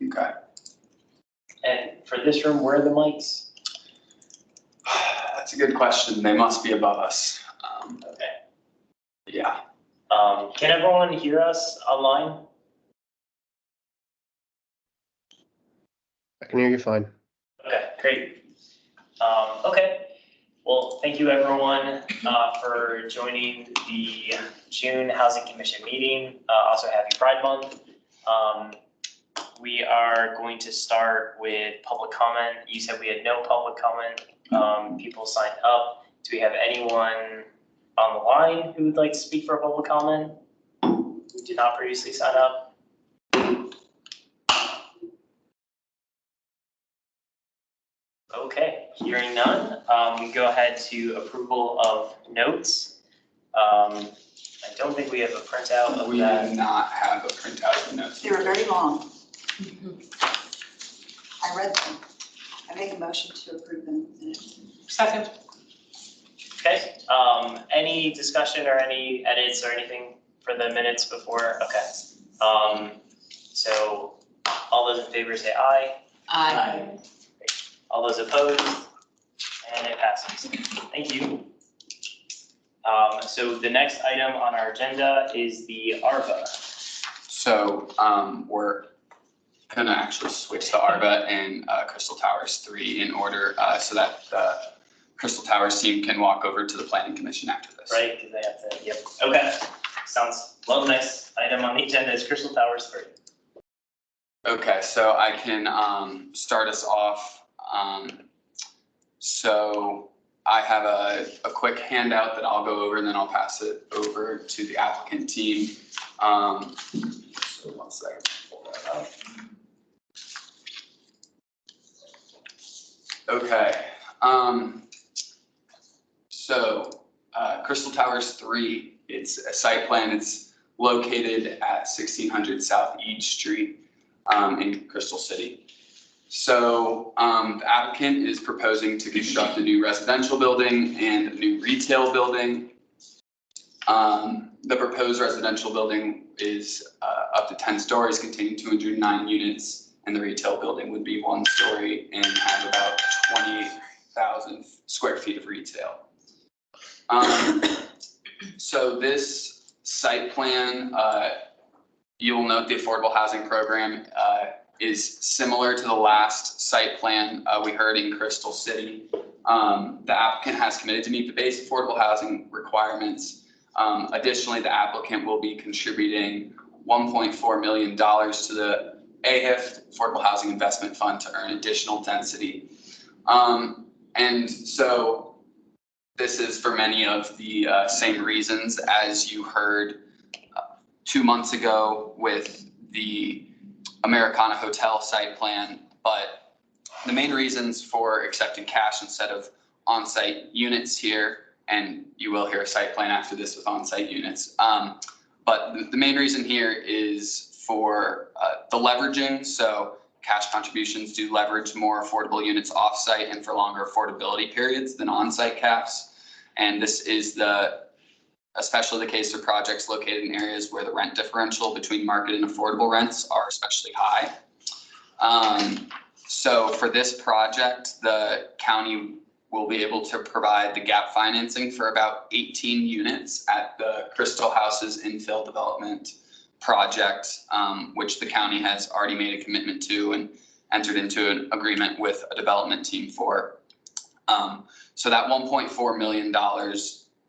Okay. And for this room, where are the mics? That's a good question. They must be above us. Okay. Yeah. Can everyone hear us online? I can hear you fine. Okay, great. Okay. Well, thank you everyone for joining the June Housing Commission meeting. Also happy Pride Month. We are going to start with public comment. You said we had no public comment. People signed up. Do we have anyone on the line who would like to speak for a public comment? Who did not previously sign up? Okay, hearing none, we go ahead to approval of notes. I don't think we have a printout of We that. do not have a printout of the notes. They were very long. I read them. I make a motion to approve them. Second. Okay, any discussion or any edits or anything for the minutes before? Okay. So all those in favor say aye. Aye. All those opposed? And it passes. Thank you. So the next item on our agenda is the ARPA. So we're gonna actually switch to ARBA and Crystal Towers 3 in order so that the Crystal Towers team can walk over to the Planning Commission after this. Right, because they have to, yep, okay, sounds, well, the next item on the agenda is Crystal Towers 3. Okay, so I can start us off. So I have a quick handout that I'll go over and then I'll pass it over to the applicant team. So one second, pull that up. Okay, so Crystal Towers 3, it's a site plan. It's located at 1600 South East Street in Crystal City. So the applicant is proposing to construct a new residential building and a new retail building. The proposed residential building is up to 10 stories, containing 209 units, and the retail building would be 1 story and have about 28,000 square feet of retail. So this site plan, you'll note the affordable housing program is similar to the last site plan we heard in Crystal City. The applicant has committed to meet the base affordable housing requirements. Additionally, the applicant will be contributing $1.4 million to the AHIF, Affordable Housing Investment Fund, to earn additional density. And so this is for many of the same reasons as you heard 2 months ago with the Americana Hotel site plan, but the main reasons for accepting cash instead of on-site units here, and you will hear a site plan after this with on-site units, but the main reason here is for the leveraging. So cash contributions do leverage more affordable units off-site and for longer affordability periods than on-site caps. And this is especially the case for projects located in areas where the rent differential between market and affordable rents are especially high. So for this project, the county will be able to provide the gap financing for about 18 units at the Crystal Houses infill development project, which the county has already made a commitment to and entered into an agreement with a development team for. So that $1.4 million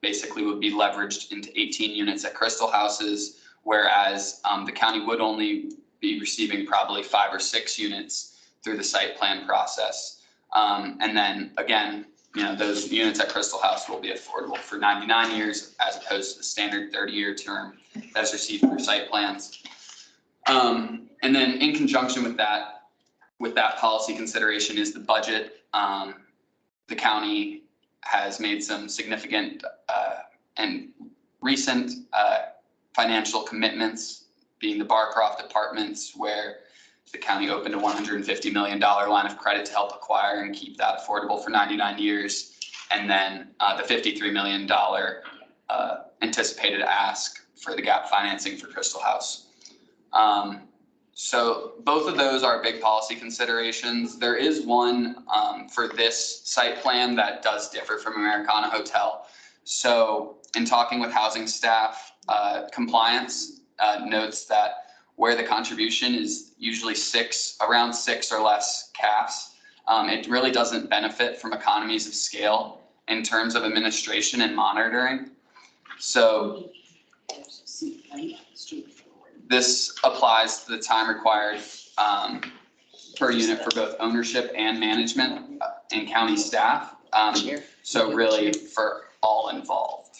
basically would be leveraged into 18 units at Crystal Houses, whereas the county would only be receiving probably 5 or 6 units through the site plan process. And then again, you know, those units at Crystal House will be affordable for 99 years as opposed to the standard 30-year term that's received through site plans. And then in conjunction with that policy consideration is the budget. The county has made some significant and recent financial commitments, being the Barcroft Apartments, where the county opened a $150 million line of credit to help acquire and keep that affordable for 99 years. And then the $53 million anticipated ask for the gap financing for Crystal House. So both of those are big policy considerations. There is one for this site plan that does differ from Americana Hotel. So in talking with housing staff, compliance notes that where the contribution is usually around six or less CAFs, it really doesn't benefit from economies of scale in terms of administration and monitoring. So this applies to the time required per unit for both ownership and management and county staff. So really for all involved.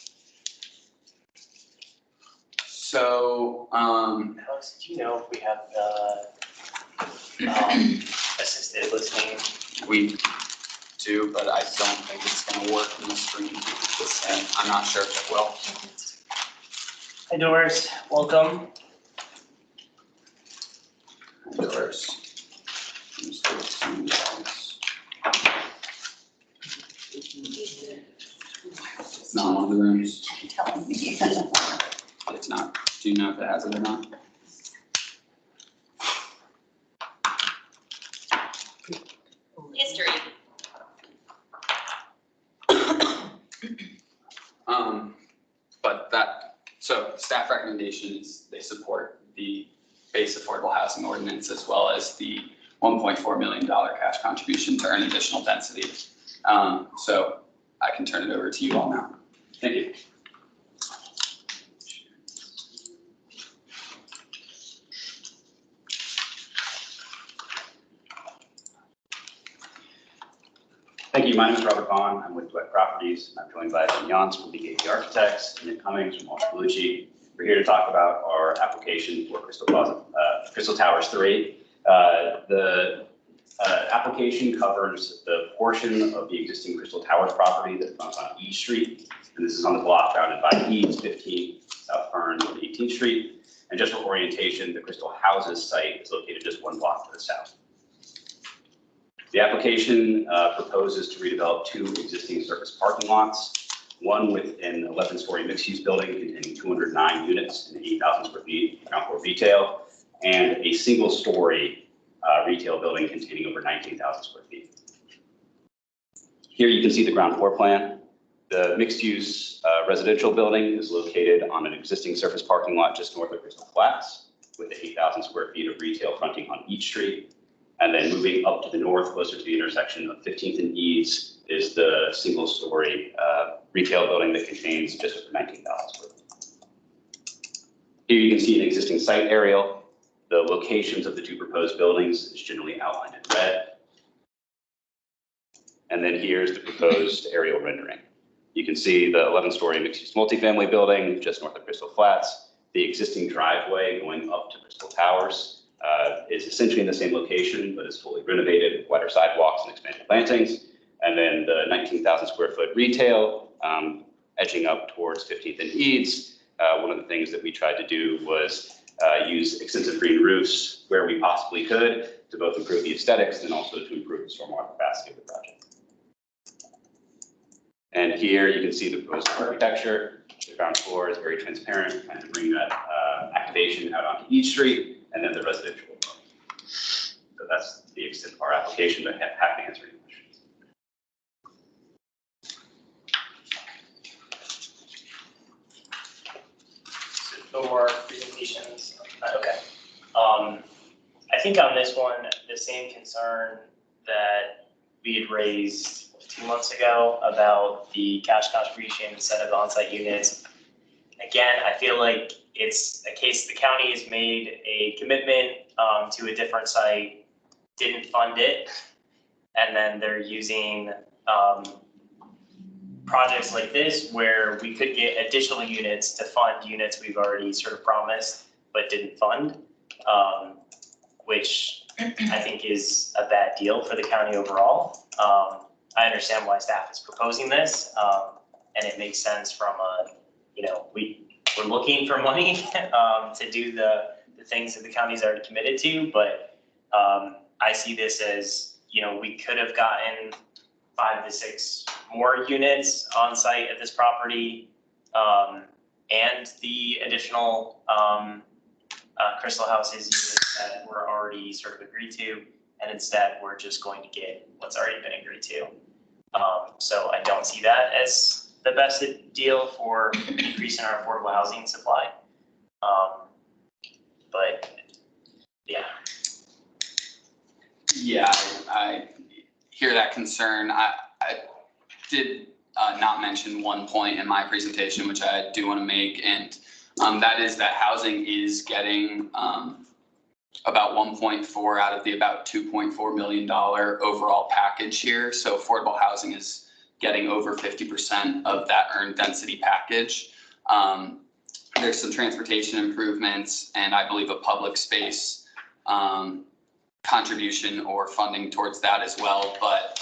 So, Alex, do you know if we have the assisted listening? we do, but I don't think it's gonna work in the screen. And I'm not sure if it will. Hi Doris, welcome. Doors. It's not one of the rooms. Telling me. It's not. Do you know if it has it or not? History. But so staff recommendation is they support the base affordable housing ordinance as well as the $1.4 million cash contribution to earn additional density. So I can turn it over to you all now. Thank you. Thank you. My name is Robert Vaughn. I'm with Dweck Properties. I'm joined by Ben Yance from BKT Architects, Nick Cummings from Walsh Bellucci. We're here to talk about our application for Crystal Towers 3. The application covers the portion of the existing Crystal Towers property that runs on E Street. And this is on the block bounded by Eads, 15, South Fern, 18th Street. And just for orientation, the Crystal Houses site is located just one block to the south. The application proposes to redevelop two existing surface parking lots, one with an 11-story mixed-use building containing 209 units and 8,000 square feet ground floor retail, and a single-story retail building containing over 19,000 square feet. Here you can see the ground floor plan. The mixed-use residential building is located on an existing surface parking lot just north of Crystal Flats, with 8,000 square feet of retail fronting on each street. And then moving up to the north, closer to the intersection of 15th and Eads, is the single-story retail building that contains just over 19,000 square feet. Here you can see an existing site aerial. The locations of the two proposed buildings is generally outlined in red. And then here's the proposed aerial rendering. You can see the 11-story mixed-use multifamily building just north of Crystal Flats, the existing driveway going up to Crystal Towers. Is essentially in the same location, but is fully renovated with wider sidewalks and expanded plantings. And then the 19,000 square foot retail edging up towards 15th and Eads. One of the things that we tried to do was use extensive green roofs where we possibly could to both improve the aesthetics and also to improve the stormwater capacity of the project. And here you can see the proposed architecture. The ground floor is very transparent, trying to bring that activation out onto each street. And then the residential. So that's the extent of our application, but happy to answer any questions. So no more presentations. Okay. I think on this one, the same concern that we had raised 2 months ago about the cash contribution instead of on-site units. Again, I feel like it's a case the county has made a commitment to a different site, didn't fund it, and then they're using projects like this where we could get additional units to fund units we've already sort of promised but didn't fund, which I think is a bad deal for the county overall. I understand why staff is proposing this, and it makes sense from a, we're looking for money to do the things that the county's already committed to, but I see this as, we could have gotten 5 to 6 more units on site at this property, and the additional Crystal House's units that were already sort of agreed to, and instead we're just going to get what's already been agreed to. So I don't see that as the best deal for increasing our affordable housing supply. But yeah. Yeah, I hear that concern. I did not mention one point in my presentation, which I do want to make, and that is that housing is getting about 1.4 out of the about $2.4 million overall package here. So affordable housing is getting over 50% of that earned density package. There's some transportation improvements and I believe a public space contribution or funding towards that as well. But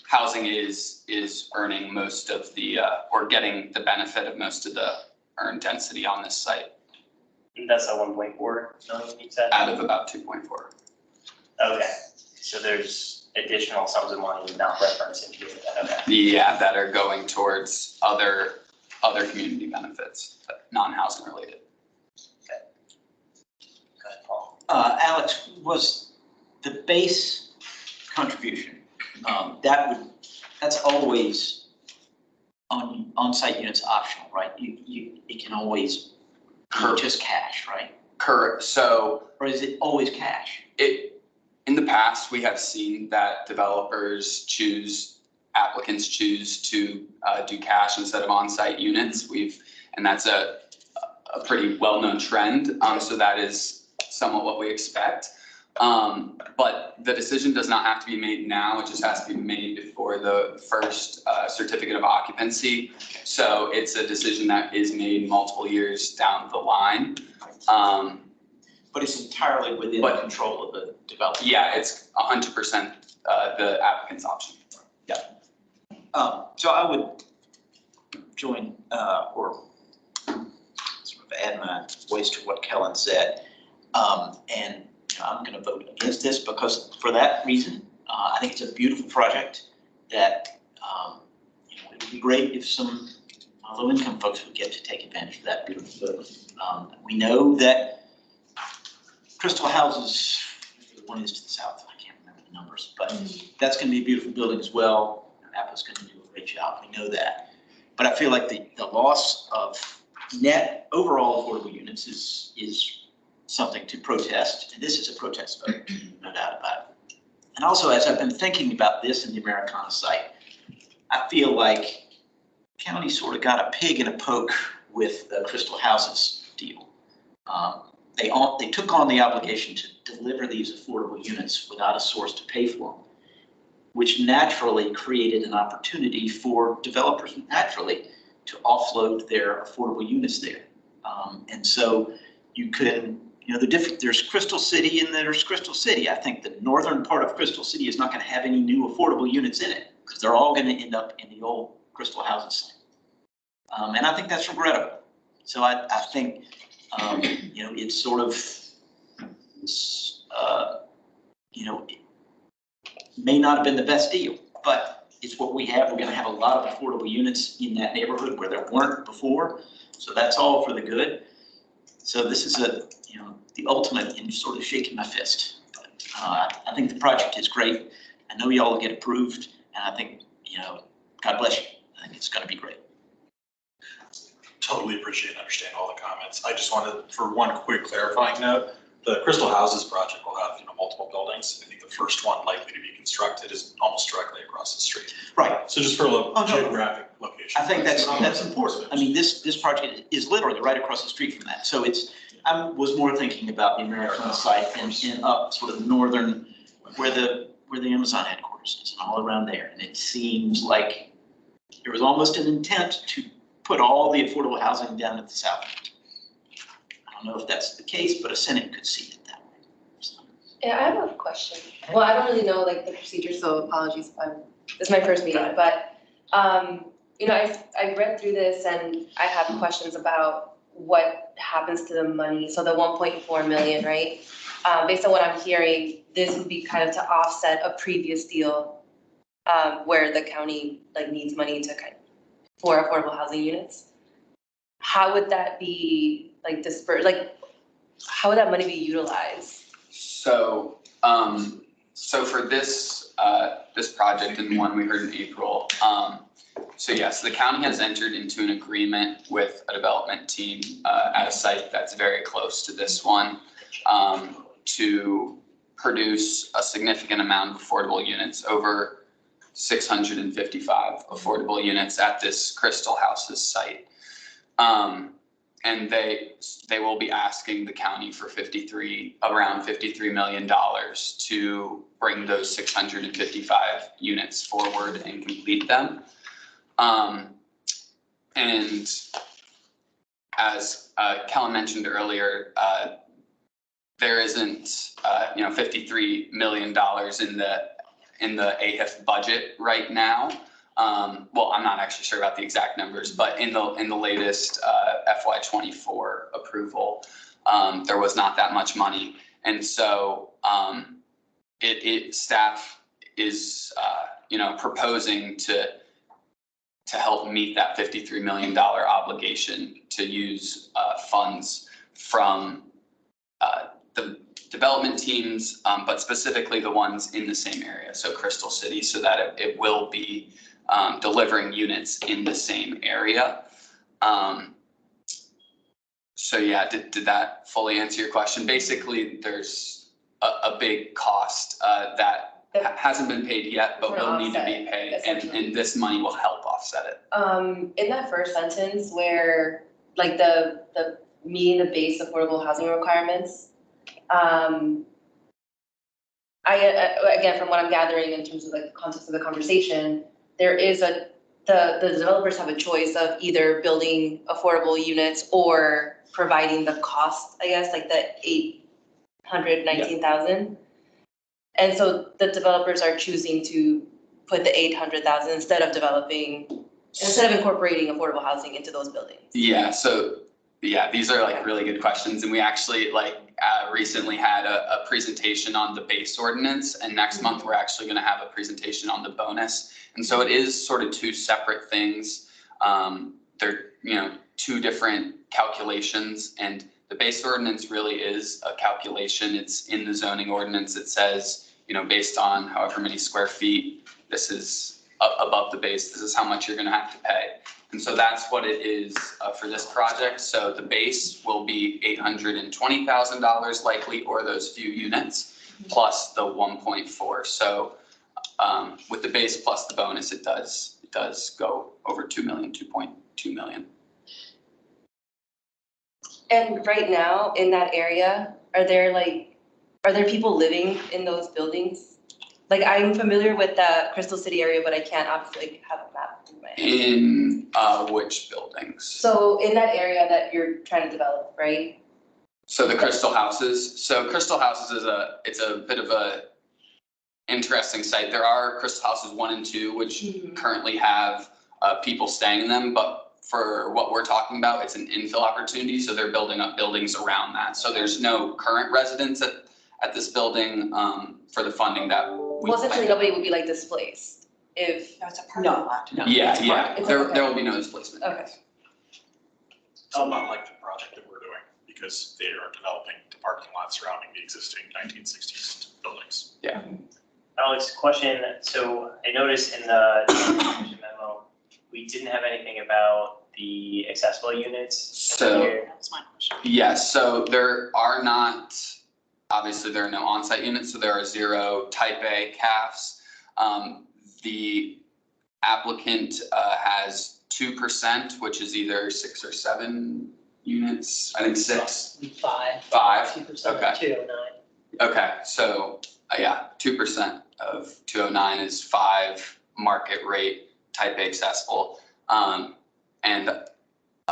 housing is earning most of the, or getting the benefit of most of the earned density on this site. That's a 1.4 million you said? Out of about 2.4. Okay, so there's additional sums of money not referenced in here, okay. Yeah, that are going towards other community benefits, non-housing related. Go ahead, Paul. Alex, was the base contribution, that's always on-site units optional, right? It can always be just cash, right? Correct. So Or is it always cash? in the past, we have seen that applicants choose to do cash instead of on-site units. And that's a pretty well-known trend. So that is somewhat what we expect. But the decision does not have to be made now. It just has to be made before the first certificate of occupancy. So it's a decision that is made multiple years down the line. But it's entirely within the control of the developer. Yeah, it's 100% the applicant's option. Yeah. So I would join or sort of add my voice to what Kellen said. And I'm going to vote against this because for that reason, I think it's a beautiful project that it would be great if some low-income folks would get to take advantage of that beautiful building. We know that Crystal houses, one is to the south, I can't remember the numbers, but that's going to be a beautiful building as well. Apple's going to do a great job, we know that. But I feel like the loss of net overall affordable units is something to protest, and this is a protest vote, no doubt about it. And also, as I've been thinking about this in the Americana site, I feel like county sort of got a pig in a poke with the Crystal Houses deal. They took on the obligation to deliver these affordable units without a source to pay for them, which naturally created an opportunity for developers naturally to offload their affordable units there. And so you could, there's Crystal City and there's Crystal City. I think the northern part of Crystal City is not going to have any new affordable units in it because they're all going to end up in the old Crystal Houses site. And I think that's regrettable. So I think, it's sort of, it may not have been the best deal, but it's what we have. We're going to have a lot of affordable units in that neighborhood where there weren't before. So that's all for the good. So this is the ultimate in sort of shaking my fist. But I think the project is great. I know y'all will get approved, and I think, God bless you. I think it's going to be great. Totally appreciate and understand all the comments. I just wanted, for one quick clarifying note, the Crystal Houses project will have, multiple buildings. I think the first one likely to be constructed is almost directly across the street. Right. So just for a geographic location. I think that's important. I mean, this project is literally right across the street from that. So I was more thinking about the Americana site and up sort of northern, where the Amazon headquarters is, and all around there. And it seems like there was almost an intent to put all the affordable housing down at the south. I don't know if that's the case, but a Senate could see it that way. So. Yeah, I have a question. Well, I don't really know the procedure, so apologies if this is my first meeting, but I read through this and I have questions about what happens to the money. So the 1.4 million, right? Based on what I'm hearing, this would be kind of to offset a previous deal where the county needs money for affordable housing units. How would that be dispersed? how would that money be utilized? So, so for this, this project and the one we heard in April, so yes, the county has entered into an agreement with a development team, at a site that's very close to this one, to produce a significant amount of affordable units, over 655 affordable units at this Crystal Houses site. And they will be asking the county for around $53 million to bring those 655 units forward and complete them. And as Kellen mentioned earlier, there isn't $53 million in the AHIF budget right now. Well, I'm not actually sure about the exact numbers, but in the latest FY24 approval, there was not that much money. And so staff is proposing to help meet that $53 million obligation to use funds from the development teams, but specifically the ones in the same area, so Crystal City, so that it will be delivering units in the same area. So yeah, did that fully answer your question? Basically, there's a big cost that hasn't been paid yet, but will need to be paid, and this money will help offset it. In that first sentence where like the meeting the base affordable housing requirements, again, from what I'm gathering in terms of like the context of the conversation, there is the developers have a choice of either building affordable units or providing the cost, I guess, like the 819,000. And so the developers are choosing to put the 800,000 instead of incorporating affordable housing into those buildings. Yeah, so yeah, these are like really good questions, and we actually recently had a presentation on the base ordinance, and next month we're actually going to have a presentation on the bonus. And so it is sort of two separate things. They're two different calculations, and the base ordinance really is a calculation. It's in the zoning ordinance. It says, based on however many square feet, this is above the base, this is how much you're going to have to pay. And so that's what it is for this project. So the base will be $820,000 likely, or those few units, plus the 1.4. So with the base plus the bonus, it does go over 2 million, 2.2 million. And right now in that area, are there people living in those buildings? Like, I'm familiar with the Crystal City area, but I can't obviously have a map in my head. In which buildings? So in that area that you're trying to develop, right? So the Crystal Houses. So Crystal Houses it's a bit of a interesting site. There are Crystal Houses 1 and 2, which currently have people staying in them, but for what we're talking about, it's an infill opportunity. So they're building up buildings around that. So there's no current residents at this building for the funding that we essentially nobody would be like displaced if. No, it's a parking lot. No. Yeah. It's There okay. will be no displacement. Okay. So not like the project that we're doing, because they are developing the parking lot surrounding the existing 1960s buildings. Alex, question. So I noticed in the commission memo, we didn't have anything about the accessible units. So That was my question. yes, so there are not. Obviously, there are no on-site units, so there are 0 type A CAFs. The applicant has 2%, which is either 6 or 7 units. I think 6. 5. 5. 2%, Okay. 209. Okay, so 2% of 209 is 5 market rate type A accessible. And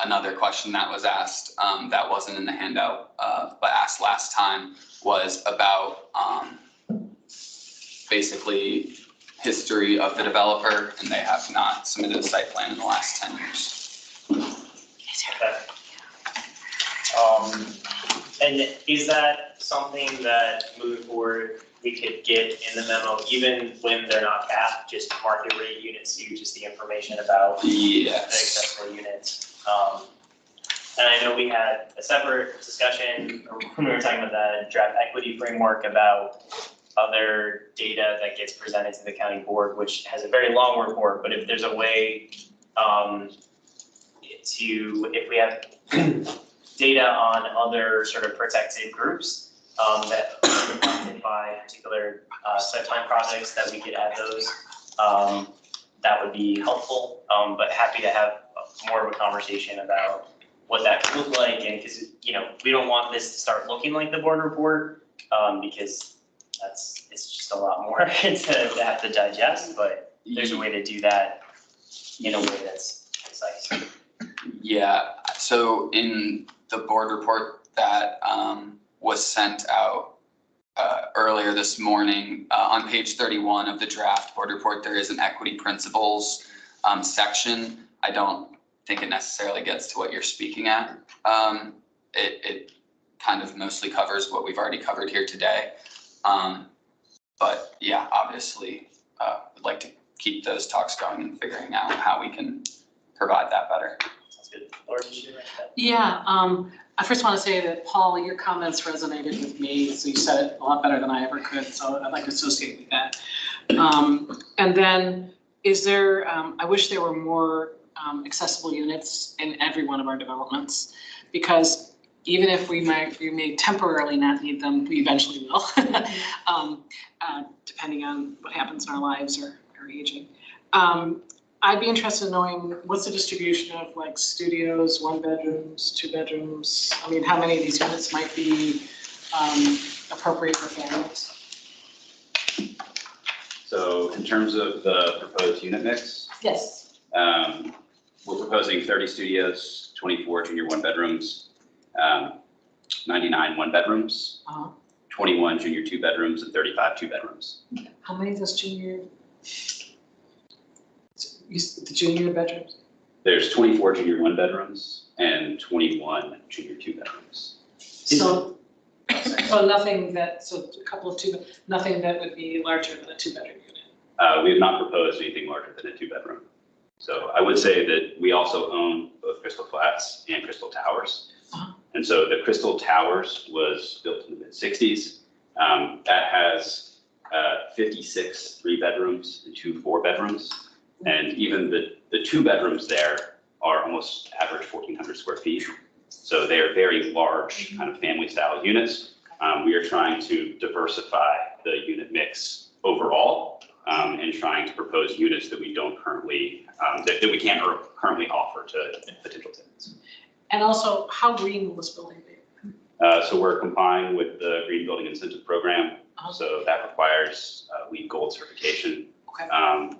another question that was asked that wasn't in the handout, but asked last time, was about basically history of the developer, and they have not submitted a site plan in the last 10 years. Okay. And is that something that moving forward we could get in the memo, even when they're not capped, just market rate units, just the information about the Yes. accessible units? And I know we had a separate discussion when we were talking about the draft equity framework about other data that gets presented to the county board, which has a very long report, but if there's a way if we have data on other sort of protected groups that are impacted by particular time projects, that we could add those, that would be helpful. But happy to have more of a conversation about what that could look like, and because, you know, we don't want this to start looking like the board report, because it's just a lot more to have to digest, but there's a way to do that in a way that's concise. Yeah, so in the board report that was sent out earlier this morning, on page 31 of the draft board report, there is an equity principles section. I don't think it necessarily gets to what you're speaking at. It kind of mostly covers what we've already covered here today. But yeah, obviously, would like to keep those talks going and figuring out how we can provide that better. Sounds good. Laura, did you write that? Yeah, I first want to say that, Paul, your comments resonated with me, so you said it a lot better than I ever could, so I'd like to associate with that. And then, is there, I wish there were more accessible units in every one of our developments, because even if we may temporarily not need them, we eventually will, depending on what happens in our lives or aging. I'd be interested in knowing what's the distribution of like studios, 1 bedrooms, 2 bedrooms? I mean, how many of these units might be appropriate for families? So in terms of the proposed unit mix, Yes. we're proposing 30 studios, 24 junior 1 bedrooms, 99 1 bedrooms, 21 junior 2 bedrooms, and 35 2 bedrooms. How many of those the junior bedrooms? There's 24 junior 1 bedrooms and 21 junior 2 bedrooms. So nothing that, so a couple of nothing that would be larger than a 2-bedroom unit? We have not proposed anything larger than a 2-bedroom. So I would say that we also own both Crystal Flats and Crystal Towers. And so the Crystal Towers was built in the mid-60s. That has 56 3-bedrooms and 2 4-bedrooms. And even the 2 bedrooms there are almost average 1,400 square feet. So they are very large kind of family style units. We are trying to diversify the unit mix overall, and trying to propose units that we don't currently, that we can't currently offer to potential tenants. And also, how green will this building be? So we're complying with the Green Building Incentive Program. So that requires LEED Gold certification. Okay.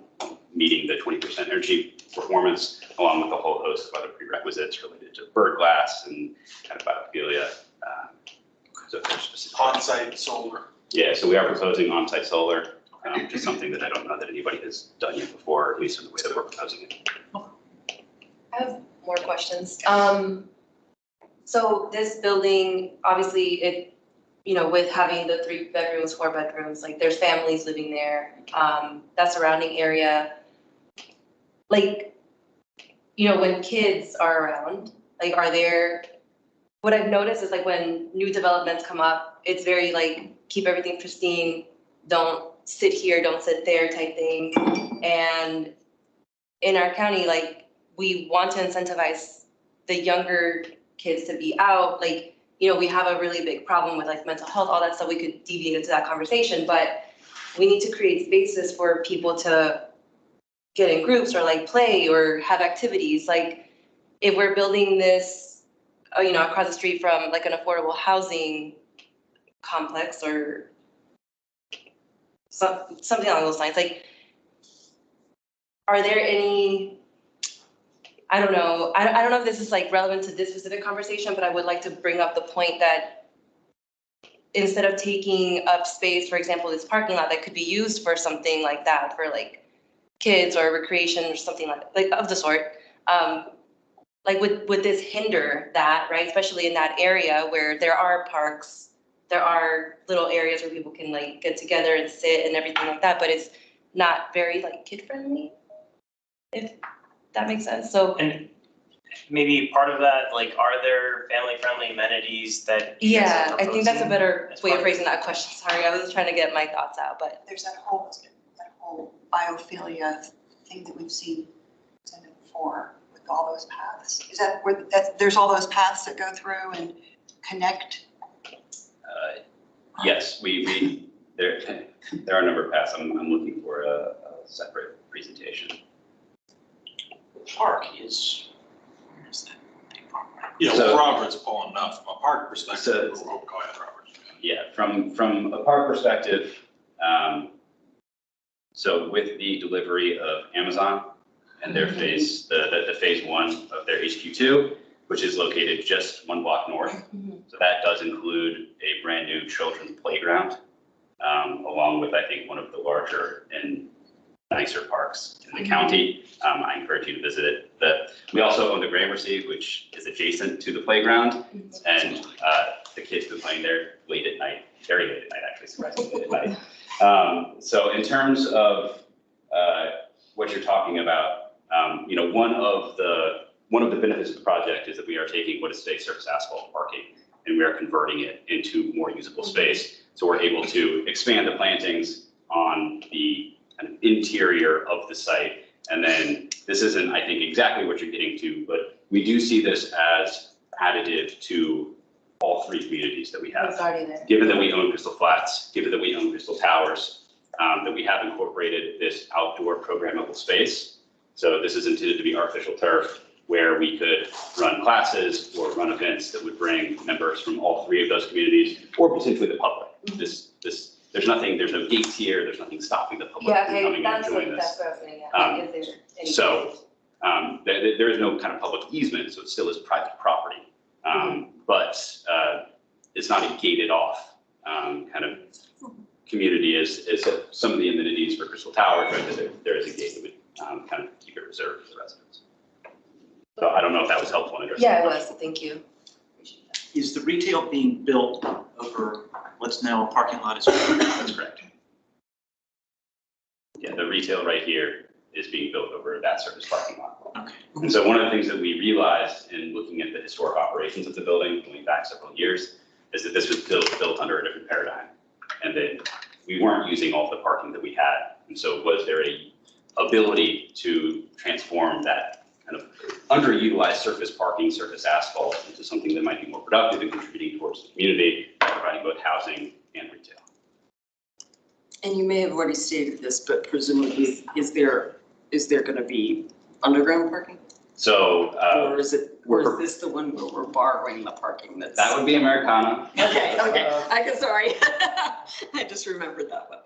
Meeting the 20% energy performance, along with a whole host of other prerequisites related to bird glass and kind of biophilia. So there's specific On-site solar. Yeah, so we are proposing on-site solar, which is something that I don't know that anybody has done yet before, at least in the way that we're proposing it. I have more questions. So this building, obviously, it, you know, with having the 3 bedrooms, 4 bedrooms, like there's families living there, that surrounding area. Like, you know, when kids are around, like, what I've noticed is like when new developments come up, it's very like, keep everything pristine, don't sit here, don't sit there type thing. And in our county, like, we want to incentivize the younger kids to be out. Like, you know, we have a really big problem with like mental health, all that stuff. We could deviate into that conversation, but we need to create spaces for people to get in groups or like play or have activities. Like if we're building this, you know, across the street from like an affordable housing complex or something along those lines, like, are there any, I don't know if this is like relevant to this specific conversation, but I would like to bring up the point that instead of taking up space, for example, this parking lot that could be used for something like that, for like kids or recreation or something like of the sort, like would this hinder that, right? Especially in that area where there are parks, there are little areas where people can like get together and sit and everything like that, but it's not very like kid friendly, if that makes sense. So And maybe part of that, like, are there family-friendly amenities that you guys are Yeah, I think that's a proposing better as way part of phrasing that question. Sorry, I was trying to get my thoughts out, but There's that whole biophilia thing that we've seen before with all those paths. Is that where, there's all those paths that go through and connect? Yes, there are a number of paths. I'm looking for a separate presentation. Park is, where is that? Yeah, So- well, Robert's pulling enough from a park perspective. So- Go ahead, Robert. Yeah, from a park perspective, so with the delivery of Amazon and their phase, the phase one of their HQ2, which is located just 1 block north. So that does include a brand new children's playground, along with, I think, one of the larger and nicer parks in the county. I encourage you to visit it. We also own the Gramercy, which is adjacent to the playground, and the kids have been playing there late at night, very late at night, actually, surprisingly late at night. So in terms of what you're talking about, one of the benefits of the project is that we are taking what is today surface asphalt parking, and we are converting it into more usable space. So we're able to expand the plantings on the kind of interior of the site. And then this isn't, I think, exactly what you're getting to, but we do see this as additive to all 3 communities that we have. it's already there. Given that we own Crystal Flats, given that we own Crystal Towers, that we have incorporated this outdoor programmable space. So this is intended to be artificial turf, where we could run classes or run events that would bring members from all 3 of those communities, or potentially the public. There's no gates here, there's nothing stopping the public Yeah, from okay, coming and that's enjoying what this. I was getting at. Like, is there any- So there is no kind of public easement, so it still is private property. But it's not a gated off kind of community as some of the amenities for Crystal Towers, right? That there is a gate that would kind of keep it reserved for the residents. So I don't know if that was helpful in addressing. Yeah, it the was, question. thank you. Appreciate that. Is the retail being built over what's now a parking lot as well? That's correct. Yeah, the retail right here is being built over that surface parking lot. Okay. And so one of the things that we realized in looking at the historic operations of the building, going back several years, is that this was built under a different paradigm. And that we weren't using all the parking that we had. And so was there a ability to transform that kind of underutilized surface parking, surface asphalt into something that might be more productive and contributing towards the community, providing both housing and retail? And you may have already stated this, but presumably, is there going to be underground parking? So Or is this the one where we're borrowing the parking that's? that would be Americana. Okay, sorry. I just remembered that one.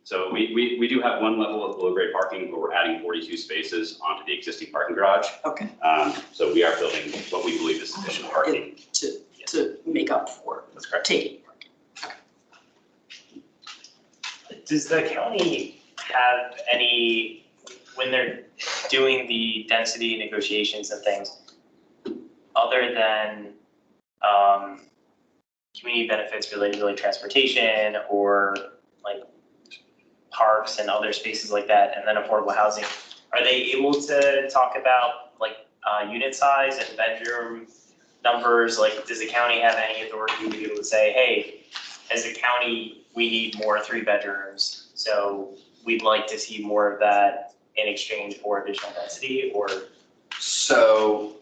So we do have one level of below grade parking where we're adding 42 spaces onto the existing parking garage. Okay, So we are building what we believe is sufficient parking. to make up for That's correct. taking. Does the county have any, when they're doing the density negotiations and things, other than community benefits related to like transportation or like parks and other spaces like that, and then affordable housing, are they able to talk about like unit size and bedroom numbers? Like, does the county have any authority to be able to say, hey, as a county, we need more 3 bedrooms, so we'd like to see more of that in exchange for additional density, or? So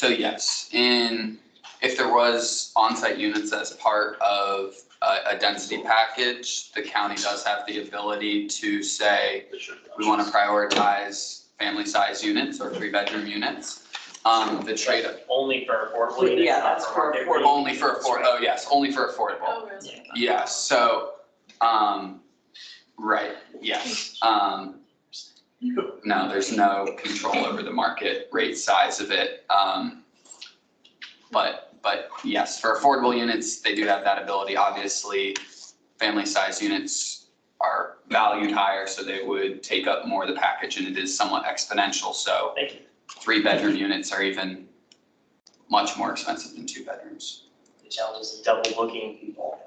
yes, if there was on-site units as part of a density package, the county does have the ability to say, we want to prioritize family-size units or 3-bedroom units. The trade, Only for affordable units? Yeah, not that's for market affordable. rate? only for affordable, oh yes, only for affordable. Yes, so, right, yes. No, there's no control over the market rate size of it. But yes, for affordable units, they do have that ability. Obviously, family size units are valued higher, so they would take up more of the package, and it is somewhat exponential. So Thank you. 3-bedroom units are even much more expensive than 2 bedrooms. the challenges of double booking people.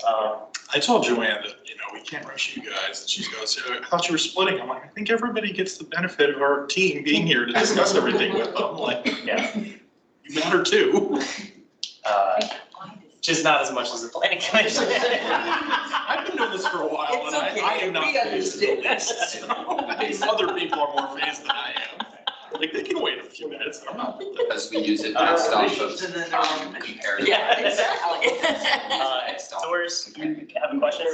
I told Joanne that, we can't rush you guys, and she goes, I thought you were splitting. I'm like, I think everybody gets the benefit of our team being here to discuss everything with them, like, Yeah. you matter too. Just not as much as the planning commission. I've been doing this for a while, It's and okay, I am not we phased in the understand. least. These other people are more phased than I am. Like, they can wait a few minutes, I'm not. Because we use it based off of And then they're on- comparative. Yeah, exactly. Doris, you have a question?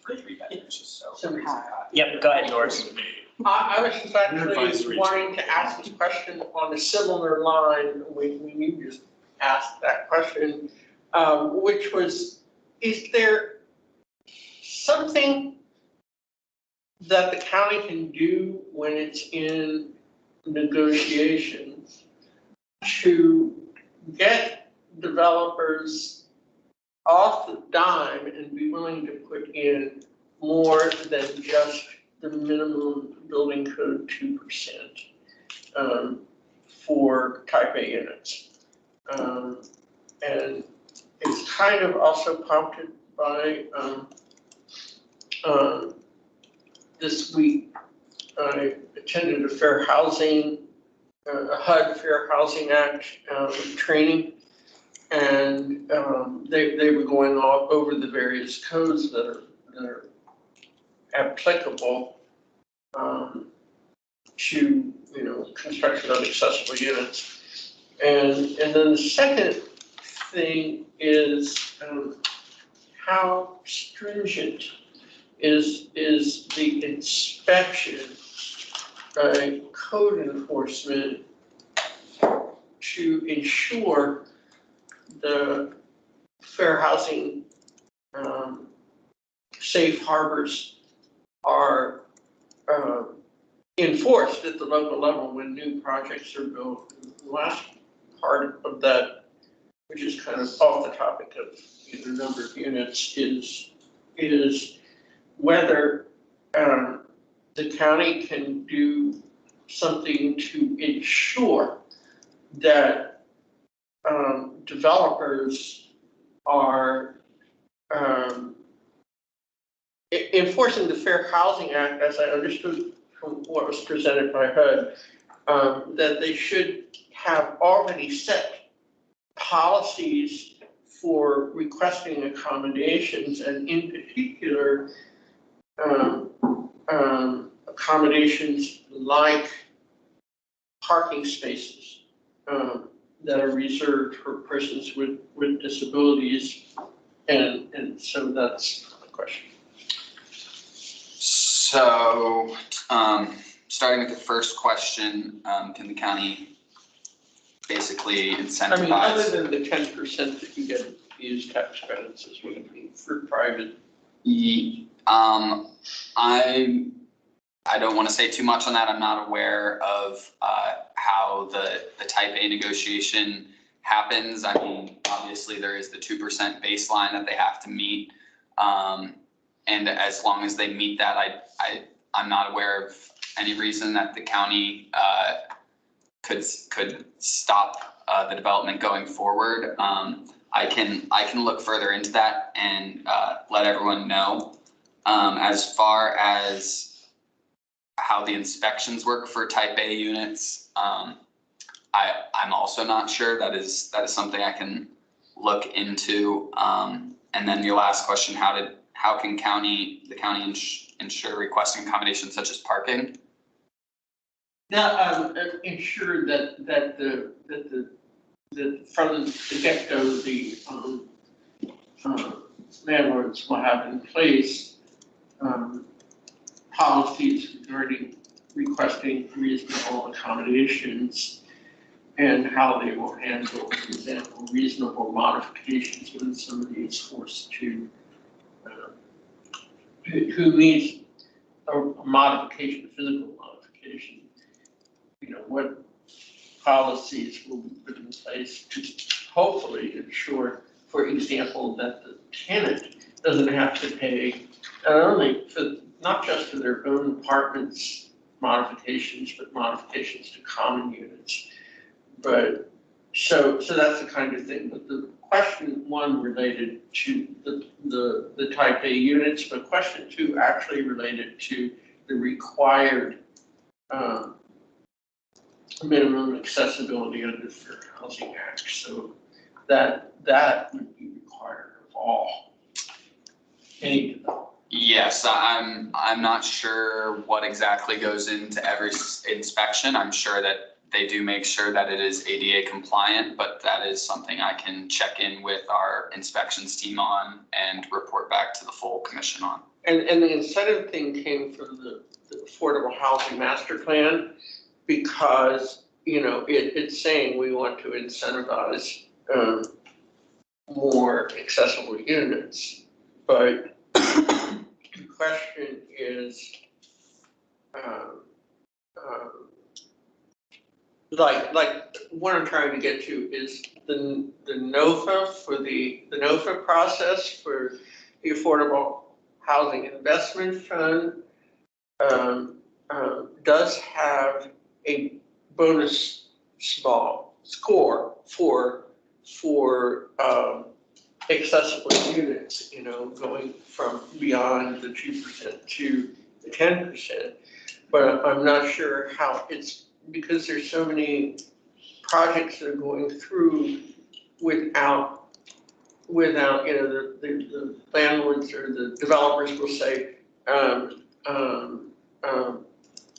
For 3 bedrooms, just so. So high. Yep, go ahead, Doris. I was just Advisory. actually wanting to ask this question on a similar line when you just asked that question, which was, is there something that the county can do when it's in negotiations to get developers off the dime and be willing to put in more than just the minimum building code 2% for type A units? And it's kind of also prompted by this week, I attended a Fair Housing, a HUD Fair Housing Act training. And they were going all over the various codes that are applicable to, construction of accessible units. And then the second thing is how stringent is the inspection by code enforcement to ensure the fair housing safe harbors are enforced at the local level when new projects are built. The last part of that, which is kind of off the topic of the number of units, is whether the county can do something to ensure that developers are enforcing the Fair Housing Act, as I understood from what was presented by HUD, that they should have already set policies for requesting accommodations, and in particular, accommodations like parking spaces that are reserved for persons with disabilities. And so that's the question. So, starting with the first question, can the county basically I mean, incentivize? other than the 10% that you get use tax credits as would be for private. I don't want to say too much on that. I'm not aware of how the type A negotiation happens. I mean, obviously there is the 2% baseline that they have to meet. And as long as they meet that, I'm not aware of any reason that the county could stop the development going forward. I can look further into that and let everyone know. As far as how the inspections work for type A units, I'm also not sure. That is something I can look into. And then your last question, how can the county ensure requesting accommodations such as parking? Now, ensure that from the get-go, the landlords will have in place policies regarding requesting reasonable accommodations and how they will handle, for example, reasonable modifications when somebody is forced to, who needs a modification, physical modification. What policies will be put in place to hopefully ensure, for example, that the tenant doesn't have to pay not just for their own apartments modifications, but modifications to common units. But so that's the kind of thing. But the question one related to the type A units, but question two actually related to the required minimum accessibility under the Fair Housing Act. So that would be required of all. Any development. Yes, I'm not sure what exactly goes into every inspection. I'm sure that they do make sure that it is ADA compliant, but that is something I can check in with our inspections team on and report back to the full commission on. And the incentive thing came from the Affordable Housing Master Plan because, you know, it's saying we want to incentivize more accessible units. But the question is, like what I'm trying to get to is the NOFA for the NOFA process for the Affordable Housing Investment Fund does have a bonus small score for accessible units, you know, going from beyond the 2% to the 10%. But I'm not sure how it's, because there's so many projects that are going through without, you know, the landlords or the developers will say,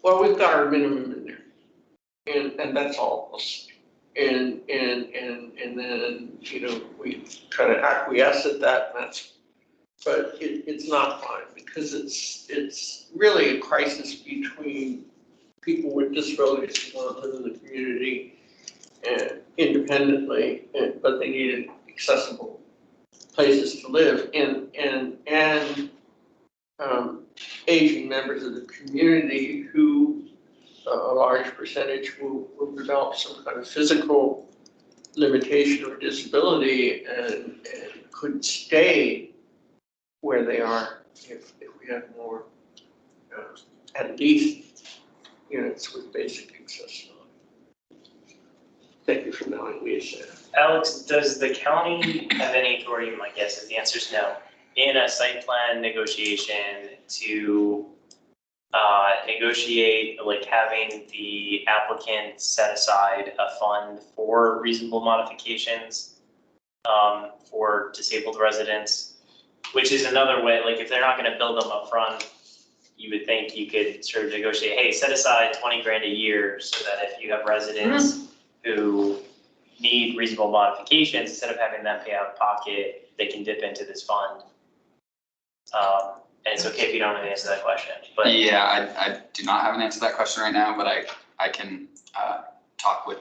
well, we've got our minimum in there, and that's all. And then, you know, we kind of acquiesce at that, and but it's not fine because it's really a crisis between people with disabilities who want to live in the community and independently, but they need accessible places to live, and aging members of the community who a large percentage will develop some kind of physical limitation or disability and could stay where they are if we have more, at least units with basic accessibility. Thank you for knowing me, Sarah. Alex, does the county have any authority? My guess is the answer is no. In a site plan negotiation to negotiate, like having the applicant set aside a fund for reasonable modifications for disabled residents, which is another way, like if they're not gonna build them up front, you would think you could sort of negotiate, hey, set aside 20 grand a year so that if you have residents who need reasonable modifications, instead of having them pay out of pocket, they can dip into this fund. And it's okay if you don't know the answer to that question, but. Yeah, I do not have an answer to that question right now, but I can talk with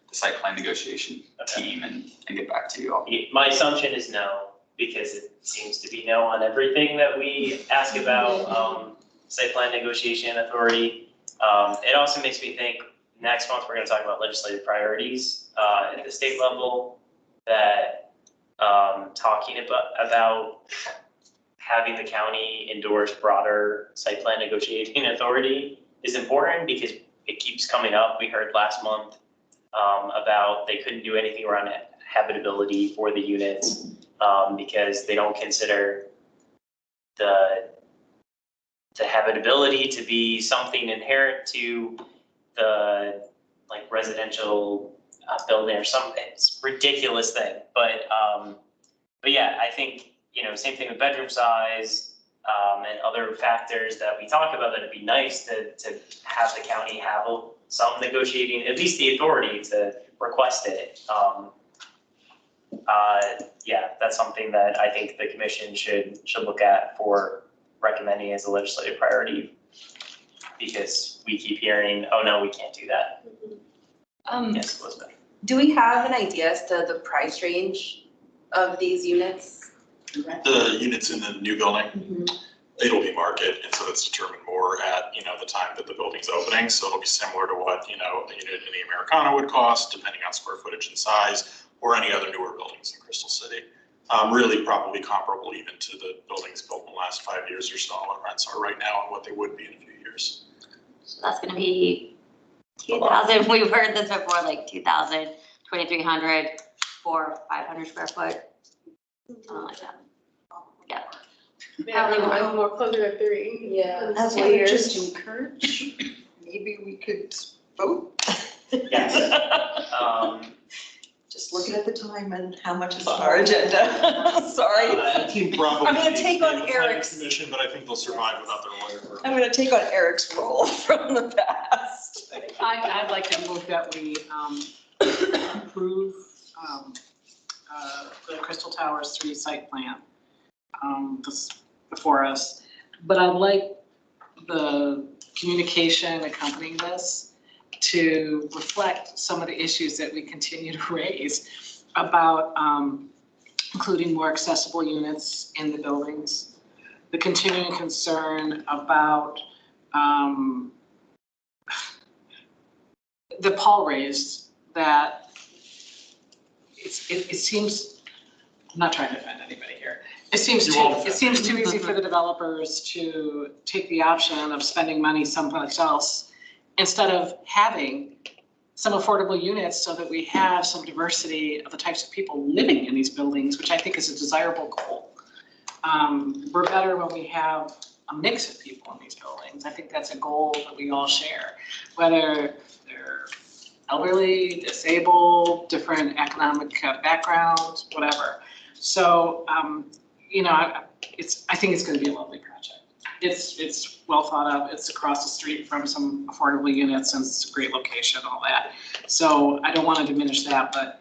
the site plan negotiation team and get back to you all. My assumption is no, because it seems to be no on everything that we ask about site plan negotiation authority. It also makes me think, next month, we're gonna talk about legislative priorities at the state level, that talking about having the county endorse broader site plan negotiating authority is important because it keeps coming up. We heard last month about they couldn't do anything around habitability for the units because they don't consider the habitability to be something inherent to the like residential building or something. It's a ridiculous thing, but yeah, I think, you know, same thing with bedroom size and other factors that we talk about, that it'd be nice to have the county have some negotiating, at least the authority to request it. Yeah, that's something that I think the commission should look at for recommending as a legislative priority, because we keep hearing, oh no, we can't do that. Yes, Elizabeth. Do we have an idea as to the price range of these units? The units in the new building, it'll be market, and so it's determined more at, you know, the time that the building's opening. So it'll be similar to what, you know, a unit in the Americana would cost, depending on square footage and size, or any other newer buildings in Crystal City. Really probably comparable even to the buildings built in the last 5 years or so, what rents are right now and what they would be in a few years. So that's gonna be 2,000, we've heard this before, like 2,000, 2,300 400, 500 square foot, something like that. Yeah, I'm more closer to 3. Yeah. As I would just encourage, maybe we could vote. Yes. Just looking at the time and how much is on our agenda. Sorry. The team probably I'm gonna needs take to be on in the planning Eric's. Commission, but I think they'll survive without their lawyer. I'm gonna take on Eric's role from the past. I'd like to move that we approve the Crystal Towers 3 site plan this before us. But I'd like the communication accompanying this to reflect some of the issues that we continue to raise about including more accessible units in the buildings, the continuing concern about that Paul raised, that it seems, I'm not trying to offend anybody here. It seems too easy for the developers to take the option of spending money someplace else instead of having some affordable units so that we have some diversity of the types of people living in these buildings, which I think is a desirable goal. We're better when we have a mix of people in these buildings. I think that's a goal that we all share, whether they're elderly, disabled, different economic backgrounds, whatever. So, I think it's going to be a lovely project. It's well thought of. It's across the street from some affordable units, and it's a great location, all that. So I don't want to diminish that,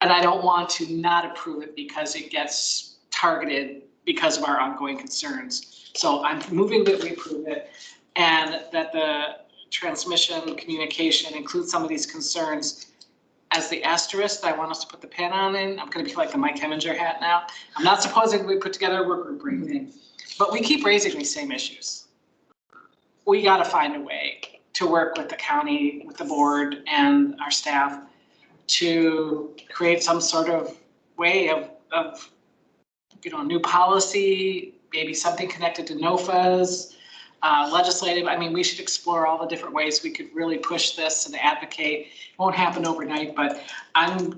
and I don't want to not approve it because it gets targeted because of our ongoing concerns. So I'm moving that we approve it, and that the transmission communication includes some of these concerns as the asterisk I want us to put the pin on in. I'm going to be like the Mike Heminger hat now. I'm not supposing we put together a work group or anything, but we keep raising these same issues. We got to find a way to work with the county, with the board and our staff to create some sort of way of new policy, maybe something connected to NOFAs, legislative. I mean, we should explore all the different ways we could really push this and advocate. It won't happen overnight, but I'm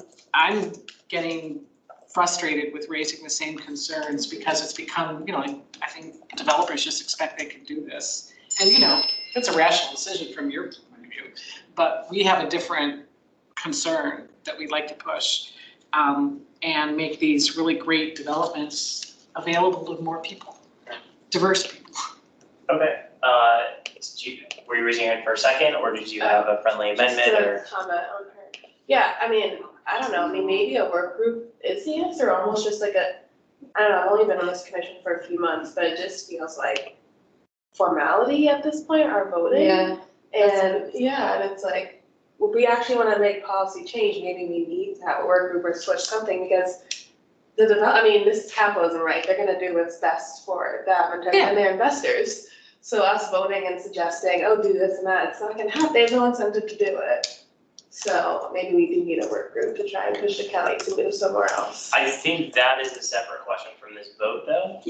getting frustrated with raising the same concerns because it's become, I think developers just expect they can do this. And, it's a rational decision from your point of view, but we have a different concern that we'd like to push and make these really great developments available to more people, diverse people. Okay, were you raising your hand for a second, or did you have a friendly amendment or? Just a comment on her. Yeah, I don't know, maybe a work group is the answer, almost just like I don't know, I've only been on this commission for a few months, but it just feels like formality at this point, our voting. Yeah. And it's like, if we actually want to make policy change, maybe we need to have a work group or switch something, because this is capitalism, right? They're gonna do what's best for them and their investors. So us voting and suggesting, do this and that, it's not gonna happen. They have no incentive to do it. So maybe we do need a work group to try and push the county to move somewhere else. I think that is a separate question from this vote, though.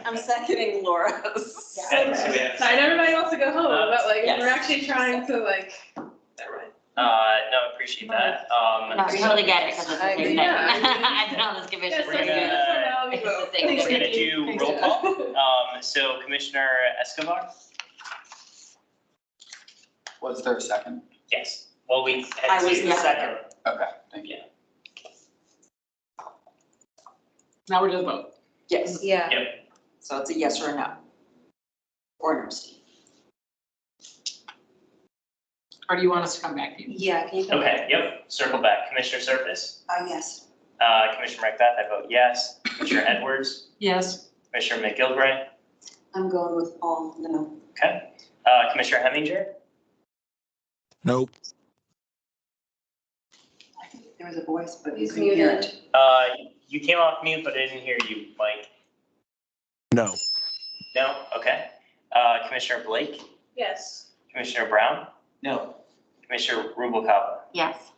I'm seconding Laura's. I know everybody wants to go home, but we're actually trying to never mind. No, I appreciate that. No, I totally get it, because it's the same thing. I've been on this commission for years. It's the same We're thing. gonna do roll call. So Commissioner Escobar? Was there a second? Yes. Well, we I had was two. the second. Okay, thank you. Now we're to the vote. Yes. Yeah. So it's a yes or a no. Or no, Steve. Or do you want us to come back to you? Yeah, can you come Okay, yep, circle back. Commissioner Surface? Yes. Commissioner Macbeth, I vote yes. Commissioner Edwards? Yes. Commissioner McGilvray? I'm going with Paul, no. Okay. Commissioner Heminger? Nope. I think there was a voice, but He's you couldn't hear muted. it. You came off mute, but I didn't hear you, Mike. No. No? Okay. Commissioner Blake? Yes. Commissioner Brown? No. Commissioner Rubalcaba? Yes.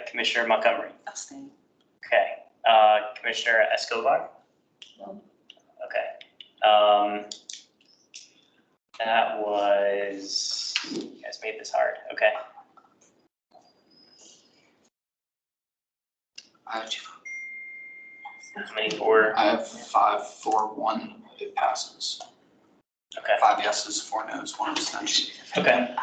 Commissioner Montgomery? Abstain. Okay. Commissioner Escobar? No. Okay. That was, you guys made this hard. Okay. I How many for? have 5-4-1, it passes. Okay, 5 yeses, 4 nos, 1 abstention. okay.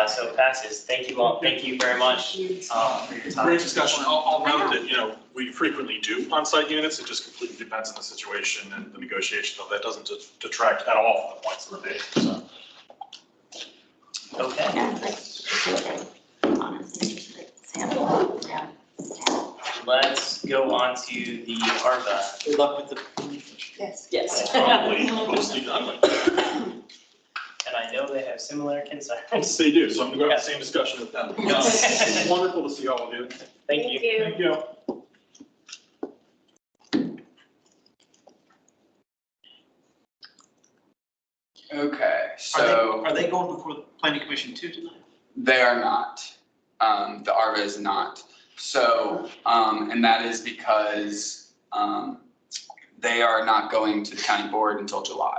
So it passes. Thank you all, thank you very much, for your time. Great discussion. I'll note that, we frequently do on-site units. It just completely depends on the situation and the negotiation of that. Doesn't detract at all from the points that were made, so. Okay, Yeah, like, honestly, just like sample, yeah. let's go on to the ARPA. Good luck with the. Yes. Yes. Probably mostly done. And I know they have similar concerns. They do, so I'm gonna go have the same discussion with them. It's wonderful to see all of you. Thank you. Thank you. Okay, so Are they going before the planning commission too tonight? they are not. The ARVA is not. So, and that is because, they are not going to the county board until July.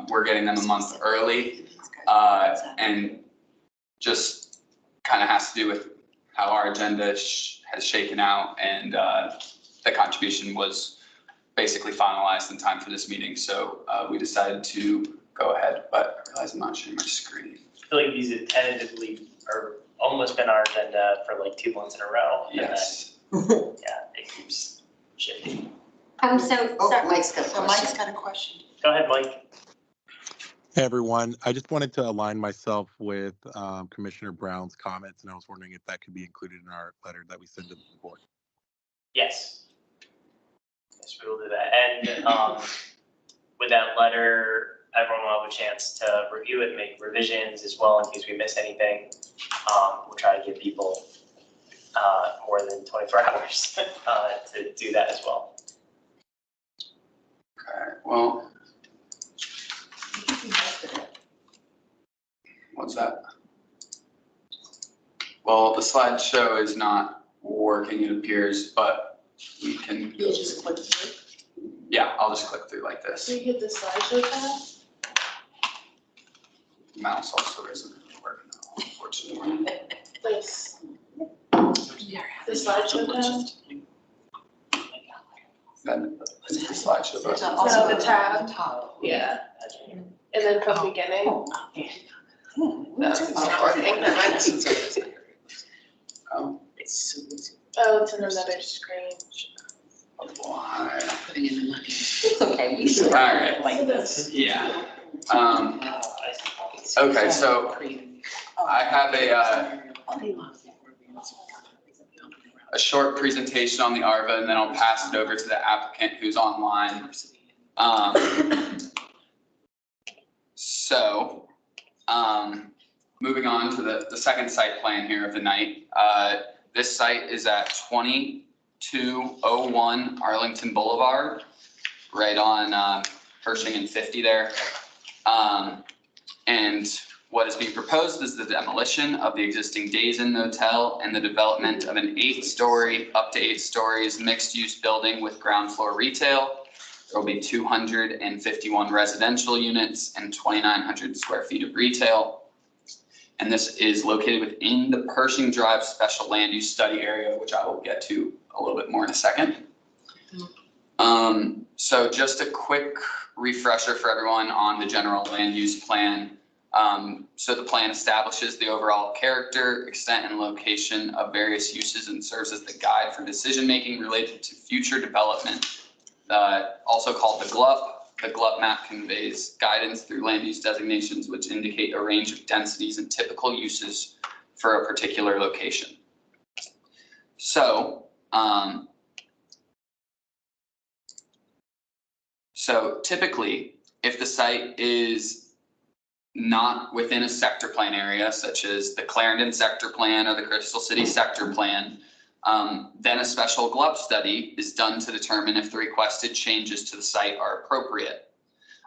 We're getting them a month early, and just kind of has to do with how our agenda has shaken out, and the contribution was basically finalized in time for this meeting. So we decided to go ahead, but I realize I'm not sharing my screen. I feel like these have tentatively, or almost been our agenda for like 2 months in a row. And then, Yes. yeah, it keeps shifting. So, Oh, sorry. Mike's got a question. Mike's got a question. Go ahead, Mike. Hey, everyone. I just wanted to align myself with Commissioner Brown's comments, and I was wondering if that could be included in our letter that we send to the board. Yes. Yes, we will do that. And with that letter, everyone will have a chance to review it, make revisions as well in case we miss anything. We'll try to give people more than 24 hours to do that as well. Okay, well. What's that? Well, the slideshow is not working, it appears, but we can. You just click through. Yeah, I'll just click through like this. So you hit the slideshow tab? Mouse also isn't working, unfortunately. Place. The slideshow tab? Then the slideshow There's button. also the the tab. on top. Yeah. And then put beginning. No, it's not working. Never mind. Oh, Oh, it's in another screen. why? It's okay, we still. All right. Like this. Yeah. Okay, so I have a short presentation on the ARVA, and then I'll pass it over to the applicant who's online. So, moving on to the second site plan here of the night. This site is at 2201 Arlington Boulevard, right on Pershing and 50 there. And what is being proposed is the demolition of the existing Days Inn Motel and the development of an 8-story, up to 8 stories, mixed-use building with ground floor retail. There will be 251 residential units and 2,900 square feet of retail. And this is located within the Pershing Drive Special Land Use Study Area, which I will get to a little bit more in a second. So just a quick refresher for everyone on the general land use plan. So the plan establishes the overall character, extent, and location of various uses and serves as the guide for decision-making related to future development. Also called the GLUP. The GLUP map conveys guidance through land use designations which indicate a range of densities and typical uses for a particular location. So, typically, if the site is not within a sector plan area, such as the Clarendon sector plan or the Crystal City sector plan, then a special GLUP study is done to determine if the requested changes to the site are appropriate.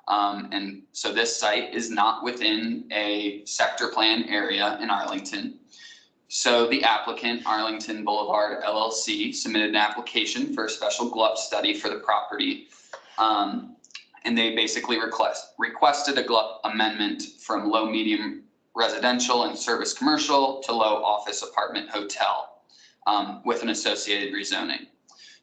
And so this site is not within a sector plan area in Arlington. So the applicant, Arlington Boulevard LLC, submitted an application for a special GLUP study for the property. And they basically requested a GLUP amendment from low, medium residential and service commercial to low office apartment hotel. with an associated rezoning.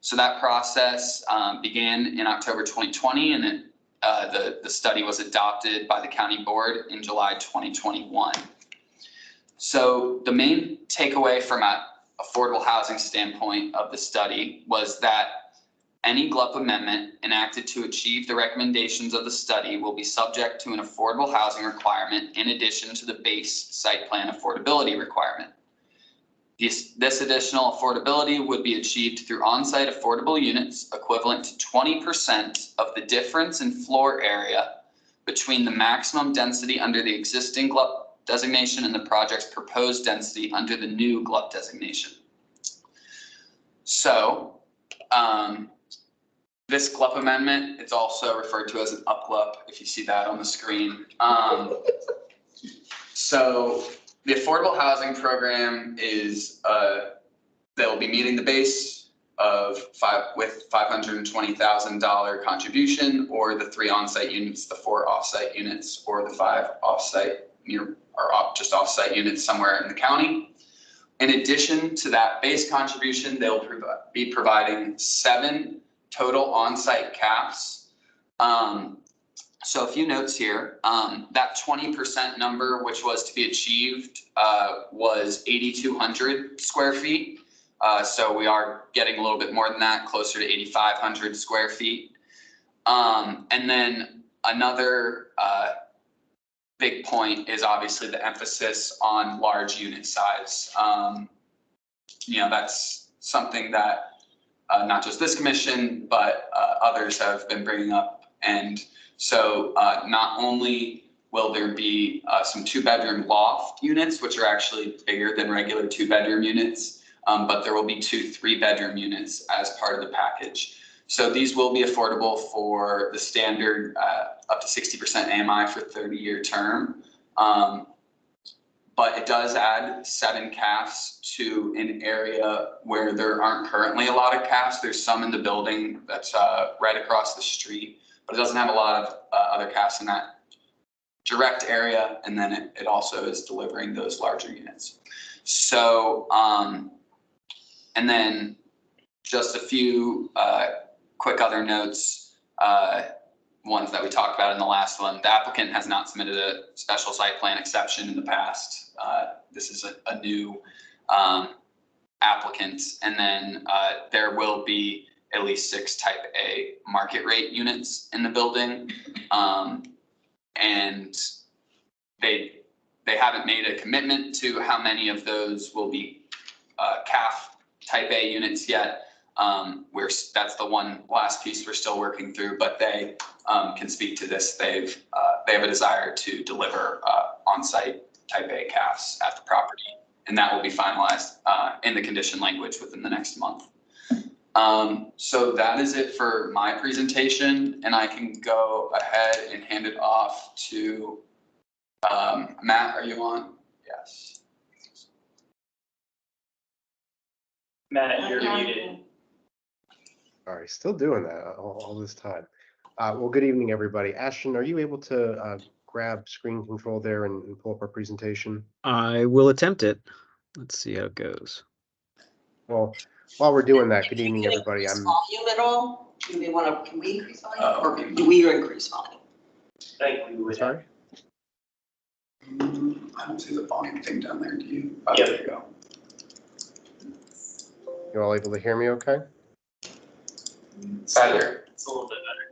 So that process began in October 2020, and the study was adopted by the county board in July 2021. So the main takeaway from an affordable housing standpoint of the study was that any GLUP amendment enacted to achieve the recommendations of the study will be subject to an affordable housing requirement in addition to the base site plan affordability requirement. This additional affordability would be achieved through on-site affordable units equivalent to 20% of the difference in floor area between the maximum density under the existing GLUP designation and the project's proposed density under the new GLUP designation. So this GLUP amendment, it's also referred to as an up-GLUP, if you see that on the screen. So the affordable housing program is, they'll be meeting the base of with $520,000 contribution, or the 3 on-site units, the 4 off-site units, or the 5 off-site just off-site units somewhere in the county. In addition to that base contribution, they'll be providing 7 total on-site caps. So a few notes here. That 20% number, which was to be achieved, was 8,200 square feet. So we are getting a little bit more than that, closer to 8,500 square feet. And then another big point is obviously the emphasis on large unit size. That's something that not just this commission, but others have been bringing up. And so not only will there be some 2-bedroom loft units, which are actually bigger than regular 2-bedroom units, but there will be 2 3-bedroom units as part of the package. So these will be affordable for the standard up to 60% AMI for 30-year term. But it does add 7 CAFs to an area where there aren't currently a lot of CAFs. There's some in the building that's right across the street, but it doesn't have a lot of other CAFs in that direct area. And then it also is delivering those larger units. So, and then just a few quick other notes, ones that we talked about in the last one. The applicant has not submitted a special site plan exception in the past. This is a new applicant. And then there will be at least 6 type A market rate units in the building. And they haven't made a commitment to how many of those will be CAF type A units yet. That's the one last piece we're still working through, but they can speak to this. They have a desire to deliver on-site type A CAFs at the property, and that will be finalized in the condition language within the next month. So that is it for my presentation, and I can go ahead and hand it off to Matt. Are you on? Yes. Matt, you're muted. All right, still doing that all this time. Well, good evening, everybody. Ashton, are you able to grab screen control there and pull up our presentation? I will attempt it. Let's see how it goes. Well, while we're doing that, good evening, everybody. Volume at all? Can we increase volume or do we increase volume? I think we would. Sorry? I don't see the volume thing down there, do you? Oh, Yep. There you go. You all able to hear me okay? Better. It's a little bit better.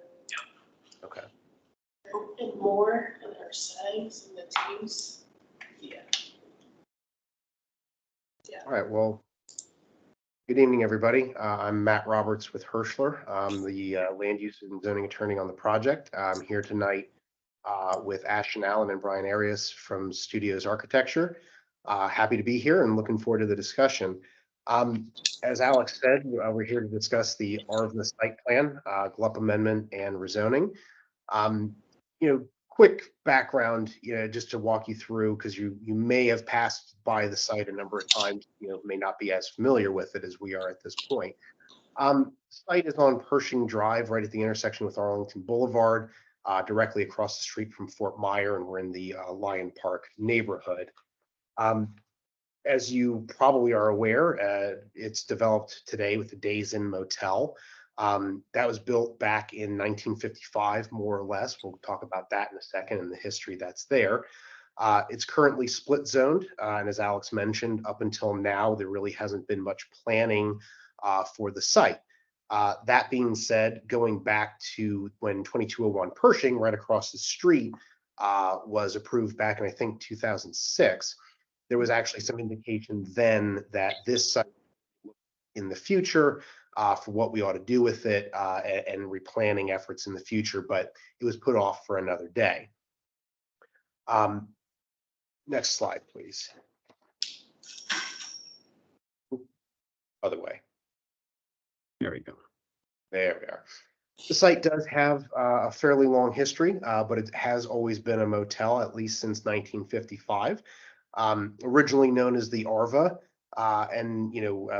Okay. And more in our settings and the teams. Yeah. All right, well, good evening, everybody. I'm Matt Roberts with Hirschler. I'm the land use and zoning attorney on the project. I'm here tonight with Ashton Allen and Brian Arias from Studios Architecture. Happy to be here and looking forward to the discussion. As Alex said, we're here to discuss the R of the site plan, GLUP amendment and rezoning. Quick background, just to walk you through, because you may have passed by the site a number of times, may not be as familiar with it as we are at this point. The site is on Pershing Drive, right at the intersection with Arlington Boulevard, directly across the street from Fort Myer, and we're in the Lion Park neighborhood. As you probably are aware, it's developed today with the Days Inn Motel. That was built back in 1955, more or less. We'll talk about that in a second and the history that's there. It's currently split zoned, and as Alex mentioned, up until now, there really hasn't been much planning for the site. That being said, going back to when 2201 Pershing, right across the street, was approved back in, I think, 2006, there was actually some indication then that this site in the future for what we ought to do with it and replanning efforts in the future, but it was put off for another day. Next slide, please. Other way. There we go. There we are. The site does have a fairly long history, but it has always been a motel, at least since 1955. Originally known as the Arva, and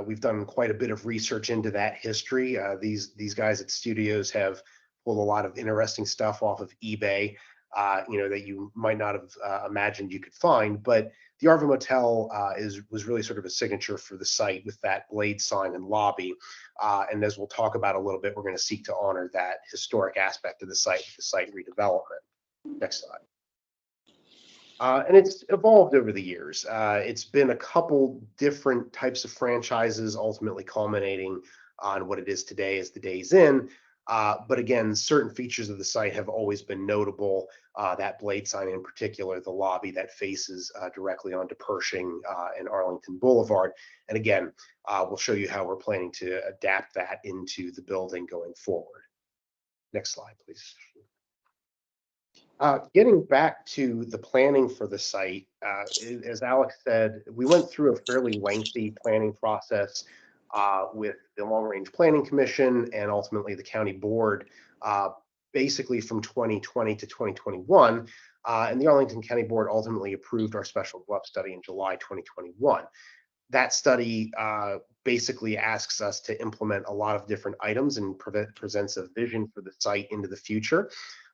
we've done quite a bit of research into that history. These guys at Studios have pulled a lot of interesting stuff off of eBay, that you might not have imagined you could find. But the Arva Motel was really sort of a signature for the site with that blade sign and lobby. And as we'll talk about a little bit, we're going to seek to honor that historic aspect of the site with the site redevelopment. Next slide. And it's evolved over the years. It's been a couple different types of franchises, ultimately culminating on what it is today as the Days Inn. But again, certain features of the site have always been notable. That blade sign in particular, the lobby that faces directly onto Pershing and Arlington Boulevard. And again, we'll show you how we're planning to adapt that into the building going forward. Next slide, please. Getting back to the planning for the site, as Alex said, we went through a fairly lengthy planning process with the Long Range Planning Commission and ultimately the county board, basically from 2020 to 2021. And the Arlington County Board ultimately approved our special glove study in July 2021. That study basically asks us to implement a lot of different items and presents a vision for the site into the future.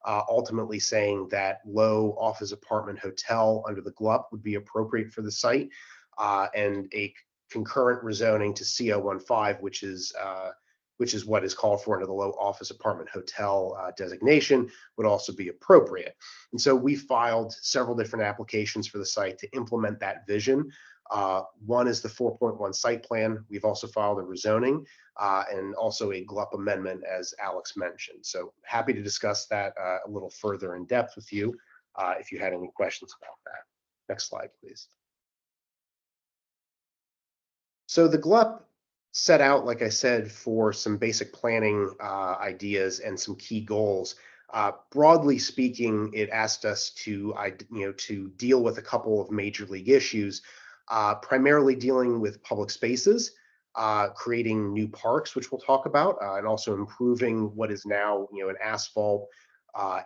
Ultimately saying that low office apartment hotel under the GLUP would be appropriate for the site, and a concurrent rezoning to CO15, which is what is called for under the low office apartment hotel designation, would also be appropriate. And so we filed several different applications for the site to implement that vision. One is the 4.1 site plan. We've also filed a rezoning and also a GLUP amendment, as Alex mentioned. So happy to discuss that a little further in depth with you if you had any questions about that. Next slide, please. So the GLUP set out, like I said, for some basic planning ideas and some key goals. Broadly speaking, it asked us to deal with a couple of major league issues. Primarily dealing with public spaces, creating new parks, which we'll talk about, and also improving what is now an asphalt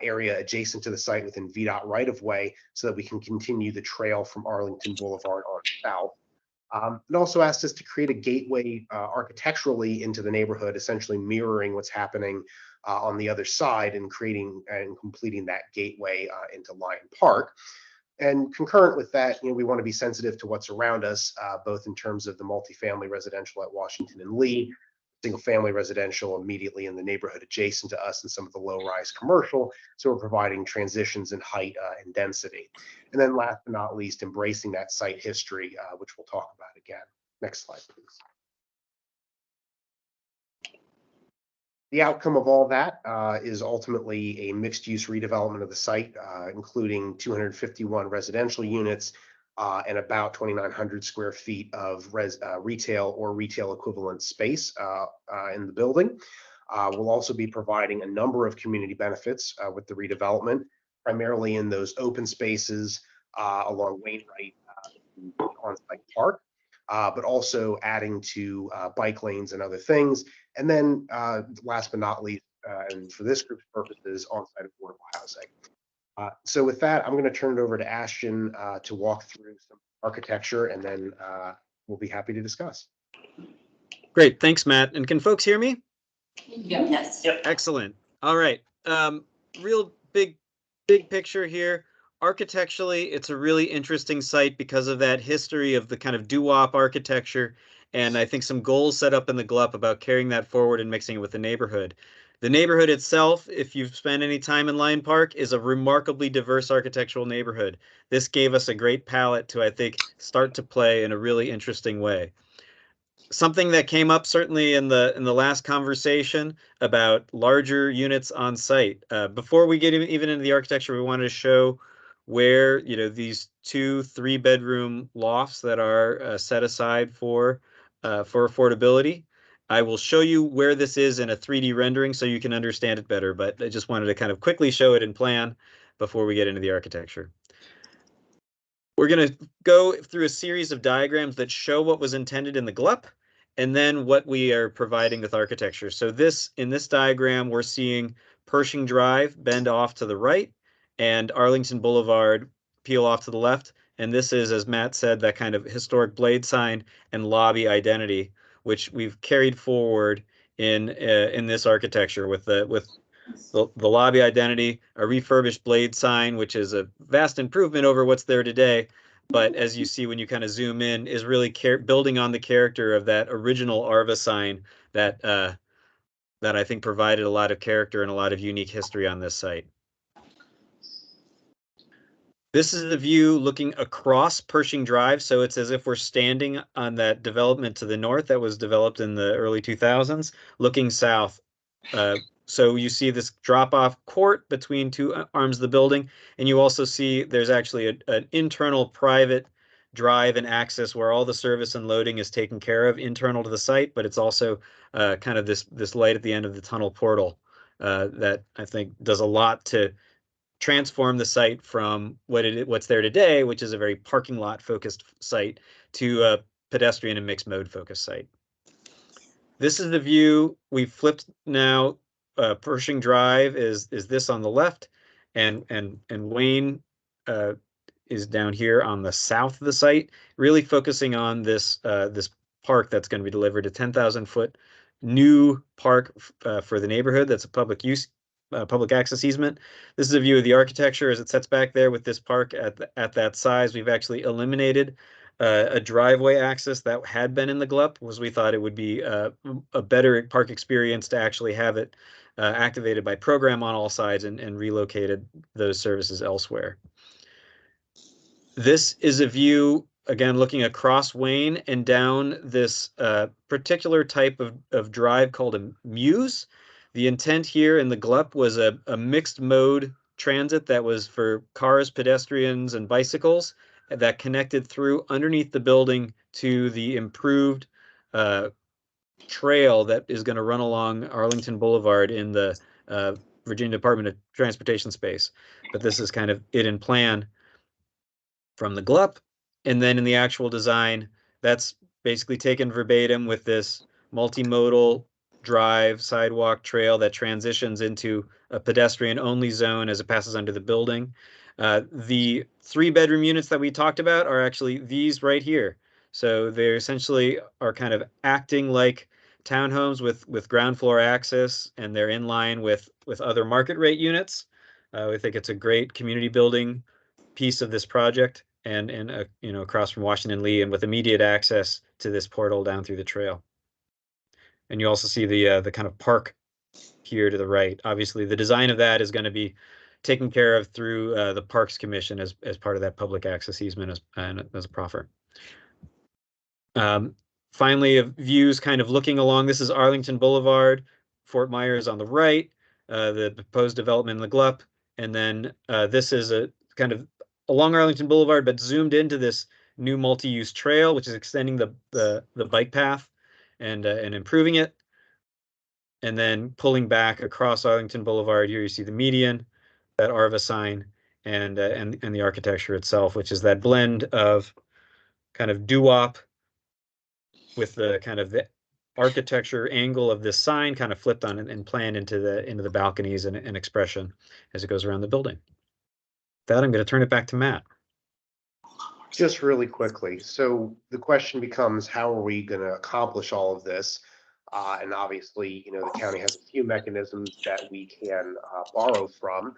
area adjacent to the site within VDOT right-of-way so that we can continue the trail from Arlington Boulevard on south. It also asked us to create a gateway architecturally into the neighborhood, essentially mirroring what's happening on the other side and creating and completing that gateway into Lyon Park. And concurrent with that, we want to be sensitive to what's around us, both in terms of the multifamily residential at Washington and Lee, single family residential immediately in the neighborhood adjacent to us, and some of the low-rise commercial. So we're providing transitions in height and density. And then last but not least, embracing that site history, which we'll talk about again. Next slide, please. The outcome of all that is ultimately a mixed-use redevelopment of the site, including 251 residential units and about 2,900 square feet of retail or retail equivalent space in the building. We'll also be providing a number of community benefits with the redevelopment, primarily in those open spaces along Wainwright on-site park. But also adding to bike lanes and other things. And then last but not least, and for this group's purposes, on-site affordable housing. So with that, I'm going to turn it over to Ashton to walk through some architecture, and then we'll be happy to discuss. Great, thanks, Matt. And can folks hear me? Yes. Yep. Excellent. All right. Real big picture here. architecturally, it's a really interesting site because of that history of the kind of doo-wop architecture, and I think some goals set up in the GLUP about carrying that forward and mixing it with the neighborhood. The neighborhood itself, if you've spent any time in Lyon Park, is a remarkably diverse architectural neighborhood. This gave us a great palette to, I think, start to play in a really interesting way. Something that came up certainly in the last conversation about larger units on site. Before we get even into the architecture, we wanted to show where, you know, these 2-3 bedroom lofts that are set aside for affordability. I will show you where this is in a 3D rendering so you can understand it better, but I just wanted to kind of quickly show it in plan before we get into the architecture. We're going to go through a series of diagrams that show what was intended in the GLUP and then what we are providing with architecture. So in this diagram, we're seeing Pershing Drive bend off to the right and Arlington Boulevard peel off to the left. And this is, as Matt said, that kind of historic blade sign and lobby identity, which we've carried forward in this architecture with the lobby identity, a refurbished blade sign, which is a vast improvement over what's there today. But as you see when you kind of zoom in, is really building on the character of that original ARVA sign that that I think provided a lot of character and a lot of unique history on this site. This is the view looking across Pershing Drive, so it's as if we're standing on that development to the north that was developed in the early 2000s, looking south. So you see this drop-off court between two arms of the building, and you also see there's actually an internal private drive and access where all the service and loading is taken care of internal to the site, but it's also kind of this light at the end of the tunnel portal that I think does a lot to transform the site from what's there today, which is a very parking lot focused site, to a pedestrian and mixed mode focused site. This is the view. We flipped now. Pershing Drive is this on the left, and Wayne is down here on the south of the site, really focusing on this this park that's going to be delivered, a 10,000-foot new park for the neighborhood. That's a public use, public access easement. This is a view of the architecture as it sets back there with this park at that size. We've actually eliminated a driveway access that had been in the GLUP, was we thought it would be a better park experience to actually have it activated by program on all sides and relocated those services elsewhere. This is a view, again, looking across Wayne and down this particular type of drive called a muse. The intent here in the GLUP was a mixed mode transit that was for cars, pedestrians, and bicycles that connected through underneath the building to the improved trail that is going to run along Arlington Boulevard in the Virginia Department of Transportation space. But this is kind of it in plan from the GLUP. And then in the actual design, that's basically taken verbatim with this multimodal drive sidewalk trail that transitions into a pedestrian only zone as it passes under the building. The 3-bedroom units that we talked about are actually these right here. So they essentially are kind of acting like townhomes with ground floor access, and they're in line with other market rate units. We think it's a great community building piece of this project, and you know, across from Washington Lee and with immediate access to this portal down through the trail. And you also see the kind of park here to the right. Obviously, the design of that is going to be taken care of through the Parks Commission as part of that public access easement as a proffer. Finally, views kind of looking along. This is Arlington Boulevard. Fort Myers on the right, the proposed development in the GLUP. And then this is a kind of along Arlington Boulevard, but zoomed into this new multi-use trail, which is extending the bike path and improving it. And then pulling back across Arlington Boulevard, here you see the median, that ARVA sign, and the architecture itself, which is that blend of kind of doo-wop with the kind of the architecture angle of this sign kind of flipped on and planned into the balconies and expression as it goes around the building. With that, I'm going to turn it back to Matt. Just really quickly. So the question becomes, how are we going to accomplish all of this? And obviously, you know, the county has a few mechanisms that we can borrow from.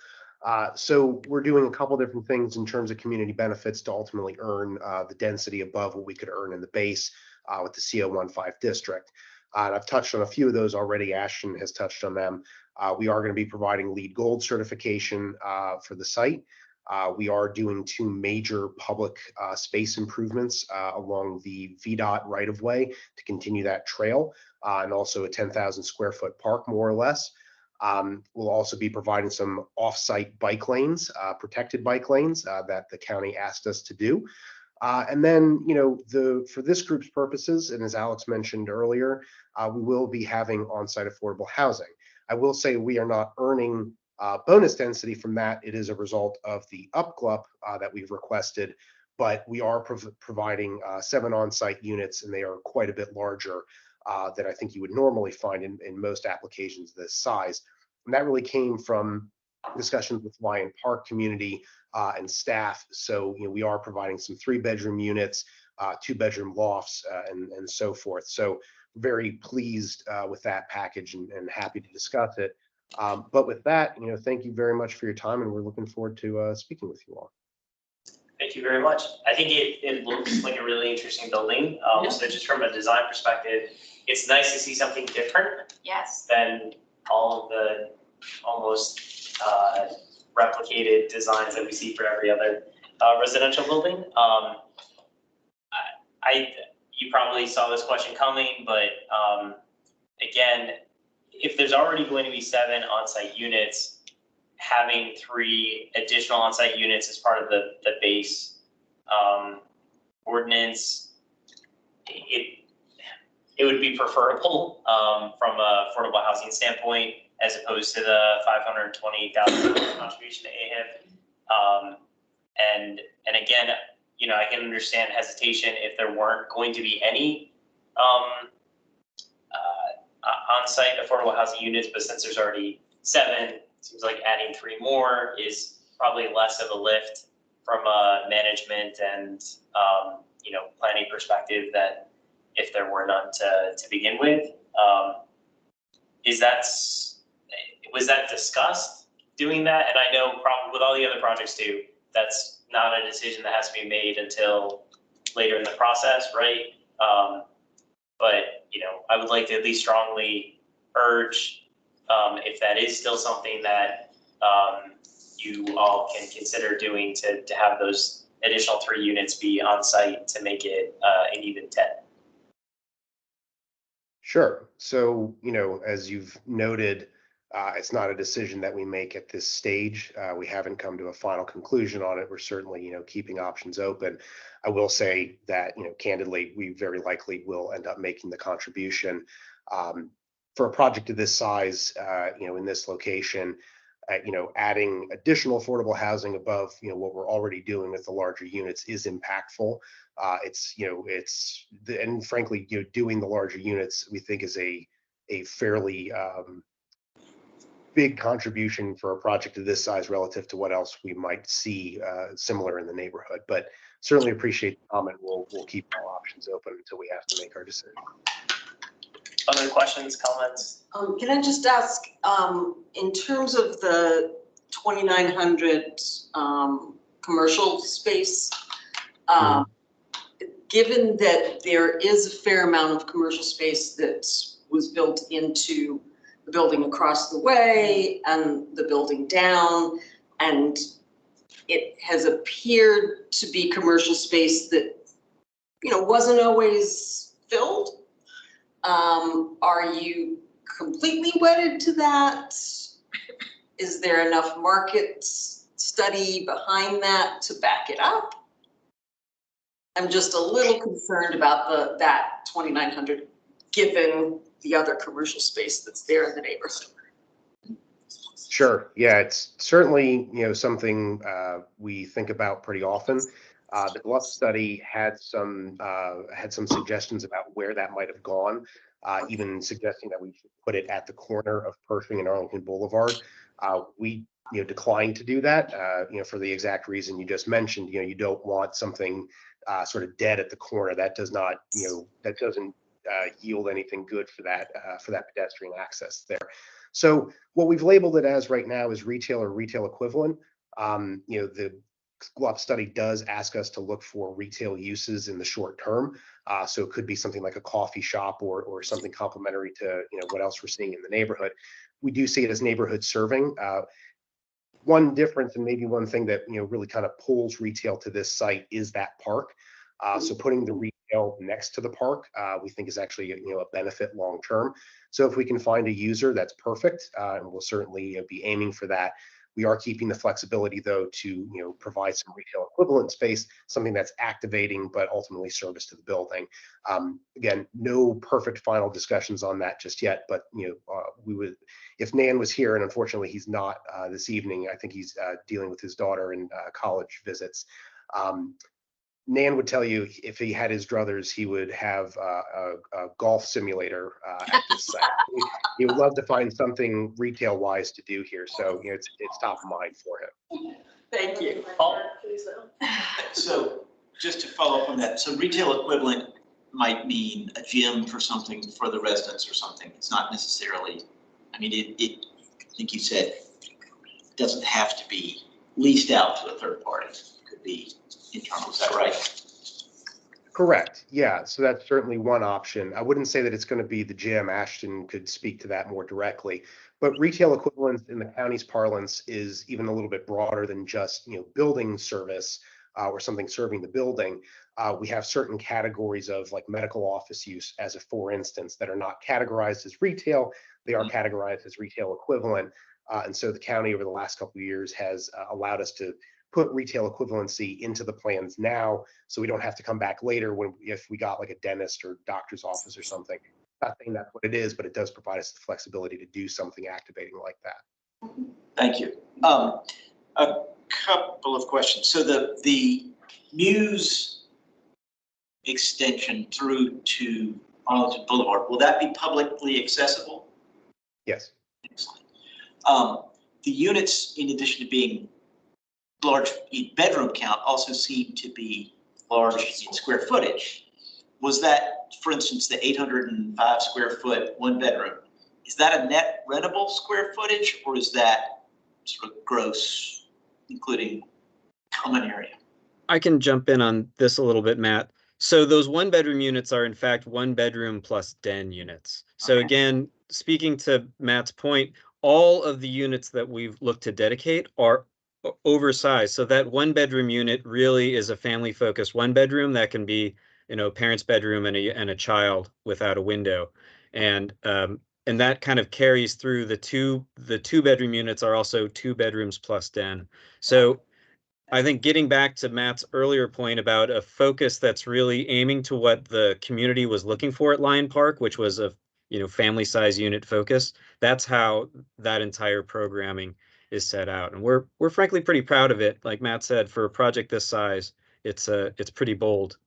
So we're doing a couple different things in terms of community benefits to ultimately earn the density above what we could earn in the base with the CO15 district. And I've touched on a few of those already. Ashton has touched on them. We are going to be providing LEED Gold certification for the site. We are doing 2 major public space improvements along the VDOT right-of-way to continue that trail, and also a 10,000 square foot park, more or less. We'll also be providing some off-site bike lanes, protected bike lanes that the county asked us to do. And then, for this group's purposes, and as Alex mentioned earlier, we will be having on-site affordable housing. I will say we are not earning bonus density from that. It is a result of the UpGlup that we've requested, but we are providing 7 on-site units, and they are quite a bit larger than I think you would normally find in most applications this size. And that really came from discussions with Lion Park community and staff. So, we are providing some 3-bedroom units, 2-bedroom lofts, and so forth. So very pleased with that package and happy to discuss it. But with that, thank you very much for your time, and we're looking forward to speaking with you all. Thank you very much. I think it looks like a really interesting building. So just from a design perspective, it's nice to see something different Yes. than all of the almost replicated designs that we see for every other residential building. You probably saw this question coming, but again, if there's already going to be 7 on-site units, having 3 additional on-site units as part of the base ordinance, it would be preferable from a affordable housing standpoint, as opposed to the $520,000 contribution to AHIP. And again, I can understand hesitation if there weren't going to be any on-site affordable housing units, but since there's already 7, it seems like adding 3 more is probably less of a lift from a management and planning perspective than if there were none to begin with. Was that discussed, doing that? And I know probably with all the other projects too, that's not a decision that has to be made until later in the process, right? But I would like to at least strongly urge, if that is still something that you all can consider doing, to have those additional 3 units be on site to make it an even 10. Sure. So, as you've noted, it's not a decision that we make at this stage. We haven't come to a final conclusion on it. We're certainly, keeping options open. I will say that, candidly, we very likely will end up making the contribution. For a project of this size, in this location, adding additional affordable housing above, what we're already doing with the larger units is impactful. And frankly, doing the larger units, we think is a fairly big contribution for a project of this size relative to what else we might see similar in the neighborhood. But certainly appreciate the comment. We'll keep all options open until we have to make our decision. Other questions, comments? Can I just ask, in terms of the 2,900 commercial space, given that there is a fair amount of commercial space that was built into the building across the way and the building down, and it has appeared to be commercial space that, wasn't always filled. Are you completely wedded to that? Is there enough market study behind that to back it up? I'm just a little concerned about that 2,900, given the other commercial space that's there in the neighborhood. Sure. Yeah, it's certainly, something we think about pretty often. The Gluff study had some suggestions about where that might have gone, even suggesting that we should put it at the corner of Pershing and Arlington Boulevard. We declined to do that, for the exact reason you just mentioned. You don't want something sort of dead at the corner. That does not, that doesn't yield anything good for that pedestrian access there. So what we've labeled it as right now is retail or retail equivalent. The GLUP study does ask us to look for retail uses in the short term. So it could be something like a coffee shop or something complementary to what else we're seeing in the neighborhood. We do see it as neighborhood serving. One difference and maybe one thing that really kind of pulls retail to this site is that park. So putting the retail next to the park, we think is actually a benefit long term. So if we can find a user, that's perfect, and we'll certainly be aiming for that. We are keeping the flexibility though to provide some retail equivalent space, something that's activating but ultimately service to the building. Again, no perfect final discussions on that just yet, but we would, if Nan was here, and unfortunately he's not this evening. I think he's dealing with his daughter in college visits. Nan would tell you if he had his druthers, he would have a golf simulator at this site. He would love to find something retail wise to do here. So it's top of mind for him. Thank you. So just to follow up on that, so retail equivalent might mean a gym for something for the residents or something. It's not necessarily, I mean, I think you said it doesn't have to be leased out to a third party. It could be internal, is that right? Correct. Yeah. So that's certainly one option. I wouldn't say that it's going to be the gym. Ashton could speak to that more directly. But retail equivalence in the county's parlance is even a little bit broader than just building service or something serving the building. We have certain categories of like medical office use, as a for instance, that are not categorized as retail. They are categorized as retail equivalent. And so the county over the last couple of years has allowed us to put retail equivalency into the plans now, so we don't have to come back later if we got like a dentist or doctor's office or something. Not saying that's what it is, but it does provide us the flexibility to do something activating like that. Thank you. A couple of questions. So the Muse extension through to Arlington Boulevard, will that be publicly accessible? Yes. Excellent. The units, in addition to being large in bedroom count, also seem to be large in square footage. Was that, for instance, the 805 square foot one bedroom, is that a net rentable square footage, or is that sort of gross, including common area? I can jump in on this a little bit, Matt. So those one bedroom units are in fact one bedroom plus den units. So again, speaking to Matt's point, all of the units that we've looked to dedicate are oversized. So that one bedroom unit really is a family focused one bedroom that can be, parent's bedroom and a child without a window. And that kind of carries through the two bedroom units are also 2 bedrooms plus den. So I think getting back to Matt's earlier point about a focus that's really aiming to what the community was looking for at Lion Park, which was a family size unit focus, that's how that entire programming is set out. And we're frankly pretty proud of it. Like Matt said, for a project this size, it's pretty bold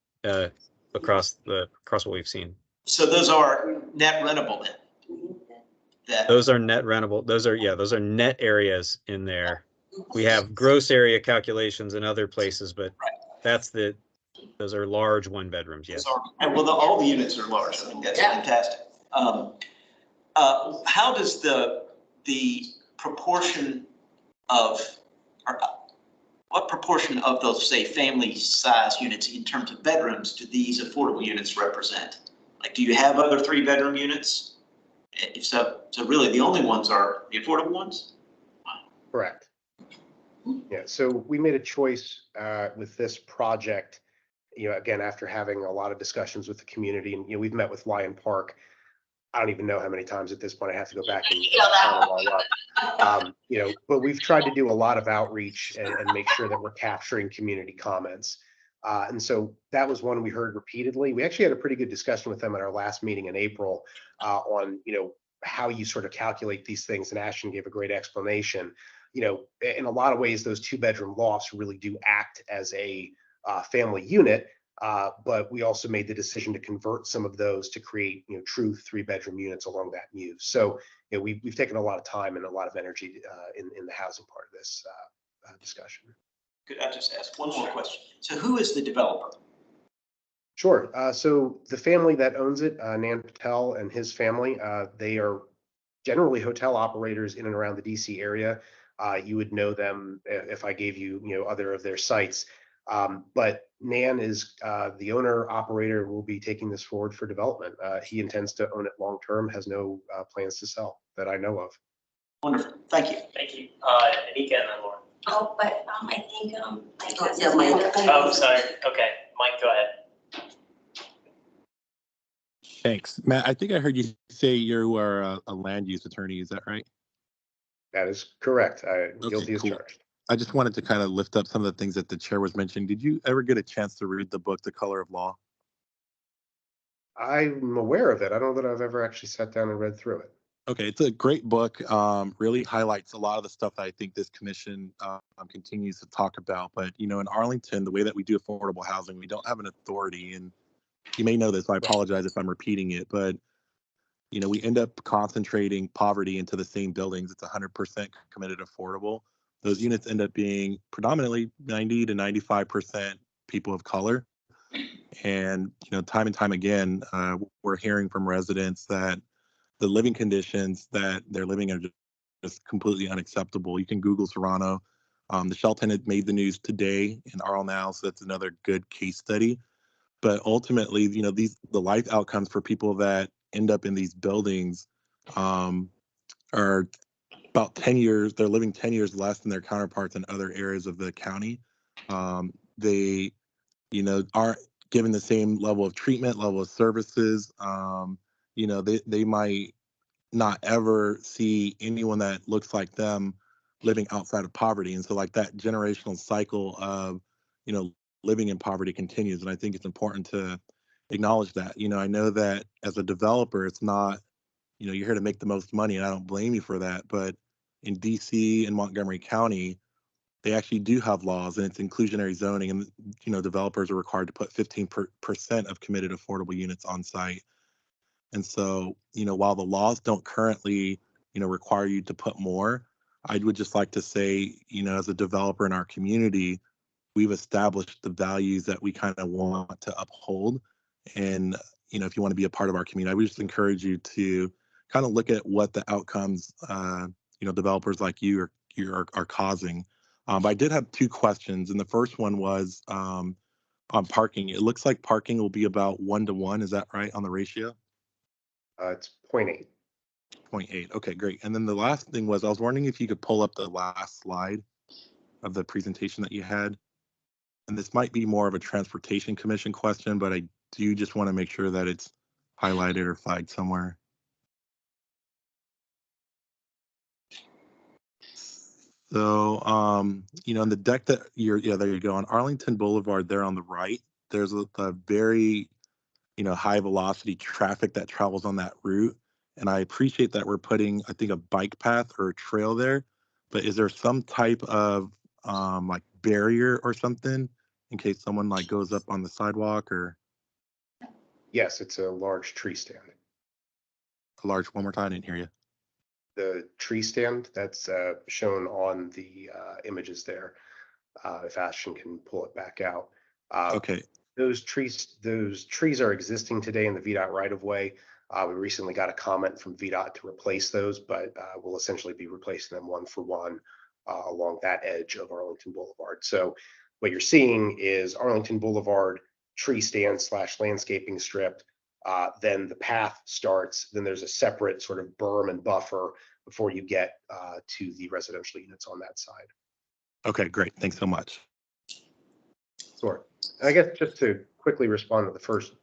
across what we've seen. So those are net rentable then? Those are net rentable. Those are net areas in there. We have gross area calculations in other places, but those are large one bedrooms, yes. Well, all the units are large. I mean, that's fantastic. How does the proportion of, or what proportion of those, say, family size units in terms of bedrooms do these affordable units represent? Like, do you have other 3 bedroom units? If so, really the only ones are the affordable ones? Correct. Yeah, so we made a choice with this project, again, after having a lot of discussions with the community, and we've met with Lion Park. I don't even know how many times at this point. I have to go back and count them all up. But we've tried to do a lot of outreach and make sure that we're capturing community comments. And so that was one we heard repeatedly. We actually had a pretty good discussion with them at our last meeting in April on, how you sort of calculate these things. And Ashton gave a great explanation. In a lot of ways, those 2 bedroom lofts really do act as a family unit. But we also made the decision to convert some of those to create, true 3 bedroom units along that Muse. So, we've taken a lot of time and a lot of energy in the housing part of this discussion. Could I just ask one more question? So who is the developer? Sure. So the family that owns it, Nan Patel and his family, they are generally hotel operators in and around the DC area. You would know them if I gave you, other of their sites. But Nan is the owner operator, will be taking this forward for development. He intends to own it long term, has no plans to sell that I know of. Wonderful, thank you. Thank you. Anika and then Lauren. Oh, but I think Mike has Yeah, his Mike. hand up. Oh, sorry. Okay, Mike, go ahead. Thanks. Matt, I think I heard you say you are a land use attorney. Is that right? That is correct. Okay, Guilty as cool. charged. I just wanted to kind of lift up some of the things that the chair was mentioning. Did you ever get a chance to read the book, The Color of Law? I'm aware of it. I don't know that I've ever actually sat down and read through it. Okay, it's a great book. Really highlights a lot of the stuff that I think this commission continues to talk about. But, in Arlington, the way that we do affordable housing, we don't have an authority. And you may know this, so I apologize if I'm repeating it. But, we end up concentrating poverty into the same buildings. It's 100% committed affordable. Those units end up being predominantly 90 to 95% people of color. And, time and time again, we're hearing from residents that the living conditions that they're living in are just completely unacceptable. You can Google Serrano. The Shelton had made the news today in Arl Now, so that's another good case study. But ultimately, the life outcomes for people that end up in these buildings are about 10 years. They're living 10 years less than their counterparts in other areas of the county. They, aren't given the same level of treatment, level of services. They might not ever see anyone that looks like them living outside of poverty. And so like that generational cycle of, living in poverty continues. And I think it's important to acknowledge that. I know that as a developer, it's not, you're here to make the most money, and I don't blame you for that. But in DC and Montgomery County, they actually do have laws, and it's inclusionary zoning. And, developers are required to put 15% of committed affordable units on site. And so, while the laws don't currently, require you to put more, I would just like to say, as a developer in our community, we've established the values that we kind of want to uphold. And, if you want to be a part of our community, I would just encourage you to kind of look at what the outcomes, developers like you are causing. But I did have two questions. And the first one was on parking. It looks like parking will be about 1-to-1. Is that right on the ratio? It's 0.8. 0.8. Okay, great. And then the last thing was, I was wondering if you could pull up the last slide of the presentation that you had. And this might be more of a Transportation Commission question, but I do just want to make sure that it's highlighted or flagged somewhere. So, in the deck that there you go. On Arlington Boulevard there on the right, there's a very, high velocity traffic that travels on that route. And I appreciate that we're putting, I think, a bike path or a trail there. But is there some type of like barrier or something in case someone like goes up on the sidewalk or? Yes, it's a large tree stand. One more time, I didn't hear you. The tree stand that's shown on the images there, if Ashton can pull it back out. Okay. Those trees are existing today in the VDOT right of way. We recently got a comment from VDOT to replace those, but we'll essentially be replacing them one for one along that edge of Arlington Boulevard. So what you're seeing is Arlington Boulevard tree stand / landscaping strip. Then the path starts. Then there's a separate sort of berm and buffer before you get to the residential units on that side. Okay, great. Thanks so much. Sure. I guess just to quickly respond to the first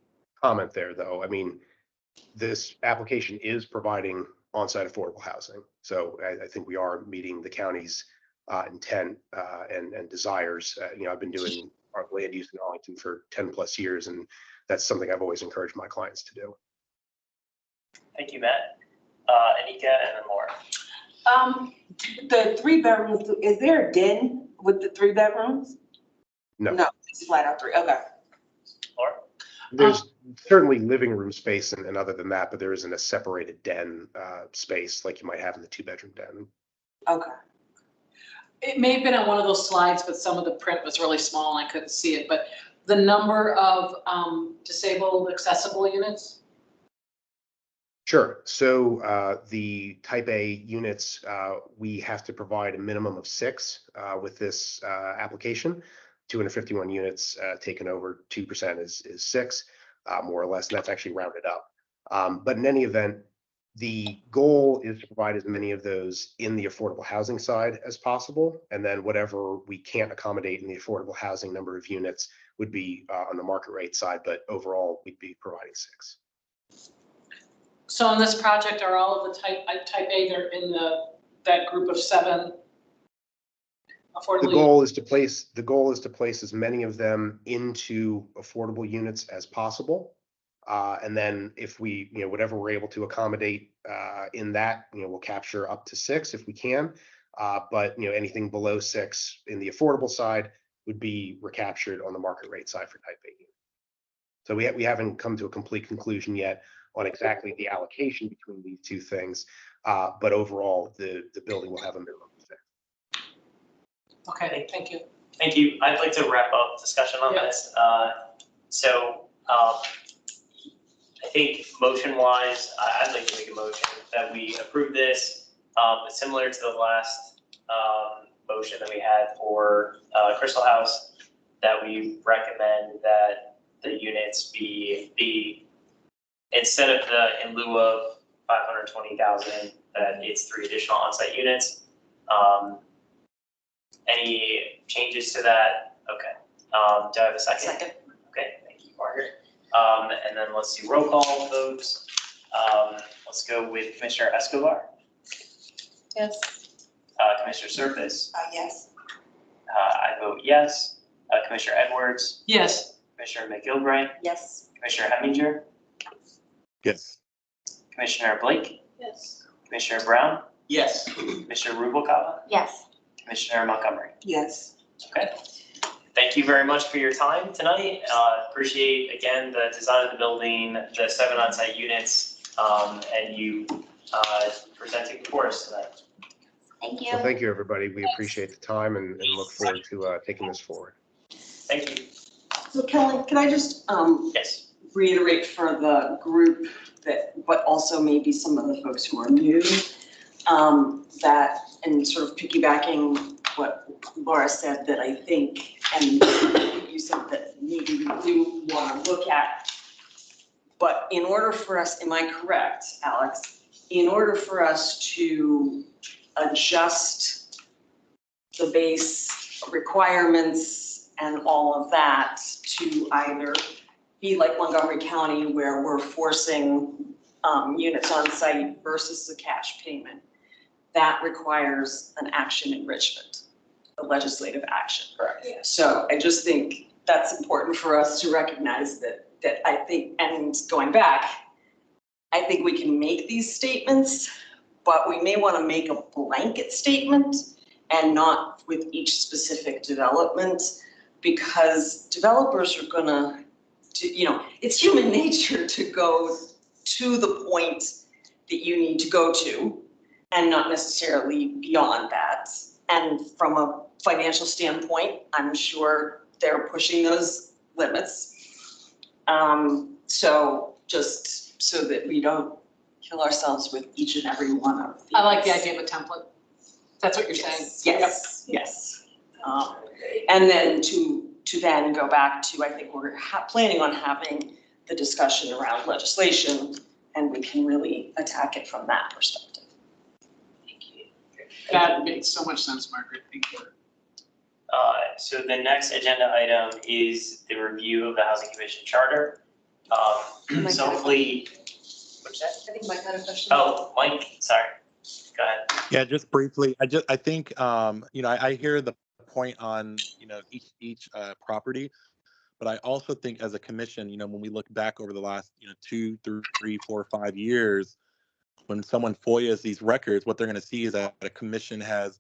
comment there, though, I mean, this application is providing on-site affordable housing. So I think we are meeting the county's intent and desires. I've been doing our land use in Arlington for 10 plus years, and that's something I've always encouraged my clients to do. Thank you, Matt. Anika and then Laura. The 3 bedrooms, is there a den with the 3 bedrooms? No. No, it's flat out 3, okay. Laura? There's certainly living room space and other than that, but there isn't a separated den space like you might have in the 2-bedroom den. Okay. It may have been on one of those slides, but some of the print was really small and I couldn't see it. But the number of disabled accessible units? Sure. So the type A units, we have to provide a minimum of 6 with this application. 251 units taken over 2% is 6, more or less, and that's actually rounded up. But in any event, the goal is to provide as many of those in the affordable housing side as possible. And then whatever we can't accommodate in the affordable housing number of units would be on the market rate side. But overall, we'd be providing 6. So in this project, are all of the type A, they're in that group of 7 affordable? The goal is to place as many of them into affordable units as possible. And then if we, whatever we're able to accommodate in that, we'll capture up to 6 if we can. But, anything below 6 in the affordable side would be recaptured on the market rate side for type A unit. So we haven't come to a complete conclusion yet on exactly the allocation between these two things. But overall, the building will have a minimum of 6. Okay, thank you. Thank you. I'd like to wrap up discussion on this. I think motion-wise, I'd like to make a motion that we approve this, similar to the last motion that we had for Crystal House, that we recommend that the units be instead of in lieu of 520,000, that it's 3 additional on-site units. Any changes to that? Okay. Do I have a second? Second. Okay, thank you, Margaret. And then let's do roll call votes. Let's go with Commissioner Escobar, Yes. Commissioner Surface. Yes. I vote yes. Commissioner Edwards, Yes. Commissioner McGilvray, Yes. Commissioner Heminger, Yes. Commissioner Blake, Yes. Commissioner Brown, Yes. Commissioner Rubalcaba, Yes. Commissioner Montgomery. Yes. Okay. Thank you very much for your time tonight. Appreciate, again, the design of the building, the 7 on-site units, and you presenting before us tonight. Thank you. Well, thank you, everybody. We appreciate the time and look forward to taking this forward. Thank you. So Kelly, can I just Yes. reiterate for the group but also maybe some of the folks who are new, that, and sort of piggybacking what Laura said, that I think, and you said that maybe we do want to look at, but in order for us, am I correct, Alex? In order for us to adjust the base requirements and all of that to either be like Montgomery County, where we're forcing units on site versus the cash payment, that requires an action enrichment, a legislative action. Correct. So I just think that's important for us to recognize that I think, and going back, I think we can make these statements, but we may want to make a blanket statement and not with each specific development, because developers are gonna, it's human nature to go to the point that you need to go to and not necessarily beyond that. And from a financial standpoint, I'm sure they're pushing those limits. So just so that we don't kill ourselves with each and every one of these. I like the idea of a template. That's what you're saying? Yes. And then to then go back to, I think we're planning on having the discussion around legislation, and we can really attack it from that perspective. That makes so much sense, Margaret. Thank you. So the next agenda item is the review of the Housing Commission Charter. So hopefully, what's that? I think Mike had a question. Oh, Mike, sorry. Go ahead. Yeah, just briefly, I think, I hear the point on, each property, but I also think as a commission, when we look back over the last, 2, 3, 4, 5 years, when someone FOIAs these records, what they're going to see is that a commission has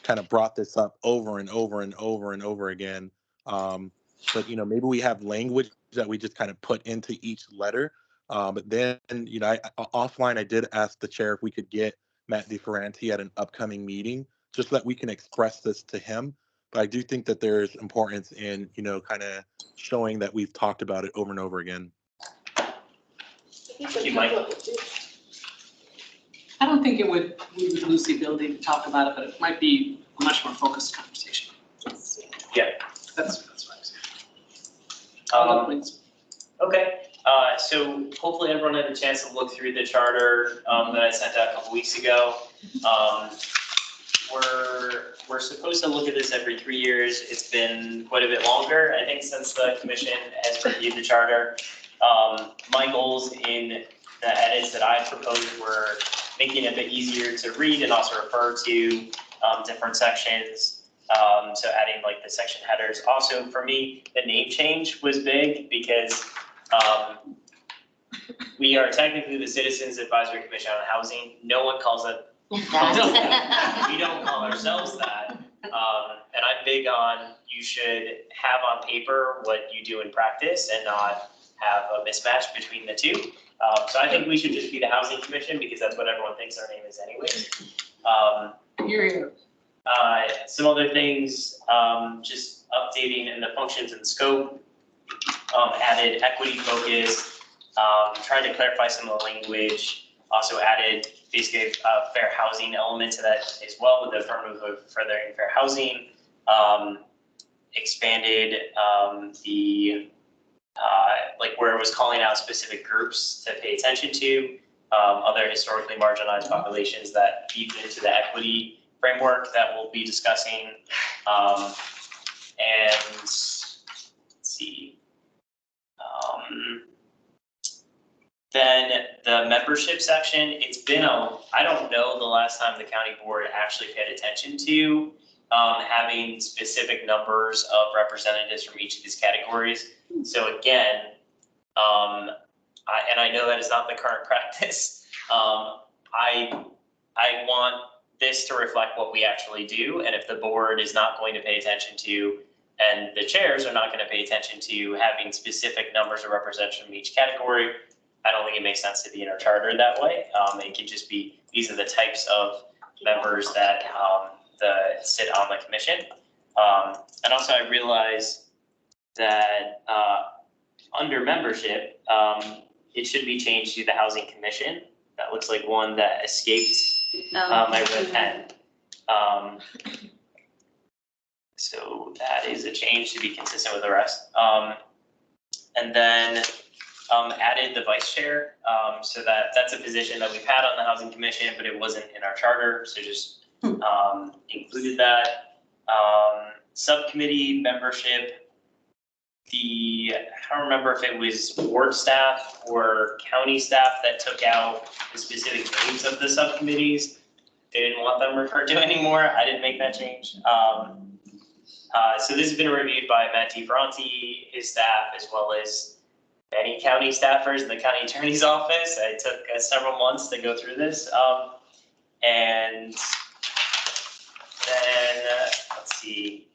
kind of brought this up over and over and over and over again. But, maybe we have language that we just kind of put into each letter. But then, offline, I did ask the chair if we could get Matt DeFerranti at an upcoming meeting, just so that we can express this to him. But I do think that there's importance in, kind of showing that we've talked about it over and over again. Thank you, Mike. I don't think we would lose the ability to talk about it, but it might be a much more focused conversation. Yeah. That's what I'm saying. Okay, so hopefully everyone had a chance to look through the charter that I sent out a couple weeks ago. We're supposed to look at this every 3 years. It's been quite a bit longer, I think, since the commission has reviewed the charter. My goals in the edits that I proposed were making it a bit easier to read and also refer to different sections. So adding like the section headers. Also for me, the name change was big because we are technically the Citizens Advisory Commission on Housing. No one calls it that. We don't call ourselves that. And I'm big on you should have on paper what you do in practice and not have a mismatch between the two. So I think we should just be the Housing Commission because that's what everyone thinks our name is anyways. Here. Some other things, just updating in the functions and scope, added equity focus, trying to clarify some of the language, also added basically a fair housing element to that as well with the affirmative of furthering fair housing, expanded the like where it was calling out specific groups to pay attention to, other historically marginalized populations that feed into the equity framework that we'll be discussing. And let's see. Then the membership section, it's been I don't know the last time the county board actually paid attention to having specific numbers of representatives from each of these categories. So again, I know that is not the current practice. I want this to reflect what we actually do, and if the board is not going to pay attention to, and the chairs are not going to pay attention to having specific numbers of representation from each category, I don't think it makes sense to be in our charter that way. It can just be, these are the types of members that sit on the commission. And also I realize that under membership, it should be changed to the Housing Commission. That looks like one that escaped my red pen. So that is a change to be consistent with the rest. And then added the vice chair, so that's a position that we've had on the Housing Commission, but it wasn't in our charter, so just included that. Subcommittee membership, I don't remember if it was board staff or county staff that took out the specific names of the subcommittees. They didn't want them referred to anymore. I didn't make that change. So this has been reviewed by Matt DiFronti, his staff, as well as many county staffers in the county attorney's office. I took several months to go through this. And then, let's see,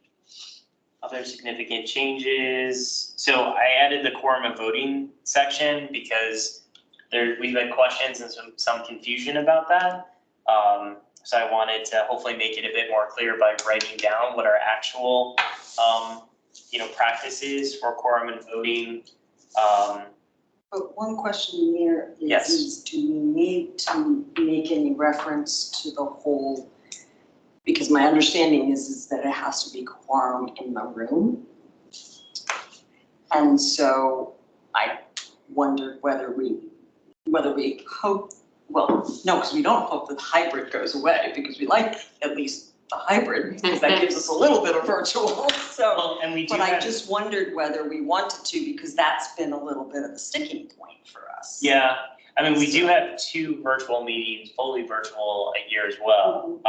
other significant changes. So I added the quorum of voting section because we've had questions and some confusion about that. So I wanted to hopefully make it a bit more clear by writing down what our actual, practice is for quorum and voting. But one question here Yes. is do we need to make any reference to the whole? Because my understanding is that it has to be quorum in the room. And so I wondered whether we hope, well, no, because we don't hope that the hybrid goes away, because we like at least the hybrid, because that gives us a little bit of virtual, so. Well, and we do But I have- just wondered whether we wanted to, because that's been a little bit of a sticking point for us. Yeah, I mean, we do have 2 virtual meetings, fully virtual a year as well.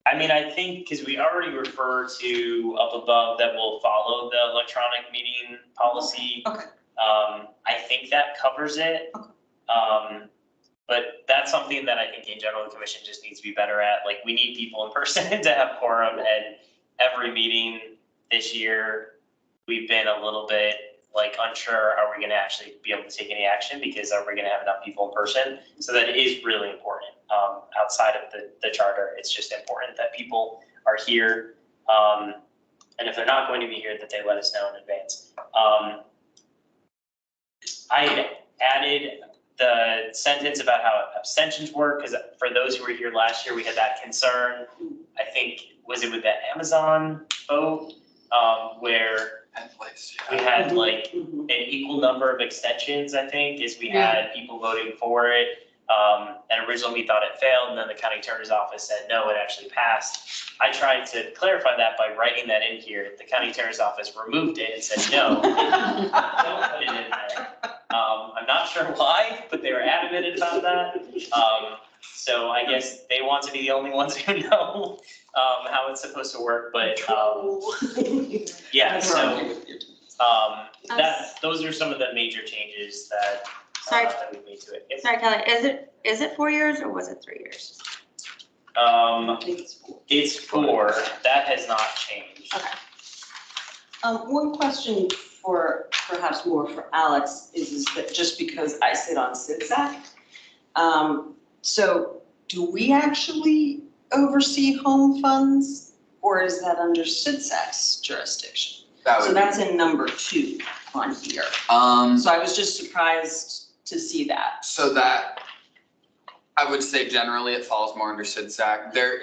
I mean, I think, because we already refer to up above that we'll follow the electronic meeting policy. Okay. I think that covers it. Okay. But that's something that I think in general the commission just needs to be better at. Like, we need people in person to have quorum, and every meeting this year, we've been a little bit like unsure, are we gonna actually be able to take any action, because are we gonna have enough people in person? So that is really important. Outside of the charter, it's just important that people are here. And if they're not going to be here, that they let us know in advance. I added the sentence about how abstentions work, because for those who were here last year, we had that concern. I think, was it with the Amazon vote, where we had like an equal number of extensions, I think, as we had people voting for it. And originally we thought it failed, and then the county attorney's office said, no, it actually passed. I tried to clarify that by writing that in here. The county attorney's office removed it and said, no, don't put it in there. I'm not sure why, but they were adamant about that. So I guess they want to be the only ones who know how it's supposed to work, but yeah, so those are some of the major changes that that we made to it. Yes. Sorry, Kelly, is it 4 years or was it 3 years? It's 4, that has not changed. Okay. One question for, perhaps more for Alex, is that just because I sit on CITSAC, so do we actually oversee home funds, or is that under CITSAC's jurisdiction? So that's in number 2 on here. So I was just surprised to see that. So that, I would say generally it falls more under CIDSAC. There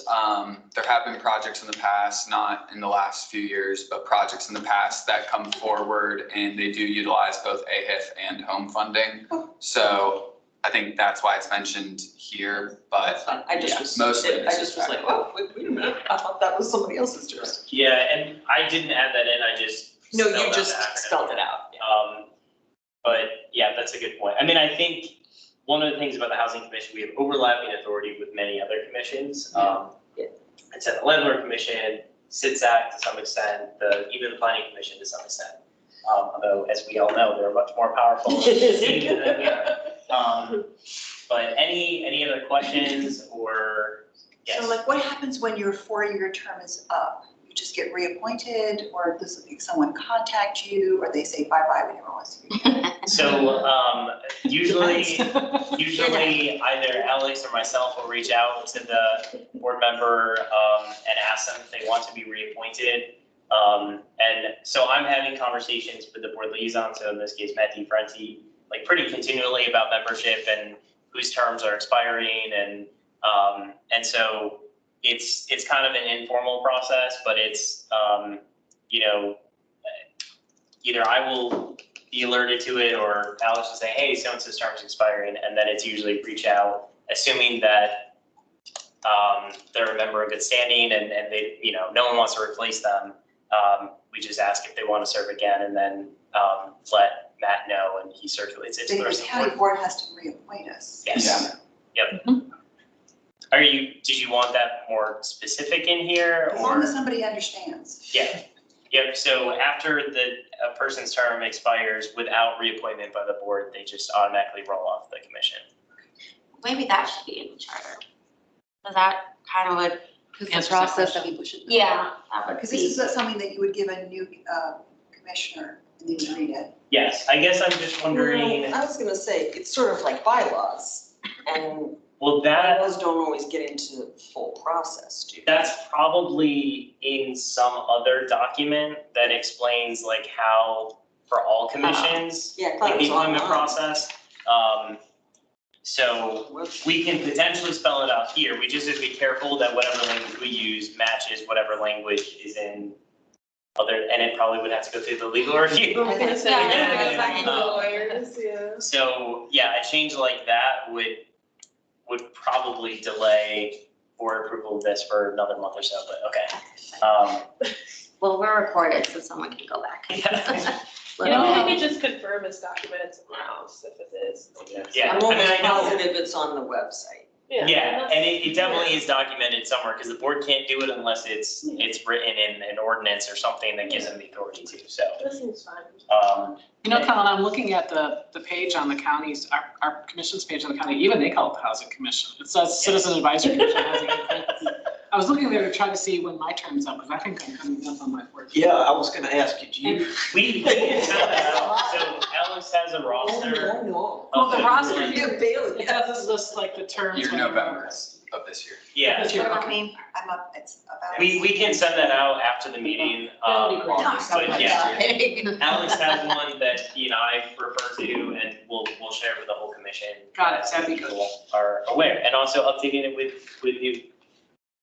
have been projects in the past, not in the last few years, but projects in the past that come forward and they do utilize both AHIF and home funding. So I think that's why it's mentioned here, but I just was like, oh, wait a minute, I thought that was somebody else's jurisdiction. Yeah, and I didn't add that in, I just No, spelled you out just the acronym. spelled it out. But yeah, that's a good point. I mean, I think one of the things about the Housing Commission, we have overlapping authority with many other commissions. It's at the Landlord Commission, CITSAC to some extent, even the Planning Commission to some extent. Although, as we all know, they're much more powerful than we are. But any other questions or, yes? So like what happens when your 4-year term is up? You just get reappointed, or does someone contact you, or they say bye-bye, we never want to see you again? So usually either Alex or myself will reach out to the board member and ask them if they want to be reappointed. And so I'm having conversations with the board liaison, so in this case, Matt DiFrenti, like pretty continually about membership and whose terms are expiring, and so it's kind of an informal process, but it's either I will be alerted to it or Alex will say, hey, so-and-so's term is expiring, and then it's usually reach out, assuming that they're a member of good standing and they, no one wants to replace them. We just ask if they want to serve again, and then let Matt know, and he circulates it to the rest of the board. The county board has to reappoint us. Yes. Yep. Did you want that more specific in here, As or? long as somebody understands. Yeah. Yep, so after a person's term expires without reappointment by the board, they just automatically roll off the commission. Maybe that should be in the charter. Cause that kind of would. Because the process that people should know. Yeah, that would Because be. this is something that you would give a new commissioner and then you read it. Yes, I guess I'm just wondering, Well, I was gonna say, it's sort of like bylaws, and well, that. bylaws don't always get into the full process, do they? That's probably in some other document that explains like how, for all commissions, Yeah, I thought like it the was appointment online. process. So we can potentially spell it out here. We just have to be careful that whatever language we use matches whatever language is in other, and it probably would have to go through the legal review. I was gonna say, Yeah, back to the lawyers, yeah. So, yeah, a change like that would probably delay board approval of this for another month or so, but okay. Well, we're recorded, so someone can go back. You know, maybe just confirm this document somewhere else if it is. Yeah, I'm I mean, almost I know. positive it's on the website. Yeah, and it definitely is documented somewhere, because the board can't do it unless it's written in an ordinance or something that gives them the authority to, so. That seems fine. Kellen, I'm looking at the page on the county's, our commission's page on the county, even they call it the Housing Commission. It says Citizen Advisory Commission. I was looking there to try to see when my term's up, because I think I'm coming up on my 4th. Yeah, I was gonna ask you, do you? We can tell that out, so Alex has a roster. No. Well, the roster, You're Bailey. it doesn't list like the terms. Your when November. of this year. Yeah. This year, I okay. mean, I'm up, it's about. We can send that out after the meeting. That would be great. But yeah, Alex has one that he and I refer to, and we'll share with the whole commission. Got it, that'd be so people are aware, and also updating it with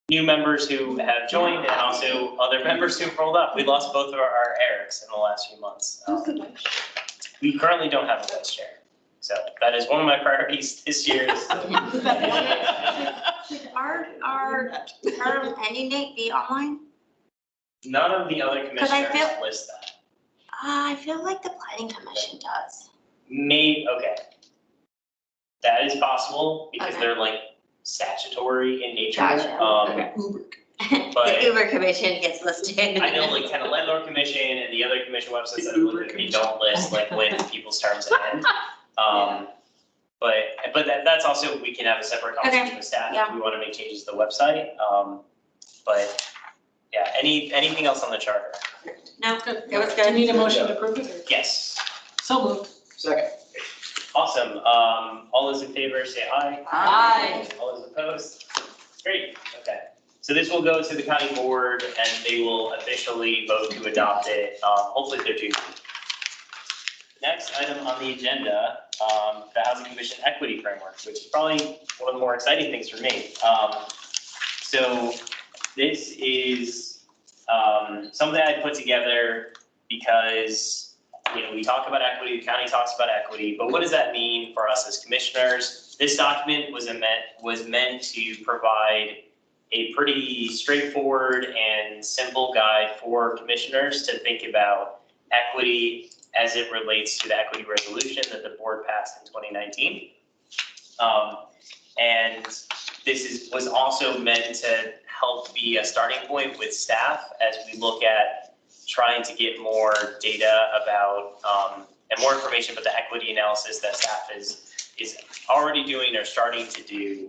new members who have joined, and also other members who've rolled up. We lost both of our Erics in the last few months. We currently don't have a vice chair, so that is one of my priorities this year. Should our term ending date be online? None of the other 'Cause I commissioners feel- list that. I feel like the planning commission does. Okay. That is possible because Okay. they're like statutory in nature. Gotcha. Okay. But The Uber commission gets listed. I know like kind of landlord commission and the other commission websites that I've looked at, they don't list like when people's terms end. But that's also, we can have a separate conversation with staff if we want to make changes to the website. But yeah, anything else on the charter? No, Good. it was Do you good. need a motion to approve it? Or- Yes. So moved. Second. Awesome. All those in favor say aye. Aye. All those opposed? Great, okay. So this will go to the county board and they will officially vote to adopt it, hopefully through June. Next item on the agenda, the Housing Commission Equity Framework, which is probably one of the more exciting things for me. So this is something I put together because we talk about equity, the county talks about equity, but what does that mean for us as commissioners? This document was meant to provide a pretty straightforward and simple guide for commissioners to think about equity as it relates to the equity resolution that the board passed in 2019. And this was also meant to help be a starting point with staff as we look at trying to get more data about and more information about the equity analysis that staff is already doing or starting to do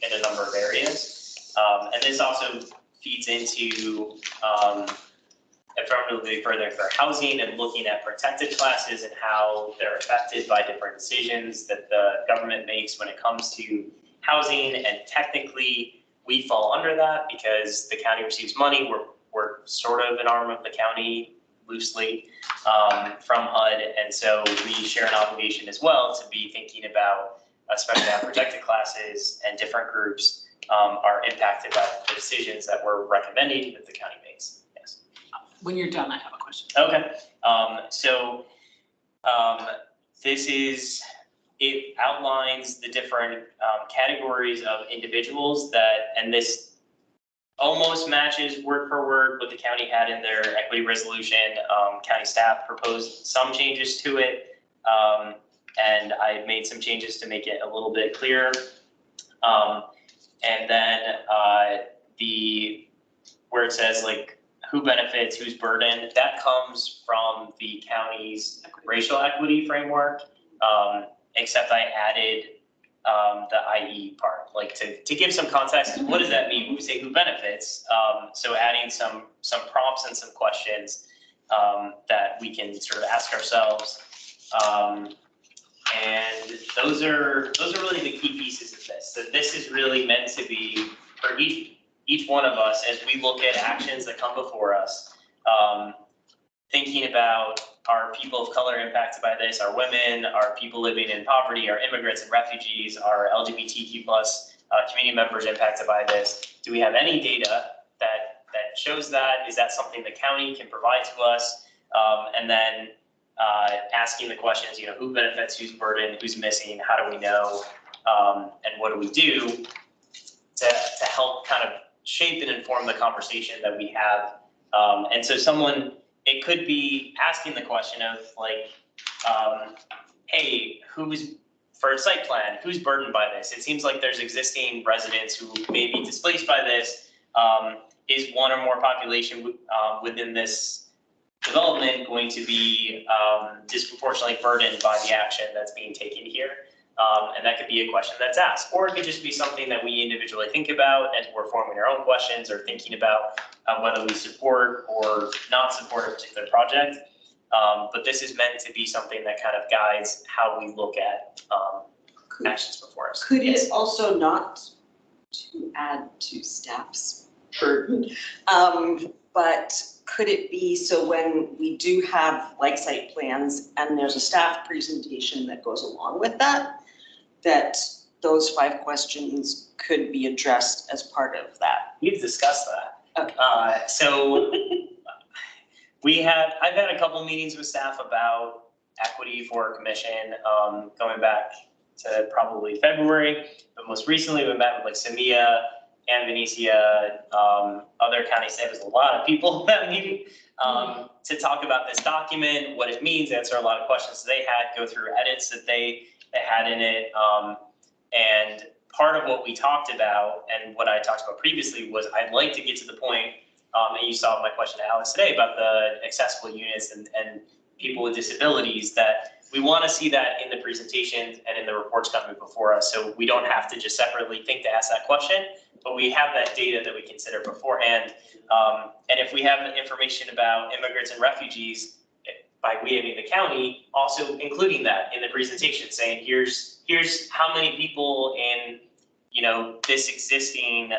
in a number of areas. And this also feeds into affirmatively further for housing and looking at protected classes and how they're affected by different decisions that the government makes when it comes to housing. And technically, we fall under that because the county receives money. We're sort of an arm of the county loosely from HUD. And so we share an obligation as well to be thinking about, especially how protected classes and different groups are impacted by the decisions that we're recommending that the county makes. Yes. When you're done, I have a question. Okay. It outlines the different categories of individuals and this almost matches word for word what the county had in their equity resolution. County staff proposed some changes to it, and I made some changes to make it a little bit clearer. And then where it says like who benefits, who's burdened, that comes from the county's racial equity framework, except I added the IE part, like to give some context. What does that mean when we say who benefits? So adding some prompts and some questions that we can sort of ask ourselves. And those are really the key pieces of this. That this is really meant to be for each one of us as we look at actions that come before us, thinking about are people of color impacted by this, are women, are people living in poverty, are immigrants and refugees, are LGBTQ plus community members impacted by this? Do we have any data that shows that? Is that something the county can provide to us? And then asking the questions, who benefits, who's burdened, who's missing, how do we know, and what do we do to help kind of shape and inform the conversation that we have. And so it could be asking the question of like, hey, for a site plan, who's burdened by this? It seems like there's existing residents who may be displaced by this. Is one or more population within this development going to be disproportionately burdened by the action that's being taken here? And that could be a question that's asked, or it could just be something that we individually think about as we're forming our own questions or thinking about whether we support or not support a particular project. But this is meant to be something that kind of guides how we look at actions before us. Could it also not to add to staff's burden. But could it be, so when we do have like site plans and there's a staff presentation that goes along with that, that those 5 questions could be addressed as part of that? We've discussed that. Okay. So I've had a couple meetings with staff about equity for a commission, going back to probably February, but most recently we met with like Samia and Venetia, other county staff. There's a lot of people in that meeting, to talk about this document, what it means, answer a lot of questions they had, go through edits that they had in it. And part of what we talked about and what I talked about previously was I'd like to get to the point, and you saw my question to Alex today about the accessible units and people with disabilities, that we want to see that in the presentations and in the reports coming before us. So we don't have to just separately think to ask that question, but we have that data that we consider beforehand. And if we have information about immigrants and refugees, by we, I mean the county, also including that in the presentation, saying here's how many people in, you know, this existing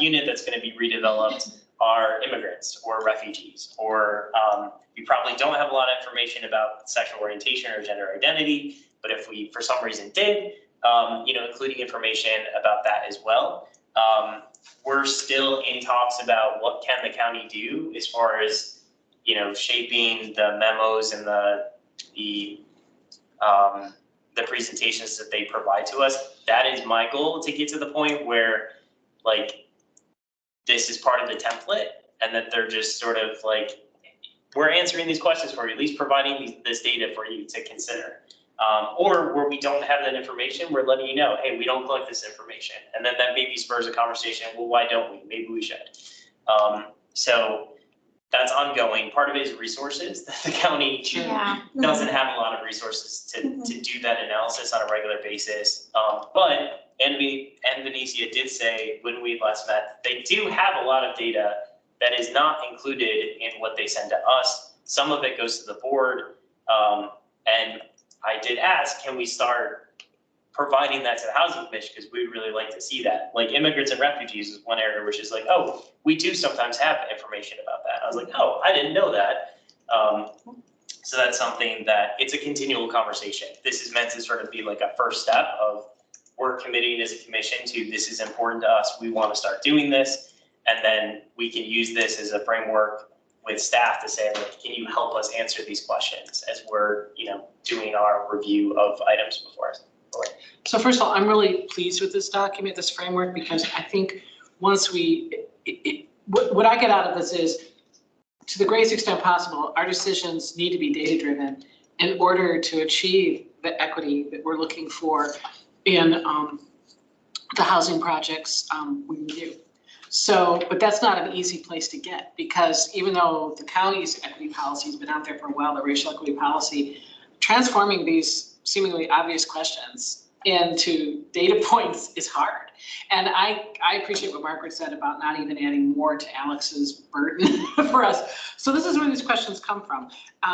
unit that's going to be redeveloped are immigrants or refugees, or we probably don't have a lot of information about sexual orientation or gender identity, but if we for some reason did, you know, including information about that as well. We're still in talks about what can the county do as far as, you know, shaping the memos and the presentations that they provide to us. That is my goal, to get to the point where like this is part of the template and that they're just sort of like, we're answering these questions for you, at least providing this data for you to consider. Or where we don't have that information, we're letting you know, hey, we don't collect this information. And then that maybe spurs a conversation, well, why don't we? Maybe we should. So that's ongoing. Part of it is resources. The county doesn't have a lot of resources to do that analysis on a regular basis. But Venetia did say when we last met, they do have a lot of data that is not included in what they send to us. Some of it goes to the board. And I did ask, can we start providing that to the Housing Commission? Because we'd really like to see that. Like immigrants and refugees is one area which is like, oh, we do sometimes have information about that. I was like, oh, I didn't know that. So that's something that it's a continual conversation. This is meant to sort of be like a first step of we're committing as a commission to this is important to us. We want to start doing this. And then we can use this as a framework with staff to say, like, can you help us answer these questions as we're, you know, doing our review of items before us. So first of all, I'm really pleased with this document, this framework, because I think once what I get out of this is, to the greatest extent possible, our decisions need to be data-driven in order to achieve the equity that we're looking for in the housing projects we review. So, but that's not an easy place to get, because even though the county's equity policy has been out there for a while, the racial equity policy, transforming these seemingly obvious questions into data points is hard. And I appreciate what Margaret said about not even adding more to Alex's burden for us. So this is where these questions come from.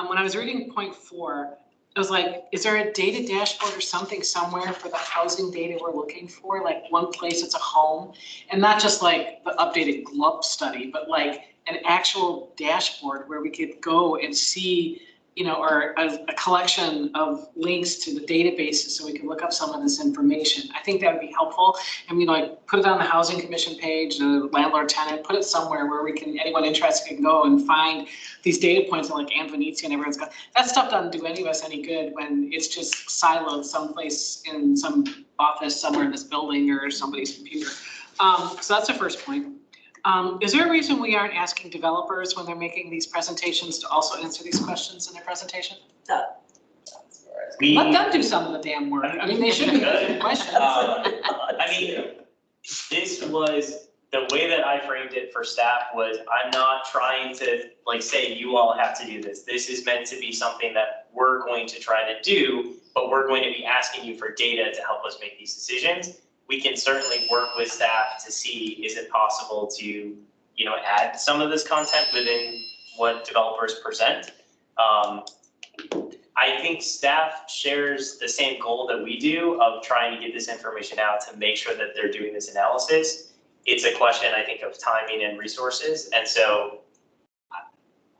When I was reading point 4, I was like, is there a data dashboard or something somewhere for the housing data we're looking for? Like one place it's a home, and not just like the updated GLUP study, but like an actual dashboard where we could go and see, you know, or a collection of links to the databases so we can look up some of this information. I think that would be helpful. And we like put it on the Housing Commission page, the landlord tenant, put it somewhere where we can, anyone interested can go and find these data points, and like Venetia and everyone's got, that stuff doesn't do any of us any good when it's just siloed someplace in some office somewhere in this building or somebody's computer. So that's the first point. Is there a reason we aren't asking developers when they're making these presentations to also answer these questions in their presentation? Let them do some of the damn work. I mean, they should be asking questions. I mean, this was, the way that I framed it for staff was, I'm not trying to like say you all have to do this. This is meant to be something that we're going to try to do, but we're going to be asking you for data to help us make these decisions. We can certainly work with staff to see, is it possible to, you know, add some of this content within what developers present. I think staff shares the same goal that we do of trying to get this information out to make sure that they're doing this analysis. It's a question, I think, of timing and resources. And so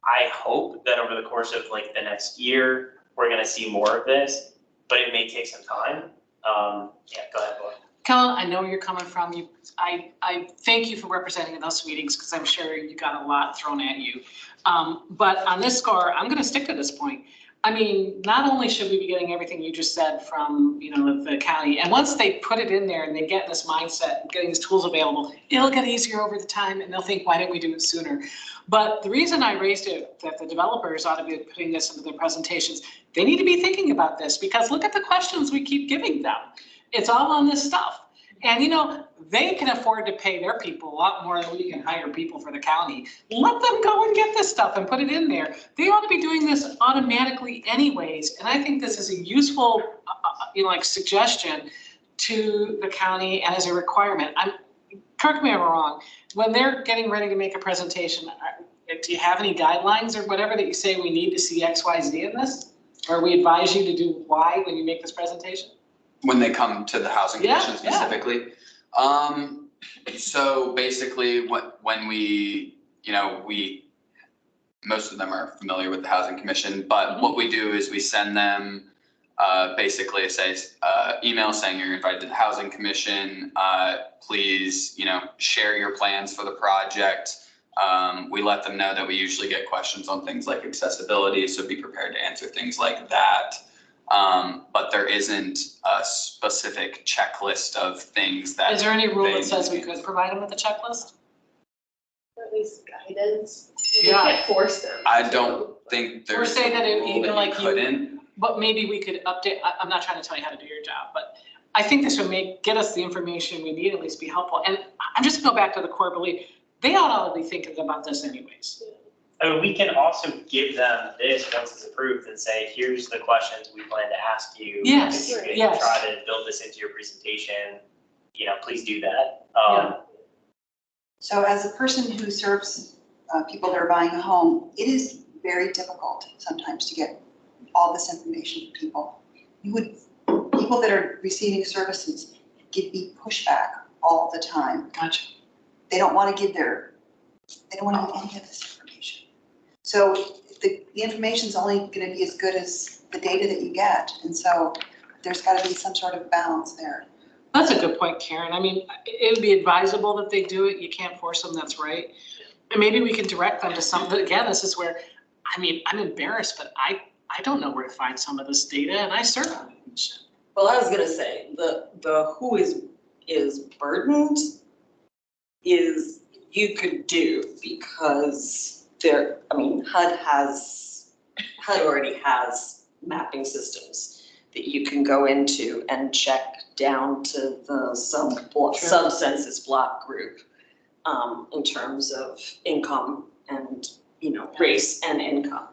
I hope that over the course of like the next year, we're gonna see more of this, but it may take some time. Yeah, go ahead, Laura. Kellen, I know where you're coming from. I thank you for representing in those meetings because I'm sure you got a lot thrown at you. But on this score, I'm gonna stick to this point. I mean, not only should we be getting everything you just said from, the county, and once they put it in there and they get this mindset, getting these tools available, it'll get easier over the time and they'll think, why didn't we do it sooner? But the reason I raised it, that the developers ought to be putting this into their presentations, they need to be thinking about this because look at the questions we keep giving them. It's all on this stuff. And they can afford to pay their people a lot more than we can hire people for the county. Let them go and get this stuff and put it in there. They ought to be doing this automatically anyways. And I think this is a useful, suggestion to the county and as a requirement. Correct me if I'm wrong. When they're getting ready to make a presentation, do you have any guidelines or whatever that you say we need to see X, Y, Z in this? Or we advise you to do Y when you make this presentation? When they come to the housing commission specifically. So basically when we, most of them are familiar with the housing commission, but what we do is we send them basically email saying you're invited to the housing commission, please, share your plans for the project. We let them know that we usually get questions on things like accessibility, so be prepared to answer things like that. But there isn't a specific checklist of things that. Is there any rule that says we could provide them with a checklist? Or at least guidance. We Yeah. can't force them. I don't think there's. Or say that it even that like couldn't. But maybe we could update, I'm not trying to tell you how to do your job, but I think this would get us the information we need, at least be helpful. And I'm just gonna go back to the core belief, they ought to be thinking about this anyways. I mean, we can also give them this once it's approved and say, here's the questions we plan to ask you. Yes, If you yes. try to build this into your presentation, please do that. So as a person who serves people that are buying a home, it is very difficult sometimes to get all this information from people. People that are receiving services give me pushback all the time. Gotcha. They don't want to give any of this information. So the information's only going to be as good as the data that you get. And so there's got to be some sort of balance there. That's a good point, Karen. I mean, it would be advisable that they do it. You can't force them, that's right. And maybe we can direct them to something. Again, this is where, I'm embarrassed, but I don't know where to find some of this data and I serve on it. Well, I was gonna say, the who is burdened is you could do because HUD already has mapping systems that you can go into and check down to the sub-census block group in terms of income and, race and income.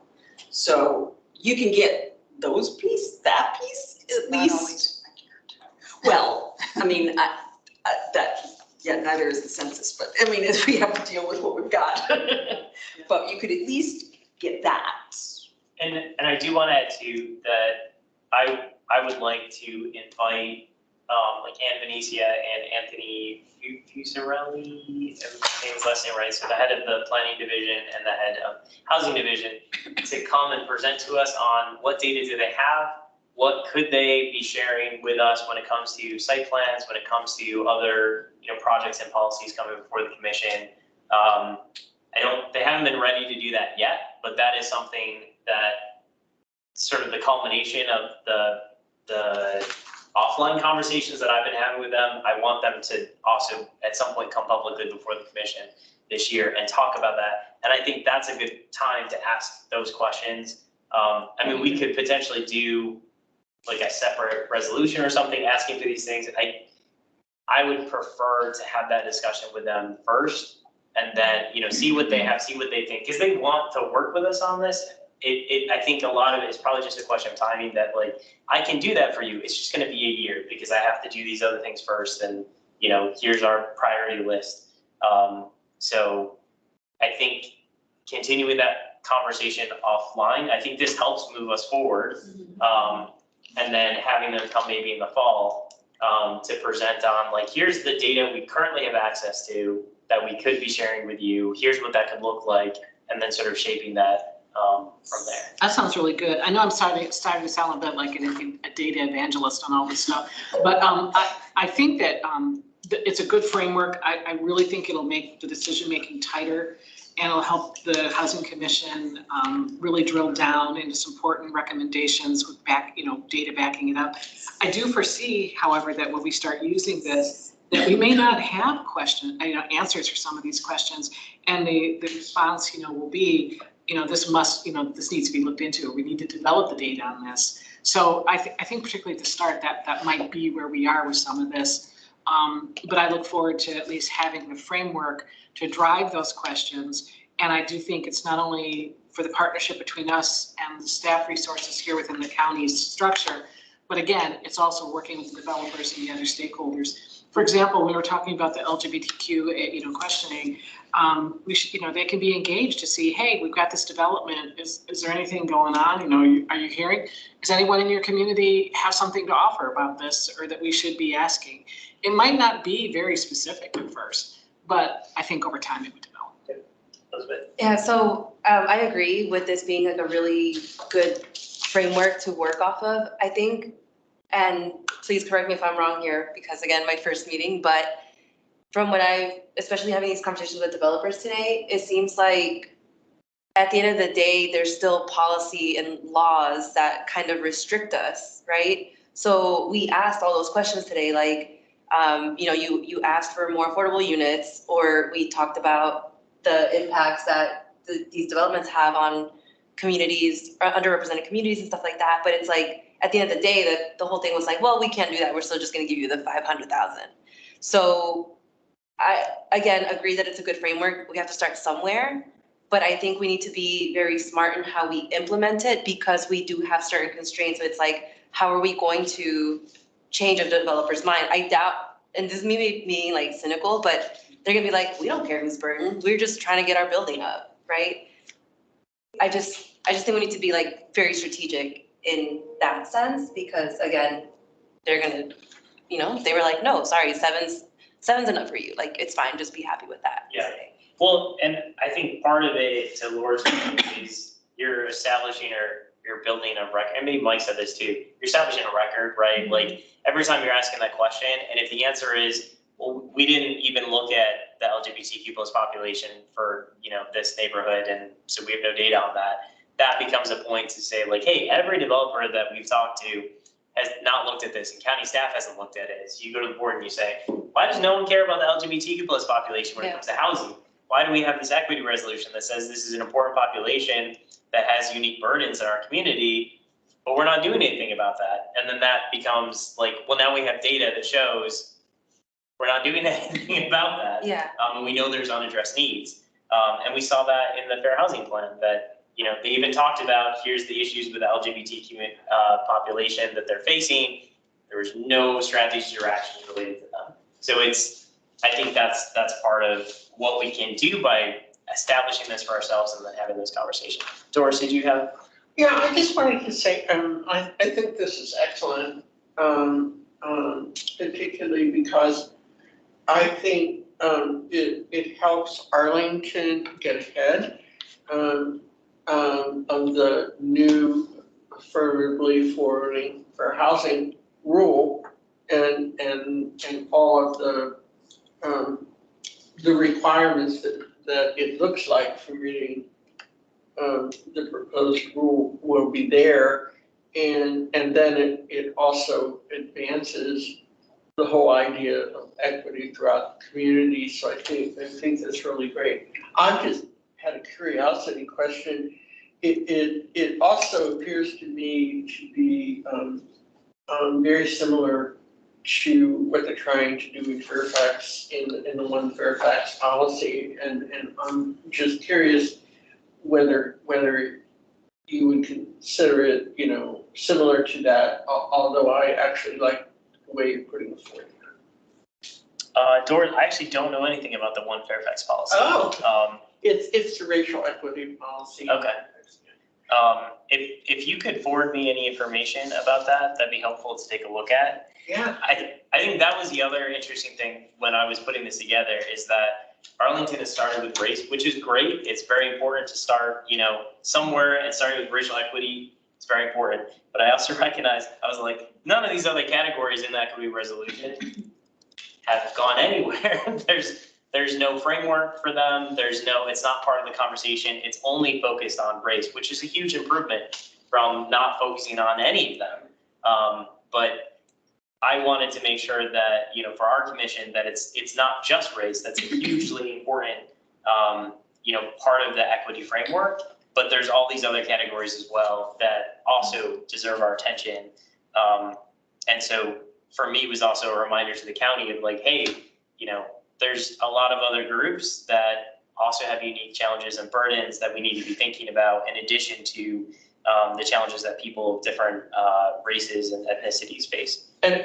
So you can get that piece at Not least. always accurate. Well, neither is the census, but we have to deal with what we've got. But you could at least get that. And I do want to add too that I would like to invite like Ann Venetia and Anthony Fusarelli, if I'm saying his last name right, so the head of the planning division and the head of housing division, to come and present to us on what data do they have, what could they be sharing with us when it comes to site plans, when it comes to other projects and policies coming before the commission. They haven't been ready to do that yet, but that is something that sort of the culmination of the offline conversations that I've been having with them. I want them to also at some point come publicly before the commission this year and talk about that. And I think that's a good time to ask those questions. We could potentially do like a separate resolution or something asking for these things. I would prefer to have that discussion with them first and then, see what they have, see what they think, because they want to work with us on this. I think a lot of it is probably just a question of timing that I can do that for you. It's just going to be a year because I have to do these other things first. And, here's our priority list. So I think continuing that conversation offline. I think this helps move us forward. And then having them come maybe in the fall to present on like, here's the data we currently have access to that we could be sharing with you. Here's what that could look like, and then sort of shaping that from there. That sounds really good. I know I'm starting to sound a bit like a data evangelist on all this stuff, but I think that it's a good framework. I really think it'll make the decision-making tighter, and it'll help the Housing Commission really drill down into some important recommendations with data backing it up. I do foresee, however, that when we start using this, that we may not have answers for some of these questions, and the response, will be, this needs to be looked into, or we need to develop the data on this. So I think particularly at the start, that might be where we are with some of this. But I look forward to at least having the framework to drive those questions. And I do think it's not only for the partnership between us and the staff resources here within the county's structure, but again, it's also working with the developers and the other stakeholders. For example, when we were talking about the LGBTQ, questioning, we should, they can be engaged to see, hey, we've got this development. Is there anything going on? Are you hearing? Does anyone in your community have something to offer about this, or that we should be asking? It might not be very specific at first, but I think over time it would develop. Elizabeth? Yeah, so I agree with this being like a really good framework to work off of, I think. And please correct me if I'm wrong here, because again, my first meeting, but from what especially having these conversations with developers today, it seems like at the end of the day, there's still policy and laws that kind of restrict us, right? So we asked all those questions today, like, you asked for more affordable units, or we talked about the impacts that these developments have on communities, or underrepresented communities and stuff like that. But it's like, at the end of the day, the whole thing was like, well, we can't do that. We're still just going to give you the 500,000. So I, again, agree that it's a good framework. We have to start somewhere. But I think we need to be very smart in how we implement it, because we do have certain constraints. So it's like, how are we going to change a developer's mind? I doubt, and this may be like cynical, but they're gonna be like, we don't care who's burdened. We're just trying to get our building up, right? I just think we need to be like very strategic in that sense, because again, they're gonna, they were like, no, sorry, seven's enough for you. Like, it's fine, just be happy with that. Yeah. Well, and I think part of it, to Laura's point, is you're establishing or you're building a record, and maybe Mike said this too, you're establishing a record, right? Mm-hmm. Like, every time you're asking that question, and if the answer is, well, we didn't even look at the LGBTQ plus population for, this neighborhood, and so we have no data on that, that becomes a point to say like, hey, every developer that we've talked to has not looked at this, and county staff hasn't looked at it. So you go to the board and you say, why does no one care about the LGBTQ plus population when it comes to housing? Why do we have this equity resolution that says this is an important population that has unique burdens in our community, but we're not doing anything about that? And then that becomes like, well, now we have data that shows we're not doing anything about that. Yeah. And we know there's unaddressed needs. And we saw that in the Fair Housing Plan, that they even talked about, here's the issues with the LGBTQ population that they're facing. There was no strategies or actions related to them. So I think that's part of what we can do by establishing this for ourselves and then having this conversation. Doris, did you have? Yeah, I just wanted to say, I think this is excellent, particularly because I think it helps Arlington get ahead of the new affirmatively forwarding for housing rule and all of the requirements that it looks like for reading the proposed rule will be there, and then it also advances the whole idea of equity throughout the community. So I think that's really great. I've just had a curiosity question. It also appears to me to be very similar to what they're trying to do in Fairfax in the One Fairfax policy, and I'm just curious whether you would consider it, similar to that. Although I actually like the way you're putting it forward. Doris, I actually don't know anything about the One Fairfax policy. Oh. It's the racial equity policy. Okay. If you could forward me any information about that, that'd be helpful to take a look at. Yeah. I think that was the other interesting thing when I was putting this together is that Arlington has started with race, which is great. It's very important to start, somewhere and starting with racial equity. It's very important. But I also recognize, I was like, none of these other categories in the equity resolution have gone anywhere. There's no framework for them. It's not part of the conversation. It's only focused on race, which is a huge improvement from not focusing on any of them. But I wanted to make sure that, for our commission, that it's not just race. That's a hugely important, part of the equity framework. But there's all these other categories as well that also deserve our attention. And so for me, it was also a reminder to the county of like, hey, there's a lot of other groups that also have unique challenges and burdens that we need to be thinking about in addition to the challenges that people of different races and ethnicities face. And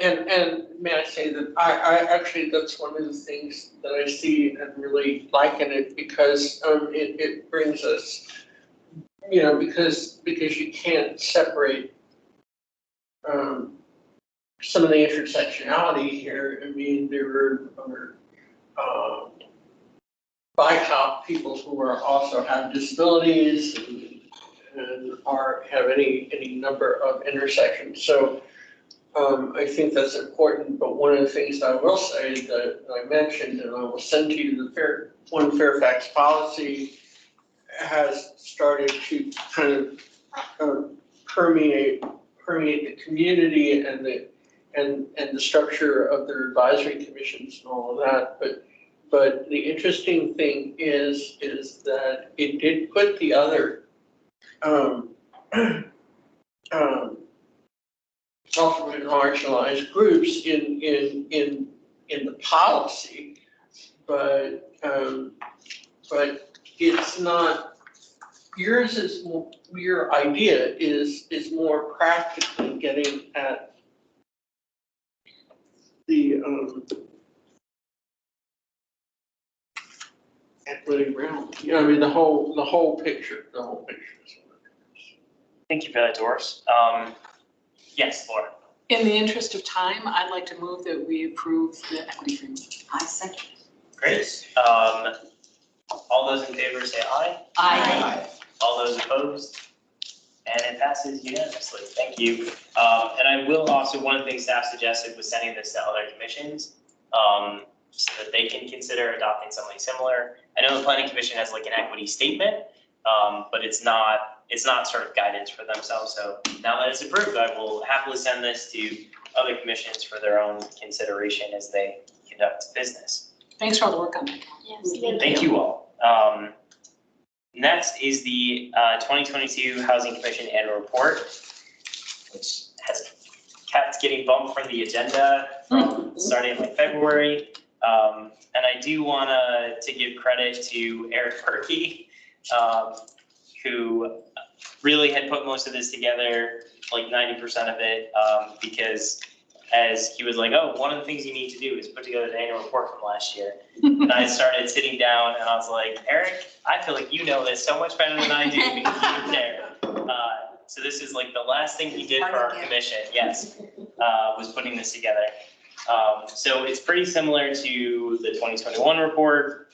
may I say that I actually, that's one of the things that I see and really like in it because it brings us, because you can't separate some of the intersectionality here. I mean, there are BIPOC people who are also have disabilities and have any number of intersections. So I think that's important. But one of the things I will say that I mentioned, and I will send to you, the One Fairfax policy has started to kind of permeate the community and the structure of their advisory commissions and all of that. But the interesting thing is that it did put the other ultimately marginalized groups in the policy, but it's not. Yours is more, your idea is more practically getting at the equity realm. I mean the whole picture. Thank you for that, Doris. Yes, Laura. In the interest of time, I'd like to move that we approve the equity framework. I second. Great. All those in favor say aye. Aye. All those opposed? And it passes unanimously. Thank you. And I will also, one of the things staff suggested was sending this to other commissions so that they can consider adopting something similar. I know the planning commission has like an equity statement, but it's not sort of guidance for themselves. So now that it's approved, I will happily send this to other commissions for their own consideration as they conduct business. Thanks for all the work on that. Yes, Thank you all. Next is the 2022 Housing Commission Annual Report, which has kept getting bumped from the agenda starting in like February. And I do want to give credit to Eric Perkey, who really had put most of this together, like 90% of it, because as he was like, oh, one of the things you need to do is put together the annual report from last year. And I started sitting down and I was like, Eric, I feel like you know this so much better than I do because you were there. So this is like the last thing he did for our commission, yes, was putting this together. So it's pretty similar to the 2021 report.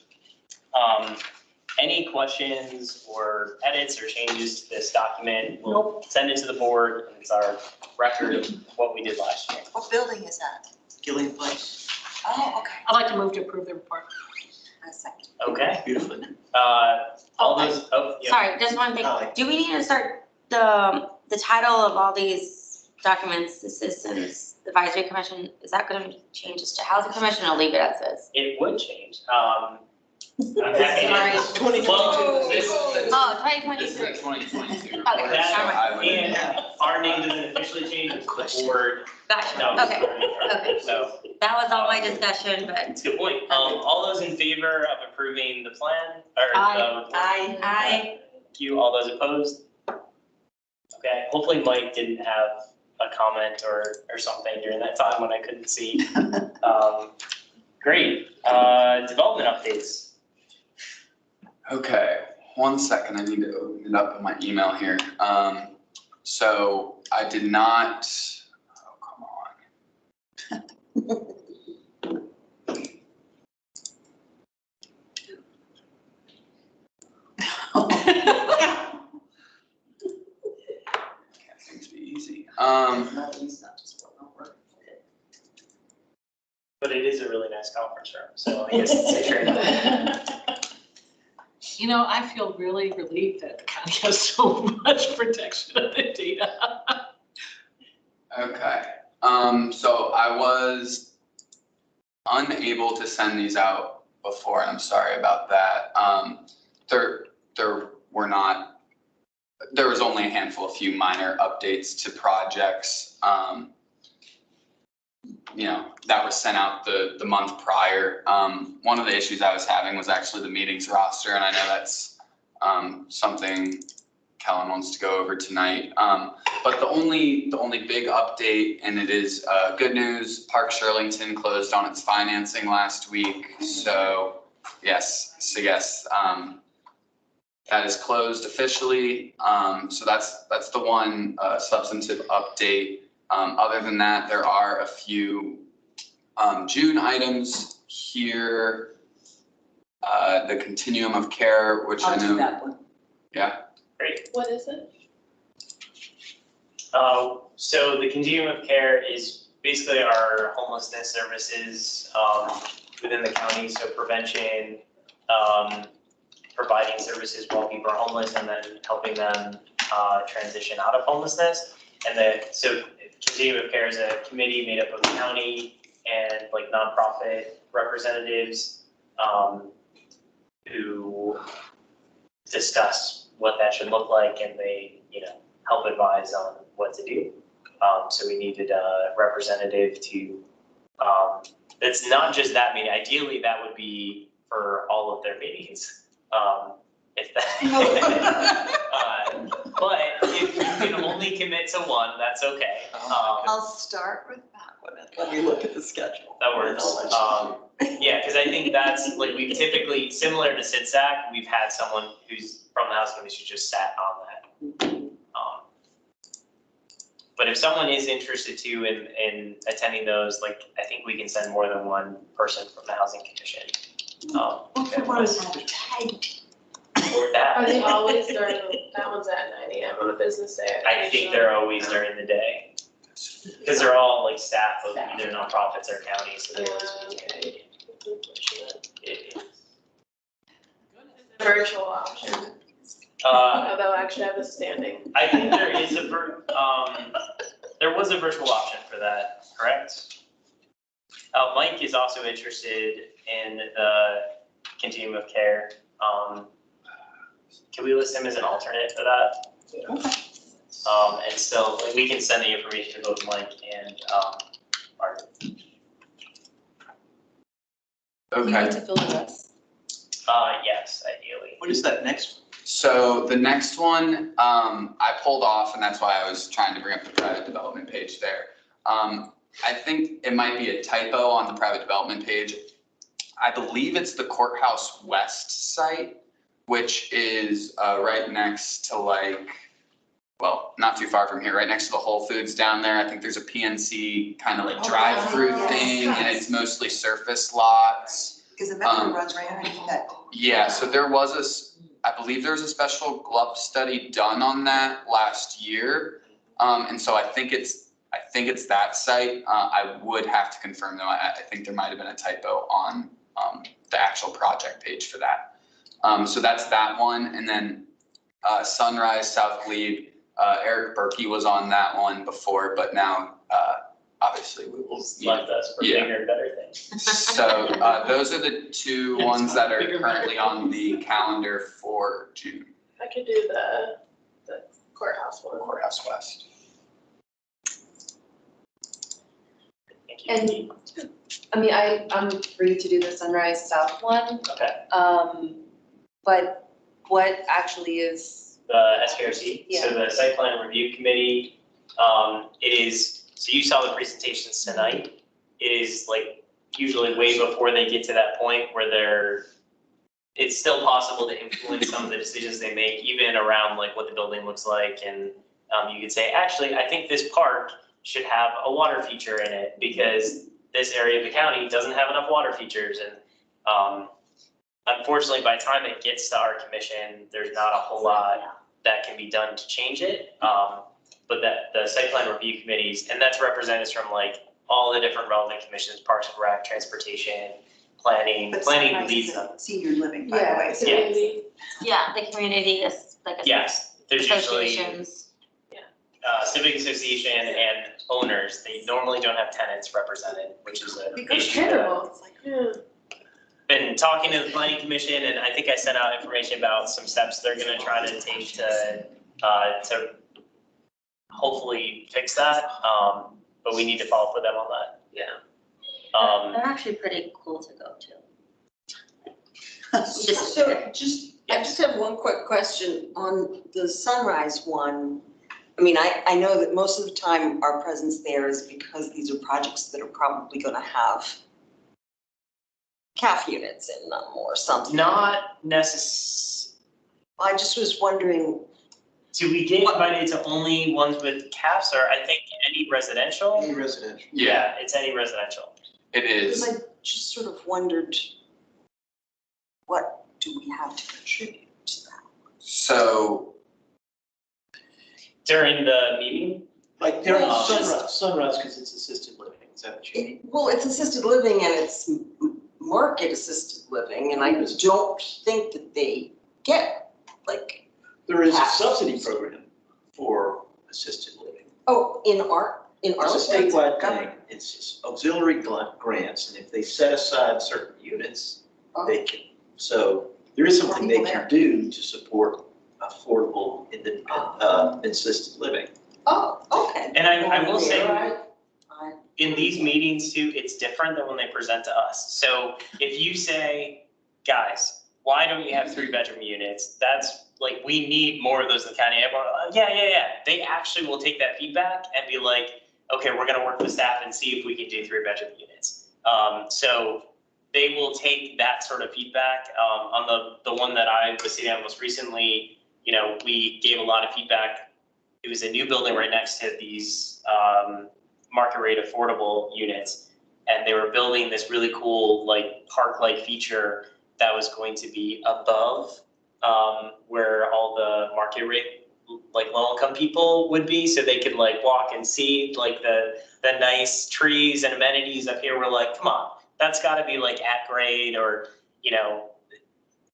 Any questions or edits or changes to this document, we'll send it to the board. It's our record of what we did last year. What building is that? Gillian Place. Oh, okay. I'd like to move to approve the report. I second. Okay. Beautifully. All those, oh, yeah. Sorry, just one thing. Oh. Do we need to start the title of all these documents, the Citizens Advisory Commission, is that going to change this to Housing Commission or leave it as is? It would change. I'm happy to. Oh, 2023. This is a 2022. Okay, That, and our name doesn't officially change, it's the board. Gotcha, No, okay, okay. So, That was all my discussion, but. it's a good point. All those in favor of approving the plan, or Aye. thank you, all those opposed? Okay, hopefully Mike didn't have a comment or something during that time when I couldn't see. Great, development updates. Okay, 1 second, I need to open it up in my email here. So I did not, oh, come on. Can't things be easy? But it is a really nice conference room, so I guess it's a trade-off. You know, I feel really relieved that the county has so much protection of the data. Okay, so I was unable to send these out before, and I'm sorry about that. There was only a handful, a few minor updates to projects, you know, that was sent out the month prior. One of the issues I was having was actually the meetings roster, and I know that's something Kellen wants to go over tonight. But the only big update, and it is good news, Park Arlington closed on its financing last week. So yes, that is closed officially. So that's the one substantive update. Other than that, there are a few June items here. The continuum of care, which I I'll do know. that one. Yeah. Great. What is it? So the continuum of care is basically our homelessness services within the county. So prevention, providing services while people are homeless, and then helping them transition out of homelessness. And so continuum of care is a committee made up of the county and like nonprofit representatives who discuss what that should look like, and they, you know, help advise on what to do. So we needed a representative to, it's not just that meeting. Ideally, that would be for all of their meetings. If that, but if you can only commit to one, that's okay. I'll start with that one and let me look at the schedule. That works. Yeah, because I think that's like, we've typically, similar to SITSAC, we've had someone who's from the Housing Commission just sat on that. But if someone is interested too in attending those, like, I think we can send more than one person from the Housing Commission. What if we wanted to have a tag team? Or that. Are they always during, that one's at 9 AM on a business day? I think they're always during the day. Because they're all like staff of either nonprofits or counties, so they're always. Okay. It's unfortunate. It is. Virtual option. Oh, they'll actually have a standing. I think there is there was a virtual option for that, correct? Mike is also interested in the continuum of care. Can we list him as an alternate for that? Okay. And so like, we can send the information to both Mike and Art. You need Okay, to fill the rest. Yes, ideally. What is that next one? so the next one, I pulled off, and that's why I was trying to bring up the private development page there. I think it might be a typo on the private development page. I believe it's the Courthouse West site, which is right next to like, well, not too far from here, right next to the Whole Foods down there. I think there's a PNC kind of like drive-through yes, thing, and yes. it's mostly surface lots. Because the metro runs right underneath that. Yeah, so there was I believe there was a special GLUP study done on that last year. And so I think it's that site. I would have to confirm though. I think there might have been a typo on the actual project page for that. So that's that one. And then Sunrise South Glebe, Eric Berkey was on that one before, but now obviously we will. He's left us for bigger and better things. So those are the two ones that are currently on the calendar for June. I could do the courthouse one. Courthouse West. Thank you. And, I mean, I'm free to do the Sunrise South one, Okay, but what actually is, the SKRC, Yeah. so the Site Plan Review Committee, it is, so you saw the presentations tonight. It is like usually way before they get to that point where it's still possible to influence some of the decisions they make, even around like what the building looks like. And you could say, actually, I think this park should have a water feature in it because this area of the county doesn't have enough water features. And unfortunately, by the time it gets to our commission, there's not a whole lot that can be done to change it. But the site plan review committees, and that's representatives from like all the different relevant commissions, Parks and Rec, Transportation, Planning leads them. Senior living, by the Yeah, way. community. Yeah, the community is like a Yes, there's usually associations. civic association and owners. They normally don't have tenants represented, which is an Becomes issue. terrible. It's like, yeah. Been talking to the planning commission, and I think I sent out information about some steps they're gonna try to take to hopefully fix that. But we need to follow up with them on that. Yeah. They're actually pretty cool to go to. I just have one quick question on the Sunrise one. I mean, I know that most of the time our presence there is because these are projects that are probably gonna have CAF units in them or something. Not necess. I just was wondering. Do we get invited to only ones with caps, or I think any residential? Any residential. Yeah, it's any residential. It is. Because I just sort of wondered, what do we have to contribute to that? So During the meeting? Like during Well, sunrise, because it's assisted living, is that what you mean? Well, it's assisted living and it's market assisted living, and I don't think that they get, like, There is a Tax. subsidy program for assisted living. oh, in Arlington? It's a statewide thing. It's just auxiliary grants, and if they set aside certain units, they can. So there is something they can do to support affordable assisted living. Oh, okay. And I will say, Right. in these meetings too, it's different than when they present to us. So if you say, guys, why don't you have 3-bedroom units? That's like, we need more of those in the county. Everyone, yeah. They actually will take that feedback and be like, okay, we're gonna work with staff and see if we can do 3-bedroom units. So they will take that sort of feedback. On the one that I was sitting on most recently, you know, we gave a lot of feedback. It was a new building right next to these market rate affordable units. And they were building this really cool, like, park-like feature that was going to be above where all the market rate, like, low-income people would be, so they could like walk and see like the nice trees and amenities up here. We're like, come on, that's got to be like at grade, or, you know,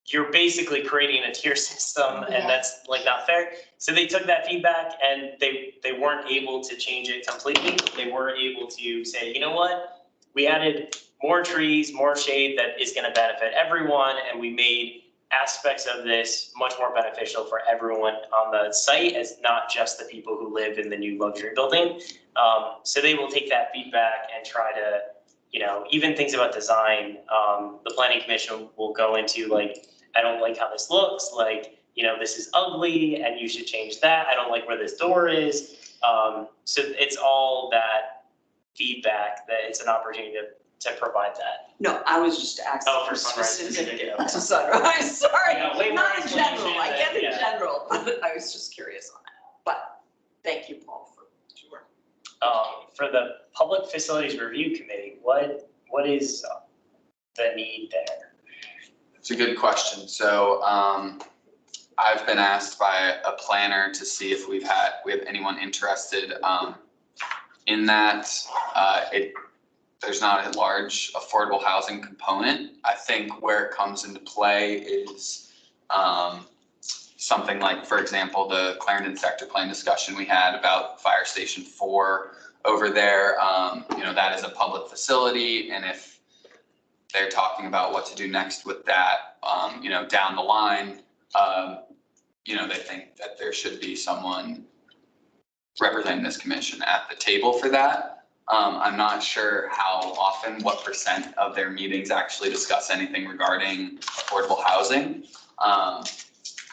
you're basically creating a tier system, and that's like not fair. So they took that feedback and they weren't able to change it completely. They were able to say, you know what, we added more trees, more shade that is going to benefit everyone, and we made aspects of this much more beneficial for everyone on the site, as not just the people who live in the new luxury building. So they will take that feedback and try to, you know, even things about design, the planning commission will go into like, I don't like how this looks, like, you know, this is ugly and you should change that. I don't like where this door is. So it's all that feedback that it's an opportunity to provide that. No, I was just asking Oh, for for Sunrise specific specific, to Sunrise, sorry, Yeah, way more not in general, I get in yeah. general, but I was just curious on that. But thank you, Paul, for sure. For the Public Facilities Review Committee, what is the need there? it's a good question. So I've been asked by a planner to see if we have anyone interested in that. There's not a large affordable housing component. I think where it comes into play is something like, for example, the Clarendon sector plan discussion we had about Fire Station 4 over there. You know, that is a public facility, and if they're talking about what to do next with that, you know, down the line, you know, they think that there should be someone representing this commission at the table for that. I'm not sure how often, what % of their meetings actually discuss anything regarding affordable housing.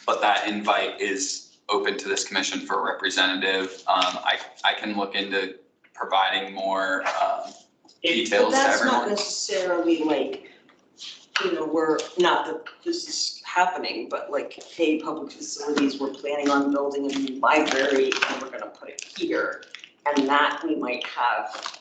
But that invite is open to this commission for a representative. I can look into providing more details to That's not everyone. necessarily like, we're, not that this is happening, but like, hey, public facilities, we're planning on building a new library and we're gonna put it here. And that we might have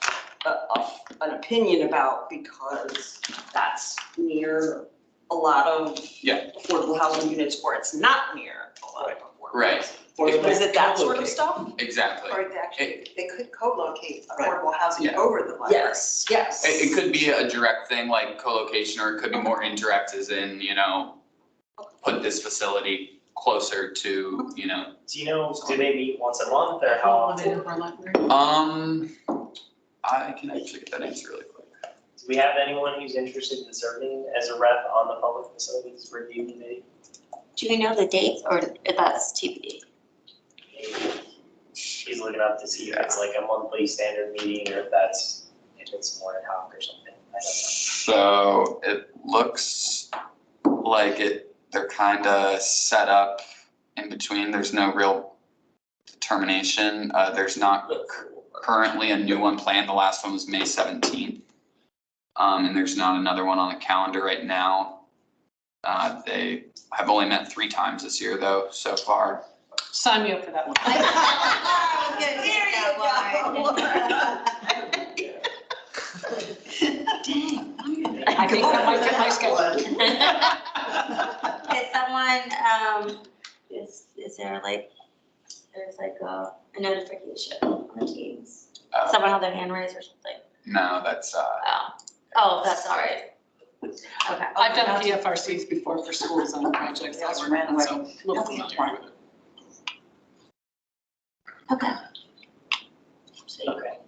an opinion about because that's near a lot of Yeah. affordable housing units, or it's not near a lot of affordable Right. housing. Or is it that sort of stuff? Exactly. Or they could co-locate affordable housing Yeah. over the library. Yes, yes. It could be a direct thing like co-location, or it could be more indirect as in, put this facility closer to, Do you know, do they meet once a month or how often? I can actually get that answer really quick. Do we have anyone who's interested in serving as a rep on the public facilities review committee? Do we know the dates or if that's TBD? She's looking up to see if it's like a monthly standard meeting or if it's more ad hoc or something. I don't know. So it looks like they're kind of set up in between. There's no real determination. There's not currently a new one planned. The last one was May 17th. And there's not another one on the calendar right now. They have only met 3 times this year though, so far. Sign me up for that one. I think that might fit my schedule. Is someone, is there like, there's like a notification on the teams? Someone have their hand raised or something? No, that's Oh, that's all right. Okay. I've done PFRCs before for schools on projects that were ran, so a little familiar with it. Okay. Okay.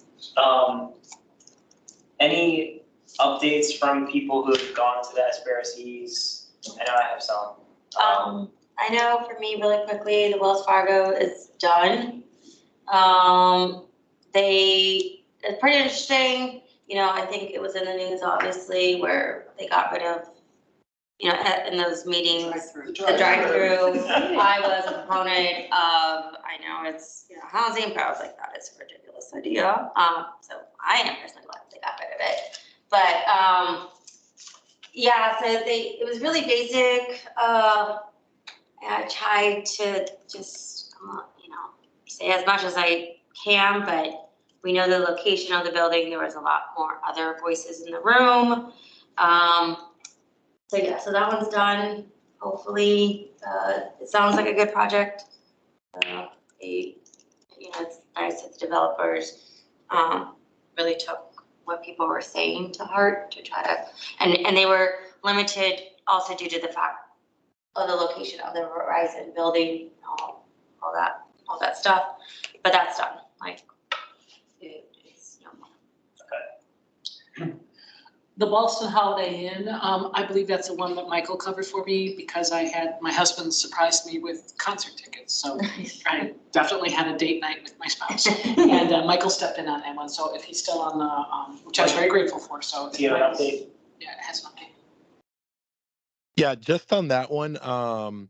Any updates from people who have gone to the SBRCs? I know I have some. I know for me, really quickly, the Wells Fargo is done. It's pretty interesting. I think it was in the news, obviously, where they got rid of, in those meetings, the drive-through. I was a proponent of, I know it's, housing, but I was like, that is a ridiculous idea. So I am personally glad they got rid of it. But, yeah, so it was really basic. And I tried to just, say as much as I can, but we know the location of the building. There was a lot more other voices in the room. So yeah, so that one's done. Hopefully, it sounds like a good project. It's nice that the developers really took what people were saying to heart to try to, and they were limited also due to the fact of the location of the Verizon building, all that stuff. But that's done. It's no more. The Boston Holiday Inn, I believe that's the one that Michael covered for me because my husband surprised me with concert tickets. So I definitely had a date night with my spouse. And Michael stepped in on that one. So if he's still on the, which I was very grateful for, so. Do you have an update? Yeah, it has an update. Yeah, just on that one, I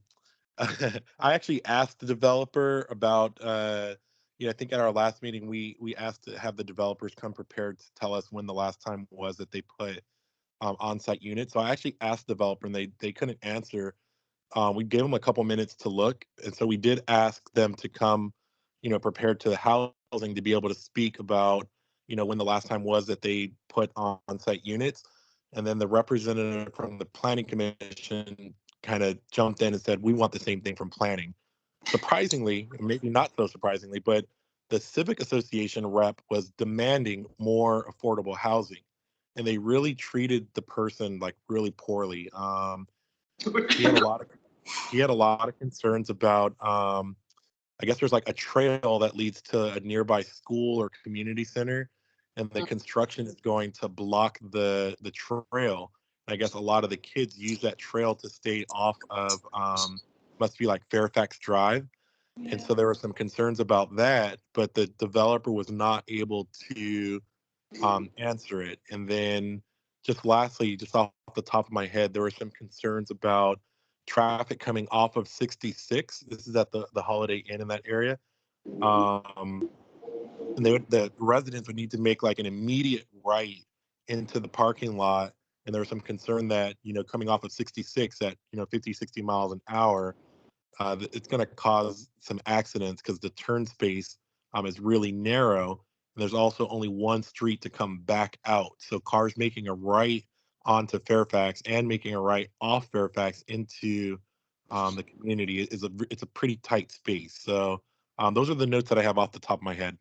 actually asked the developer about, I think at our last meeting, we asked to have the developers come prepared to tell us when the last time was that they put on-site units. So I actually asked the developer and they couldn't answer. We gave them a couple minutes to look. And so we did ask them to come, prepared to the housing to be able to speak about, when the last time was that they put on-site units. And then the representative from the planning commission kind of jumped in and said, we want the same thing from planning. Surprisingly, maybe not so surprisingly, but the Civic Association rep was demanding more affordable housing. And they really treated the person like really poorly. He had a lot of concerns about, I guess there's like a trail that leads to a nearby school or community center, and the construction is going to block the trail. I guess a lot of the kids use that trail to stay off of must be like Fairfax Drive. And so there were some concerns about that, but the developer was not able to answer it. And then just lastly, just off the top of my head, there were some concerns about traffic coming off of 66. This is at the Holiday Inn in that area. And the residents would need to make like an immediate right into the parking lot. And there was some concern that, coming off of 66 at, 50, 60 miles an hour, it's going to cause some accidents because the turn space is really narrow. And there's also only one street to come back out. So cars making a right onto Fairfax and making a right off Fairfax into the community it's a pretty tight space. So those are the notes that I have off the top of my head.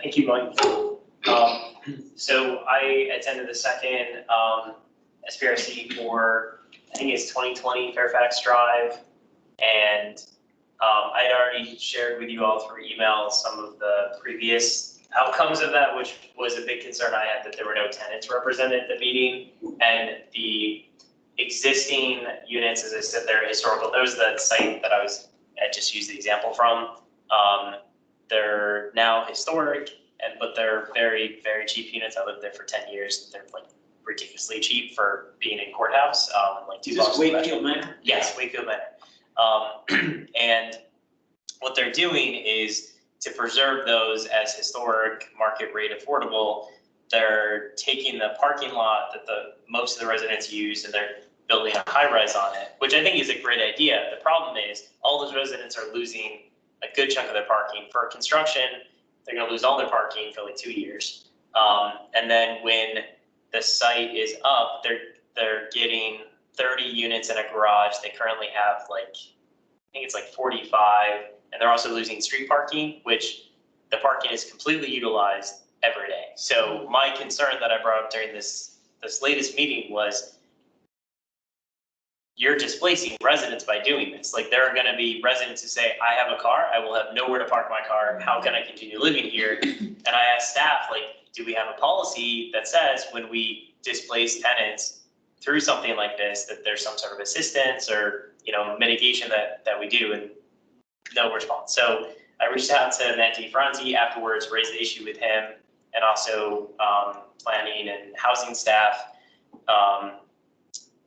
Thank you, Mike. So I attended the second SPRC for, I think it's 2020 Fairfax Drive. And I had already shared with you all through email some of the previous outcomes of that, which was a big concern I had, that there were no tenants represented at the meeting. And the existing units, as I said, they're historical. That was the site that I just used the example from. They're now historic, but they're very, very cheap units. I lived there for 10 years. They're like ridiculously cheap for being in courthouse, like $2. Is this Wakefield Manor? Yes, Wakefield Manor. And what they're doing is to preserve those as historic, market rate affordable. They're taking the parking lot that most of the residents use, and they're building a high rise on it, which I think is a great idea. The problem is all those residents are losing a good chunk of their parking. For construction, they're gonna lose all their parking for like 2 years. And then when the site is up, they're getting 30 units in a garage. They currently have I think it's 45, and they're also losing street parking, which the parking is completely utilized every day. So my concern that I brought up during this latest meeting was, you're displacing residents by doing this. There are gonna be residents who say, I have a car, I will have nowhere to park my car, how can I continue living here? And I asked staff, do we have a policy that says when we displace tenants through something like this, that there's some sort of assistance or, mitigation that we do? And no response. So I reached out to Matti Franzi afterwards, raised the issue with him, and also planning and housing staff.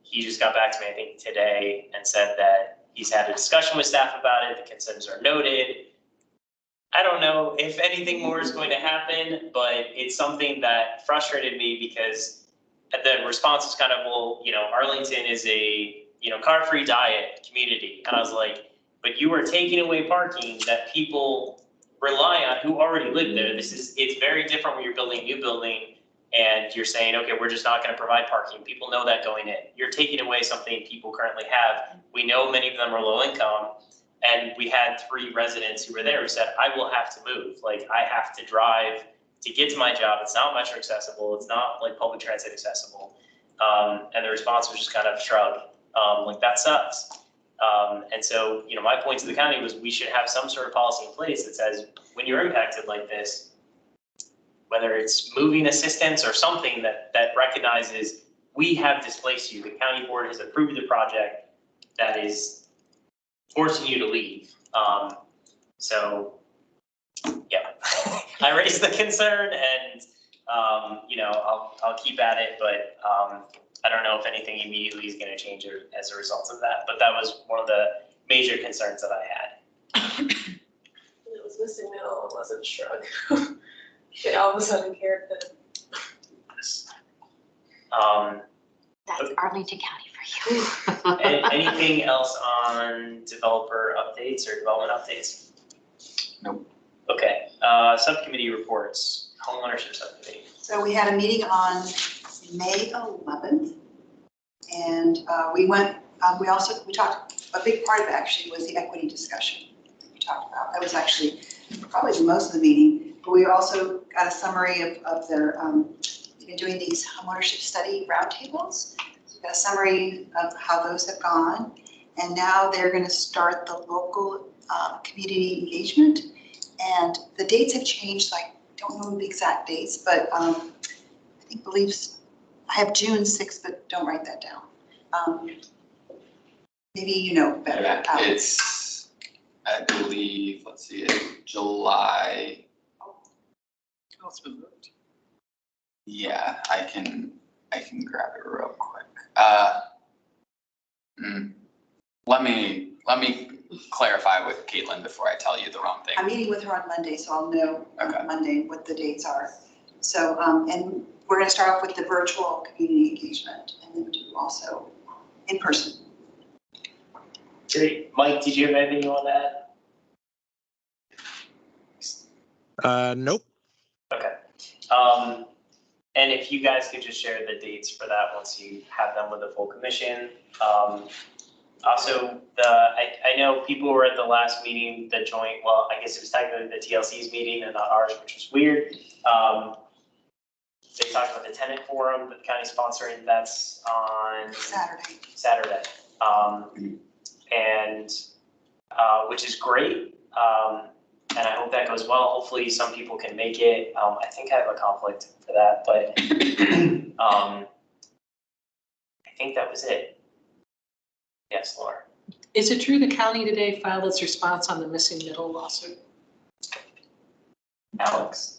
He just got back to me, I think today, and said that he's had a discussion with staff about it. The concerns are noted. I don't know if anything more is going to happen, but it's something that frustrated me because the response was kind of, well, Arlington is a, car-free diet community. And I was like, but you are taking away parking that people rely on who already live there. It's very different when you're building a new building and you're saying, okay, we're just not going to provide parking. People know that going in. You're taking away something people currently have. We know many of them are low income. And we had 3 residents who were there who said, I will have to move. I have to drive to get to my job. It's not metro accessible. It's not public transit accessible. And the response was just kind of shrug. That sucks. And so, my point to the county was we should have some sort of policy in place that says when you're impacted like this, whether it's moving assistance or something that recognizes we have displaced you, the county board has approved the project that is forcing you to leave. So, yeah, I raised the concern and, I'll keep at it, but I don't know if anything immediately is going to change as a result of that. But that was one of the major concerns that I had. It was missing middle, it wasn't shrug. They all of a sudden cared that. That's Arlington County for you. Anything else on developer updates or development updates? Nope. Okay, subcommittee reports, homeownership subcommittee. So we had a meeting on May 11th, and we talked, a big part of it actually was the equity discussion that we talked about. That was actually probably the most of the meeting, but we also got a summary of their, they've been doing these homeownership study roundtables. So we got a summary of how those have gone, and now they're going to start the local community engagement, and the dates have changed, so I don't know the exact dates, but I have June 6th, but don't write that down. Maybe you know better. Yeah, it's, I believe, let's see, July. Oh, it's been moved. Yeah, I can grab it real quick. Let me clarify with Caitlin before I tell you the wrong thing. I'm meeting with her on Monday, so I'll know Okay. on Monday what the dates are. So, and we're gonna start off with the virtual community engagement and then do also in person. Great. Mike, did you have anything you want to add? Nope. Okay. And if you guys could just share the dates for that once you have them with the full commission. Also, I know people were at the last meeting, the joint, well, I guess it was technically the TLC's meeting and not ours, which was weird. They talked about the tenant forum, the county sponsoring, that's on Saturday. And which is great. And I hope that goes well. Hopefully some people can make it. I think I have a conflict for that, but I think that was it. Yes, Laura. Is it true the county today filed its response on the missing middle lawsuit? Alex?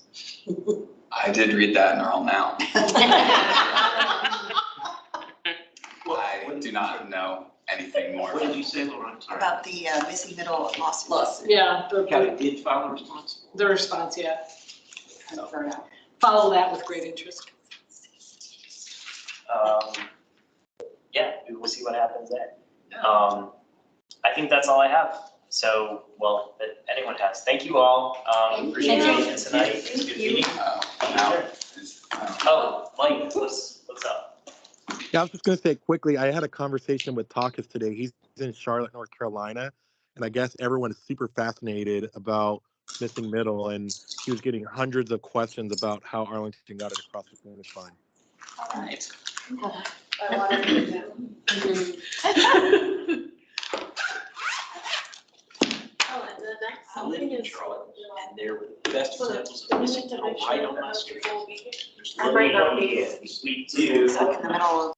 I did read that in Earl now. I do not know anything more. What did you say, Laura? I'm sorry. About the missing middle lawsuit. Yeah, The county did file a response? the response, yeah. Follow that with great interest. Yeah, we will see what happens there. I think that's all I have. So, well, that anyone has. Thank you all. Appreciate your patience tonight. It was a good meeting. Oh, Mike, what's up? Yeah, I was just going to say quickly, I had a conversation with Takis today. He's in Charlotte, North Carolina, and I guess everyone is super fascinated about missing middle, and he was getting hundreds of questions about how Arlington got it across the finish line. All right. I wanted to know. Oh, and the next I live thing in is. Charlotte, and there were the best So examples we of need missing to middle make sure right that on my the street. whole week- There's I might not literally be. a week two. Stuck in the middle of